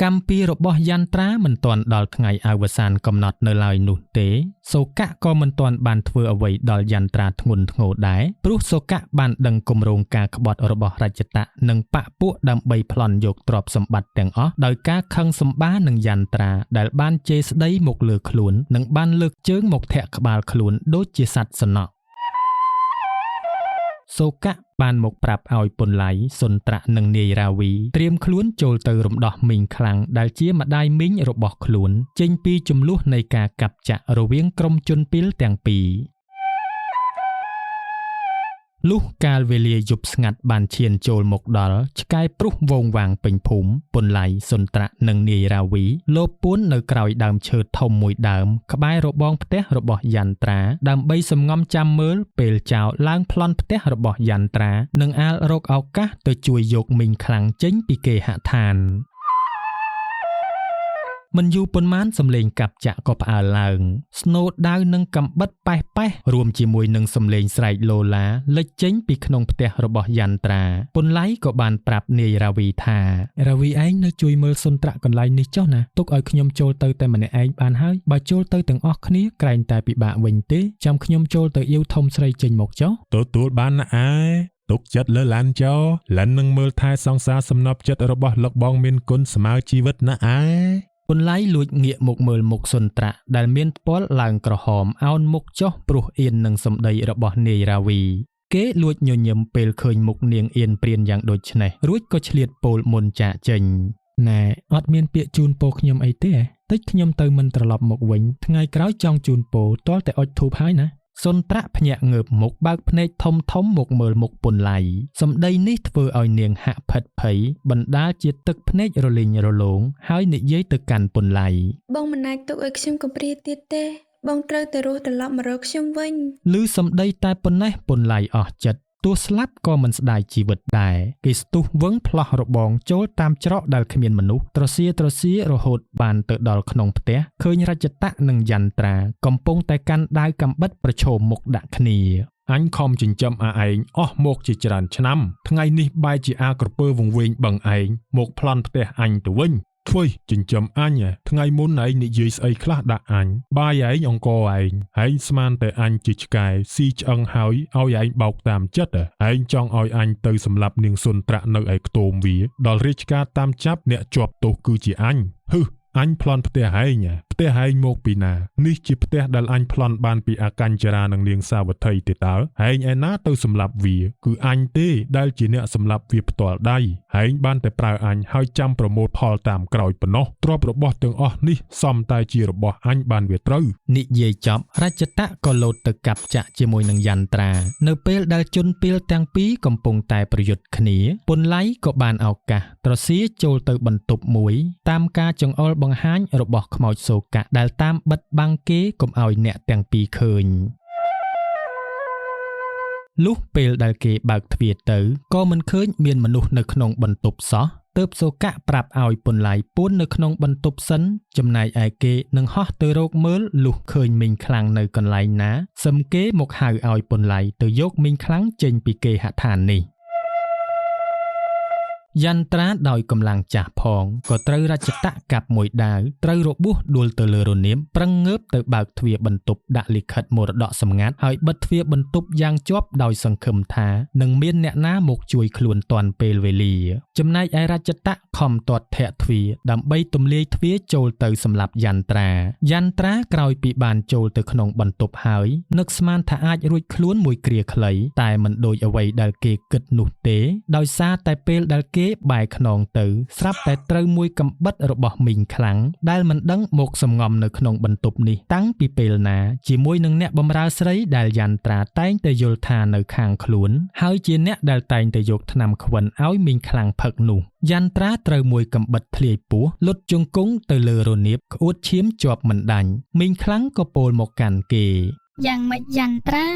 កម្មពីរបស់យន្ត្រាមិនទាន់ដល់ថ្ងៃអវសានកំណត់នៅឡើយនោះទេសូកៈក៏មិនទាន់បានធ្វើអ្វីដល់យន្ត្រាធ្ងន់ធ្ងរដែរព្រោះសូកៈបានដឹងគម្រោងការក្បត់របស់រជ្ជតៈនិងបកពួកដើម្បីប្លន់យកទ្រព្យសម្បត្តិទាំងអស់ដោយការខឹងសម្បានឹងយន្ត្រាដែលបានជេរស្ដីមកលើខ្លួននិងបានលើកជើងមកធាក់ក្បាលខ្លួនដូចជាសត្វសំណក់សូកៈបានមកប្រាប់ឲ្យពន្លៃសុនត្រៈនិងនាយរាវីត្រៀមខ្លួនចូលទៅរំដោះមីងខ្លាំងដែលជាម្ដាយមីងរបស់ខ្លួនចេញពីចំនួននៃការកាប់ចាក់រវាងក្រុមជនពីលទាំងពីរលុះកាលវេលាយប់ស្ងាត់បានឈានចូលមកដល់ឆ្កែព្រុសវងវាងពេញភូមិពន្លៃសុនត្រៈនិងនាយរាវីលោបពួននៅក្រោយដើមឈើធំមួយដើមក្បែររបងផ្ទះរបស់យន្ត្រាដើម្បីសំងំចាំមើលពេលចៅឡើងប្លន់ផ្ទះរបស់យន្ត្រានិងអាលរកឱកាសទៅជួយយកមីងខ្លាំងចេញពីគេហដ្ឋានមិនយូរប៉ុន្មានសំឡេងកាប់ចាក់ក៏ផ្អើលឡើងស្នូតដាវនិងកំបិតប៉េះរួមជាមួយនឹងសំឡេងស្រែកឡូឡាលេចចេញពីក្នុងផ្ទះរបស់យន្ត្រាពន្លៃក៏បានប្រាប់នាយរាវីថារាវីឯងនៅជួយមើលសុនត្រៈកន្លែងនេះចុះណាទុកឲ្យខ្ញុំចូលទៅតែម្នាក់ឯងបានហើយបើចូលទៅទាំងអស់គ្នាក្រែងតែពិបាកវិញទេចាំខ្ញុំចូលទៅអ៊ីវធំស្រីចេញមកចុះទទួលបានណាឯងទុកចិត្តលើឡានចោឡាននឹងមើលថែសង្សារសំណប់ចិត្តរបស់លោកបងមានគុណស្មើជីវិតណាឯងពន្លៃលួចងាកមកមើលមុខសុនត្រៈដែលមានថ្ពាល់ឡើងក្រហមអោនមុខចុះព្រោះអៀននឹងសម្ដីរបស់នាយរាវីគេលួចញញឹមពេលឃើញមុខនាងអៀនព្រានយ៉ាងដូចនេះរួចក៏ឆ្លៀតពោលមុនចាកចេញណែអត់មានពាក្យជូនពរខ្ញុំអីទេតិចខ្ញុំទៅមិនត្រឡប់មកវិញថ្ងៃក្រោយចង់ជូនពរទាល់តែអុជធូបហើយណាសុនត្រៈភ្ញាក់ងើបមុខបើកភ្នែកធំមកមើលមុខពន្លៃសម្ដីនេះធ្វើឲ្យនាងហាក់ផិតភ័យបណ្ដាលជាទឹកភ្នែករលីងរលោងហើយនិយាយទៅកាន់ពន្លៃបងមិនអាចទុកឲ្យខ្ញុំកំព្រាទៀតទេបងត្រូវតែរស់ត្រឡប់មករកខ្ញុំវិញឮសម្ដីតែប៉ុណ្ណេះពន្លៃអស់ចិត្តទោះស្លាប់ក៏មិនស្ដាយជីវិតដែរគេស្ទុះវឹងផ្លោះរបងចូលតាមច្រកដែលគ្មានមនុស្សត្រសៀរហូតបានទៅដល់ក្នុងផ្ទះឃើញរជ្ជតៈនិងយន្ត្រាកំពុងតែកាន់ដាវកាំបិតប្រឈមមុខដាក់គ្នាអញខំចិញ្ចឹមឯងអស់មកជាច្រើនឆ្នាំថ្ងៃនេះបែរជាអាក្រពើវង្វេងបឹងឯងមកប្លន់ផ្ទះអញទៅវិញធ្វើចិញ្ចឹមអញថ្ងៃមុនឯងនិយាយស្អីខ្លះដាក់អញបាយឯងអង្គឯងហើយស្មានតែអញជាឆ្កែស៊ីឆ្អឹងហើយឲ្យឯងបោកតាមចិត្តឯងចង់ឲ្យអញទៅសម្លាប់នាងសុនត្រៈនៅឯខ្ទមវាដល់រាជការតាមចាប់អ្នកជាប់ទោសគឺជាអញអញប្លន់ផ្ទះឯងផ្ទះឯងមកពីណានេះជាផ្ទះដែលអញប្លន់បានពីអាកញ្ចរានិងនាងសាវត្ថីទេតើឯងឯណាទៅសម្លាប់វាគឺអញទេដែលជាអ្នកសម្លាប់វាផ្ទាល់ដៃឯងបានតែប្រើអញហើយចាំប្រមូលផលតាមក្រោយប៉ុណ្ណោះទ្រព្យរបស់ទាំងអស់នេះសមតែជារបស់អញបានវាត្រូវនិយាយចប់រជ្ជតៈក៏លោតទៅកាប់ចាក់ជាមួយនឹងយន្ត្រានៅពេលដែលជនពីលទាំងពីរកំពុងតែប្រយុទ្ធគ្នាពន្លៃក៏បានឱកាសត្រសៀចូលទៅបន្ទប់មួយតាមការចង្អុលបង្ហាញរបស់ខ្មោចសូកៈដែលតាមបិទបាំងគេកុំឲ្យអ្នកទាំងពីរឃើញលុះពេលដែលគេបើកទ្វារទៅក៏មិនឃើញមានមនុស្សនៅក្នុងបន្ទប់សោះទើបសូកៈប្រាប់ឲ្យពន្លៃពួននៅក្នុងបន្ទប់សិនចំណែកឯគេនឹងហោះទៅរកមើលលុះឃើញមីងខ្លាំងនៅកន្លែងណាសឹមគេមកហៅឲ្យពន្លៃទៅយកមីងខ្លាំងចេញពីគេហដ្ឋាននេះយន្ត្រាដោយកម្លាំងចាស់ផងក៏ត្រូវរជ្ជតៈកាប់មួយដាវត្រូវរបួសដួលទៅលើរនាមប្រឹងងើបទៅបើកទ្វារបន្ទប់ដាក់លិខិតមរតកសម្ងាត់ហើយបិទទ្វារបន្ទប់យ៉ាងជាប់ដោយសង្ឃឹមថានឹងមានអ្នកណាមកជួយខ្លួនទាន់ពេលវេលាចំណែកឯរជ្ជតៈខំទាត់ធាក់ទ្វារដើម្បីទម្លាយទ្វារចូលទៅសម្លាប់យន្ត្រាក្រោយពីបានចូលទៅក្នុងបន្ទប់ហើយនឹកស្មានថាអាចរួចខ្លួនមួយគ្រាខ្លីតែមិនដូចអ្វីដែលគេគិតនោះទេដោយសារតែពេលដែលគេបែរខ្នងទៅស្រាប់តែត្រូវមួយកំបិតរបស់មីងខ្លាំងដែលមិនដឹងមកសំងំនៅក្នុងបន្ទប់នេះតាំងពីពេលណាជាមួយនឹងអ្នកបម្រើស្រីដែលយន្ត្រាតែងតែយល់ថានៅខាងខ្លួនហើយជាអ្នកដែលតែងតែយកថ្នាំខ្វិនឲ្យមីងខ្លាំងផឹកនោះយន្ត្រាត្រូវមួយកំបិតធ្លាយពោះលុតជង្គង់ទៅលើរនាបក្អួតឈាមជាប់មិនដាច់មីងខ្លាំងក៏ពោលមកកាន់គេយ៉ាងម៉េចយន្ត្រា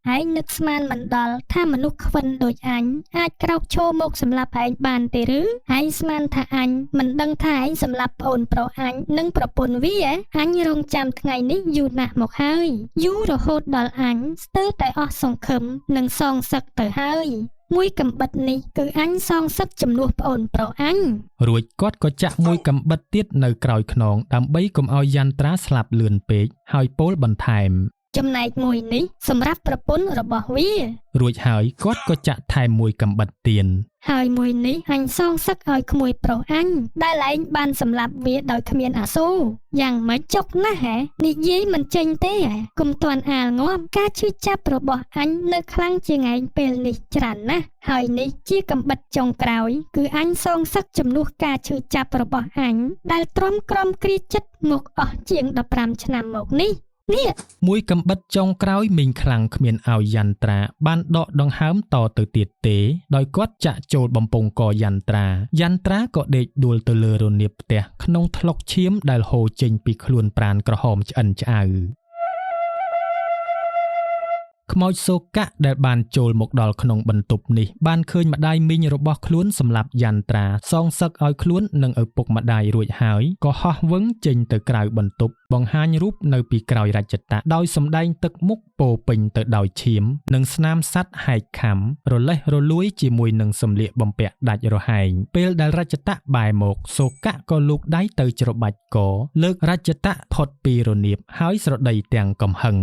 ហើយនឹកស្មានមិនដល់ថាមនុស្សខ្វិនដូចអញអាចក្រោកឈរមកសម្លាប់ឯងបានទេឬហើយស្មានថាអញមិនដឹងថាឯងសម្លាប់ប្អូនប្រុសអញនិងប្រពន្ធវាអញរងចាំថ្ងៃនេះយូរណាស់មកហើយយូររហូតដល់អញស្ទើរតែអស់សង្ឃឹមនិងសងសឹកទៅហើយមួយកំបិតនេះគឺអញសងសឹកជំនួសប្អូនប្រុសអញ រួចគាត់ក៏ចាក់មួយកំបិតទៀតនៅក្រោយខ្នងដើម្បីកុំឲ្យយន្ត្រាស្លាប់លឿនពេកហើយពោលបន្ថែម ចំណែកមួយនេះសម្រាប់ប្រពន្ធរបស់វា រួចហើយគាត់ក៏ចាក់ថែមមួយកំបិតទៀត ហើយមួយនេះអញសងសឹកឲ្យក្មួយប្រុសអញដែលឯងបានសម្លាប់វាដោយគ្មានអាសូរយ៉ាងម៉េចចុកណាស់ហ៎និយាយមិនចេញទេហ៎កុំទាន់អាលងាប់ការឈឺចាប់របស់អញនៅខ្លាំងជាងឯងពេលនេះច្រើនណាស់ហើយនេះជាកំបិតចុងក្រោយគឺអញសងសឹកជំនួសការឈឺចាប់របស់អញដែលទ្រាំក្រំគ្រាចិត្តមកអស់ជាង15ឆ្នាំមកនេះ មួយកំបិតចុងក្រោយមីងខ្លាំងគ្មានឲ្យយន្ត្រាបានដកដង្ហើមតទៅទៀតទេដោយគាត់ចាក់ចូលបំពង់កយន្ត្រាក៏ដេកដួលទៅលើរនាបផ្ទះក្នុងថ្លុកឈាមដែលហូរចេញពីខ្លួនប្រាណក្រហមឆ្អិនឆ្អៅ ខ្មោចសូកៈដែលបានចូលមកដល់ក្នុងបន្ទប់នេះបានឃើញម្ដាយមីងរបស់ខ្លួនសម្លាប់យន្ត្រាសងសឹកឲ្យខ្លួននិងឪពុកម្ដាយរួចហើយក៏ហោះវឹងចេញទៅក្រៅបន្ទប់បង្ហាញរូបនៅពីក្រោយរជ្ជតៈដោយសម្ដែងទឹកមុខពោពេញទៅដោយឈាមនិងស្នាមសត្វហែកខំរលេះរលួយជាមួយនឹងសម្លៀកបំពាក់ដាច់រហែងពេលដែលរជ្ជតៈបែរមកសូកៈក៏លូកដៃទៅច្របាច់កលើករជ្ជតៈផុតពីរនាបហើយស្រដីទាំងកំហឹង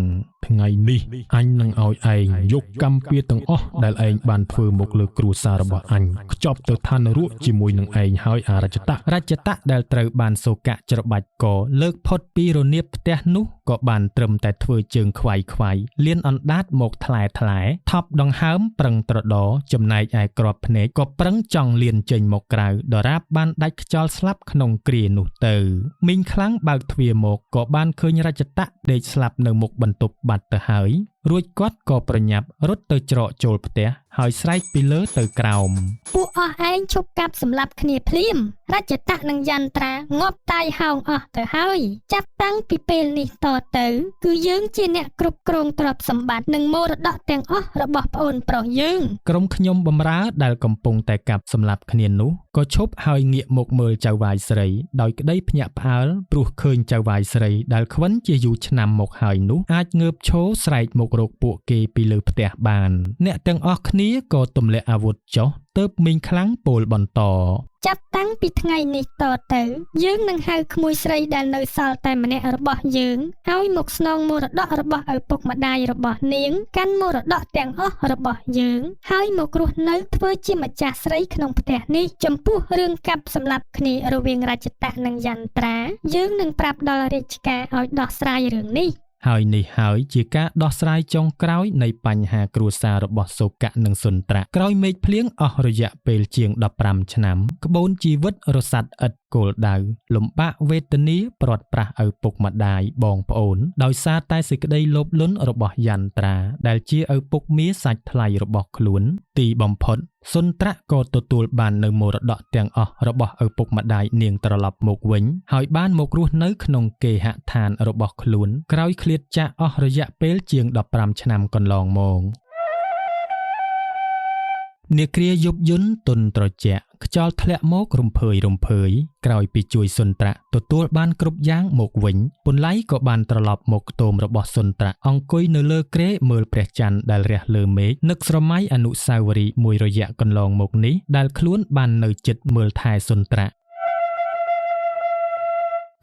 ថ្ងៃនេះអញនឹងឲ្យឯងយកកម្មពៀទាំងអស់ដែលឯងបានធ្វើមកលើគ្រួសាររបស់អញខ្ចប់ទៅឋាននរកជាមួយនឹងឯងហើយអរជ្ជតៈដែលត្រូវបានសូកៈច្របាច់កលើកផុតពីរនាបផ្ទះនោះក៏បានត្រឹមតែធ្វើជើងខ្វាយលៀនអណ្ដាតមកថ្លែថប់ដង្ហើមប្រឹងត្រដរចំណែកឯក្របភ្នែកក៏ប្រឹងចង់លៀនចេញមកក្រៅដរាបបានដាច់ខ្យល់ស្លាប់ក្នុងគ្រានោះទៅមីងខ្លាំងបើកទ្វារមកក៏បានឃើញរជ្ជតៈដេកស្លាប់នៅមុខបន្ទប់បាត់ទៅហើយរួចគាត់ក៏ប្រញាប់រត់ទៅច្រកចូលផ្ទះហើយស្រែកពីលើទៅក្រោម ពួកអស់ឯងឈប់កាប់សម្លាប់គ្នាភ្លាមរជ្ជតៈនិងយន្ត្រាងាប់តាយហោងអស់ទៅហើយចាប់តាំងពីពេលនេះតទៅគឺយើងជាអ្នកគ្រប់គ្រងទ្រព្យសម្បត្តិនិងមរតកទាំងអស់របស់ប្អូនប្រុសយើង ក្រុមខ្ញុំបំរើដែលកំពុងតែកាប់សម្លាប់គ្នានោះក៏ឈប់ហើយងាកមកមើលចៅវាយស្រីដោយក្តីភ្ញាក់ផ្អើលព្រោះឃើញចៅវាយស្រីដែលខ្វិនជាយូរឆ្នាំមកហើយនោះអាចងើបឈរស្រែកមករកពួកគេពីលើផ្ទះបានអ្នកទាំងអស់គ្នាក៏ទម្លាក់អាវុធចុះទើបមីងខ្លាំងពោលបន្ត ចាប់តាំងពីថ្ងៃនេះតទៅយើងនឹងហៅក្មួយស្រីដែលនៅសល់តែម្នាក់របស់យើងឲ្យមកស្នងមរតករបស់ឪពុកម្ដាយរបស់នាងកាន់មរតកទាំងអស់របស់យើងហើយមករស់នៅធ្វើជាម្ចាស់ស្រីក្នុងផ្ទះនេះចំពោះរឿងកាប់សម្លាប់គ្នារវាងរជ្ជតៈនិងយន្ត្រាយើងនឹងប្រាប់ដល់រាជការឲ្យដោះស្រាយរឿងនេះ ហើយនេះហើយជាការដោះស្រាយចុងក្រោយនៃបញ្ហាគ្រួសាររបស់សូកៈនិងសុនត្រាក្រោយមេឃភ្លៀងអស់រយៈពេលជាង15ឆ្នាំក្បូនជីវិតរសាត់ឥតគោលដៅលំបាកវេទនាព្រាត់ប្រាសឪពុកម្ដាយបងប្អូនដោយសារតែសេចក្តីលោភលន់របស់យន្ត្រាដែលជាឪពុកមាសាច់ថ្លៃរបស់ខ្លួនទីបំផុតសុនត្រាក៏ទទួលបាននៅមរតកទាំងអស់របស់ឪពុកម្ដាយនាងត្រឡប់មកវិញហើយបានមករស់នៅក្នុងគេហដ្ឋានរបស់ខ្លួនក្រោយឃ្លាតចាកអស់រយៈពេលជាង15ឆ្នាំកន្លងមកនាគ្រាយប់យន្តទុនត្រជាក់ខ្យល់ធ្លាក់មករំភើយក្រោយពីជួយសុនត្រាទទួលបានគ្រប់យ៉ាងមកវិញពន្លៃក៏បានត្រឡប់មកខ្ទមរបស់សុនត្រាអង្គុយនៅលើគ្រែមើលព្រះច័ន្ទដែលរះលើមេឃនឹកស្រមៃអនុស្សាវរីយ៍មួយរយៈកន្លងមកនេះដែលខ្លួនបាននៅចិត្តមើលថែសុនត្រា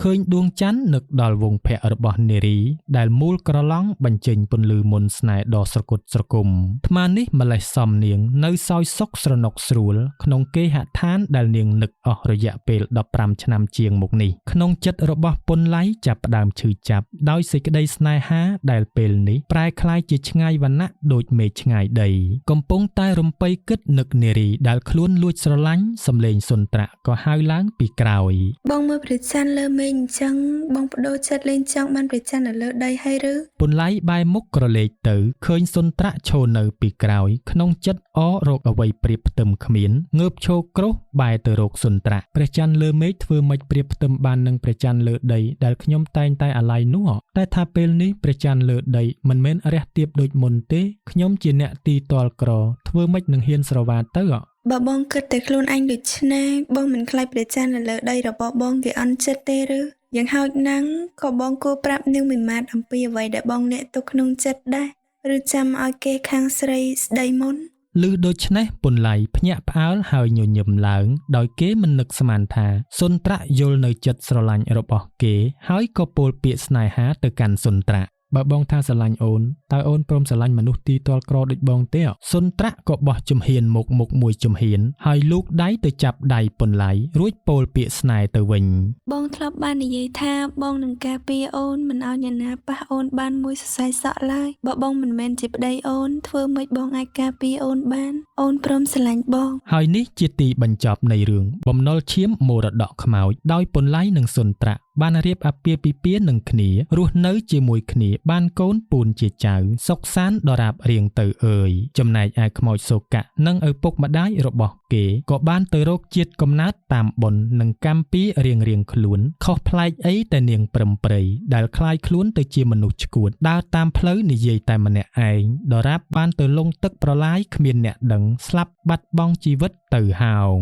ឃើញដួងច័ន្ទនឹកដល់វងភ័ក្ររបស់នារីដែលមូលក្រឡង់បញ្ចេញពន្លឺមុនស្នេហ៍ដ៏ស្រគត់ស្រគំថ្មនេះម្លេះសំនាងនៅសោយសុខស្រណុកស្រួលក្នុងគេហដ្ឋានដែលនាងនឹកអស់រយៈពេល15ឆ្នាំជាងមកនេះក្នុងចិត្តរបស់ពន្លៃចាប់ផ្ដើមឈឺចាប់ដោយសេចក្តីស្នេហាដែលពេលនេះប្រែក្លាយជាឆ្ងាយវណ្ណៈដូចមេឃឆ្ងាយដីកំពុងតែរំពៃគិតនឹកនារីដែលខ្លួនលួចស្រឡាញ់សំលេងសុនត្រាក៏ហៅឡើងពីក្រោយ បងមើលព្រះច័ន្ទលើមេ មេឃអញ្ចឹងបងបដូរចិត្តលេងចង់បានព្រះច័ន្ទនៅលើដីហើយឬ ពន្លៃបែរមុខក្រឡេកទៅឃើញសុនត្រាក់ឈរនៅពីក្រោយក្នុងចិត្តអរកអ្វីប្រៀបផ្ទឹមគ្មានងើបឈរក្រោះបែរទៅរកសុនត្រាក់ព្រះច័ន្ទលើមេឃធ្វើម៉េចប្រៀបផ្ទឹមបាននឹងព្រះច័ន្ទលើដីដែលខ្ញុំតែងតែអាល័យនោះតែថាពេលនេះព្រះច័ន្ទលើដីមិនមែនរះទាបដូចមុនទេខ្ញុំជាអ្នកទីទាល់ក្រធ្វើម៉េចនឹងហ៊ានស្រវាទៅ បើបងគិតតែខ្លួនឯងដូច្នេះបងមិនខ្លាចព្រះច័ន្ទនៅលើដីរបស់បងគេអន់ចិត្តទេឬយ៉ាងហោចណាស់ក៏បងគួរប្រាប់នាងមីម៉ាតអំពីអ្វីដែលបងអ្នកទុកក្នុងចិត្តដែរឬចាំឲ្យគេខាងស្រីស្ដីមុន លឺដូច្នេះពន្លៃភ្ញាក់ផ្អើលហើយញញឹមឡើងដោយគេមិននឹកស្មានថាសុនត្រាក់យល់នៅចិត្តស្រឡាញ់របស់គេហើយក៏ពោលពាក្យស្នេហាទៅកាន់សុនត្រាក់ បើបងថាស្រឡាញ់អូនតើអូនព្រមស្រឡាញ់មនុស្សទីទាល់ក្រដូចបងទេសុនត្រាក់ក៏បោះជំហានមុខមួយជំហានហើយលូកដៃទៅចាប់ដៃពន្លៃរួចពោលពាក្យស្នេហ៍ទៅវិញ បងធ្លាប់បាននិយាយថាបងនឹងការពារអូនមិនឲ្យអ្នកណាប៉ះអូនបានមួយសរសៃសក់ឡើយបើបងមិនមែនជាប្តីអូនធ្វើម៉េចបងអាចការពារអូនបានអូនព្រមស្រឡាញ់បង ហើយនេះជាទីបញ្ចប់នៃរឿងបំណុលឈាមមរតកខ្មោចដោយពន្លៃនិងសុនត្រាក់ បានរៀបអាពាហ៍ពិពាហ៍នឹងគ្នារស់នៅជាមួយគ្នាបានកូនពូនជាចៅសុខសាន្តដរាបរៀងទៅអើយចំណែកឯខ្មោចសូកៈនិងឪពុកម្ដាយរបស់គេក៏បានទៅរកជាតិកំណើតតាមបុណ្យនិងកម្មពីរៀងខ្លួនខុសប្លែកអីតែនាងព្រឹមព្រៃដែលคล้ายខ្លួនទៅជាមនុស្សឆ្កួតដើរតាមផ្លូវនិយាយតែម្នាក់ឯងដរាបបានទៅលងទឹកប្រឡាយគ្មានអ្នកដឹងស្លាប់បាត់បង់ជីវិតទៅហោង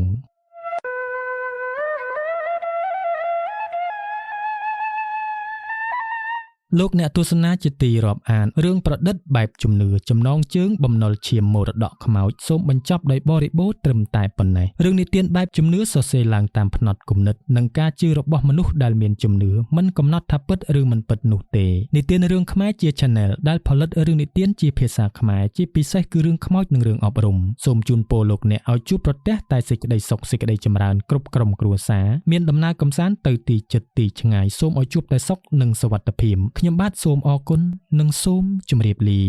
លោកអ្នកទស្សនាជាទីរាប់អានរឿងប្រឌិតបែបជំនឿចំណងជើងបំណុលឈាមមរតកខ្មោចសូមបញ្ចប់ដោយបរិបូរណ៍ត្រឹមតែប៉ុណ្ណេះរឿងនិទានបែបជំនឿសរសេរឡើងតាមផ្នត់គំនិតនិងការជឿរបស់មនុស្សដែលមានជំនឿមិនកំណត់ថាពិតឬមិនពិតនោះទេនិទានរឿងខ្មែរជា Channel ដែលផលិតរឿងនិទានជាភាសាខ្មែរជាពិសេសគឺរឿងខ្មោចនិងរឿងអប់រំសូមជូនពរលោកអ្នកឲ្យជួបប្រទះតែសេចក្តីសុខសេចក្តីចម្រើនគ្រប់ក្រុមគ្រួសារមានដំណើរកម្សាន្តទៅទីជិតទីឆ្ងាយសូមឲ្យជួបតែសុខនិងសុវត្ថិភាព ខ្ញុំបាទសូមអរគុណនិងសូមជម្រាបលា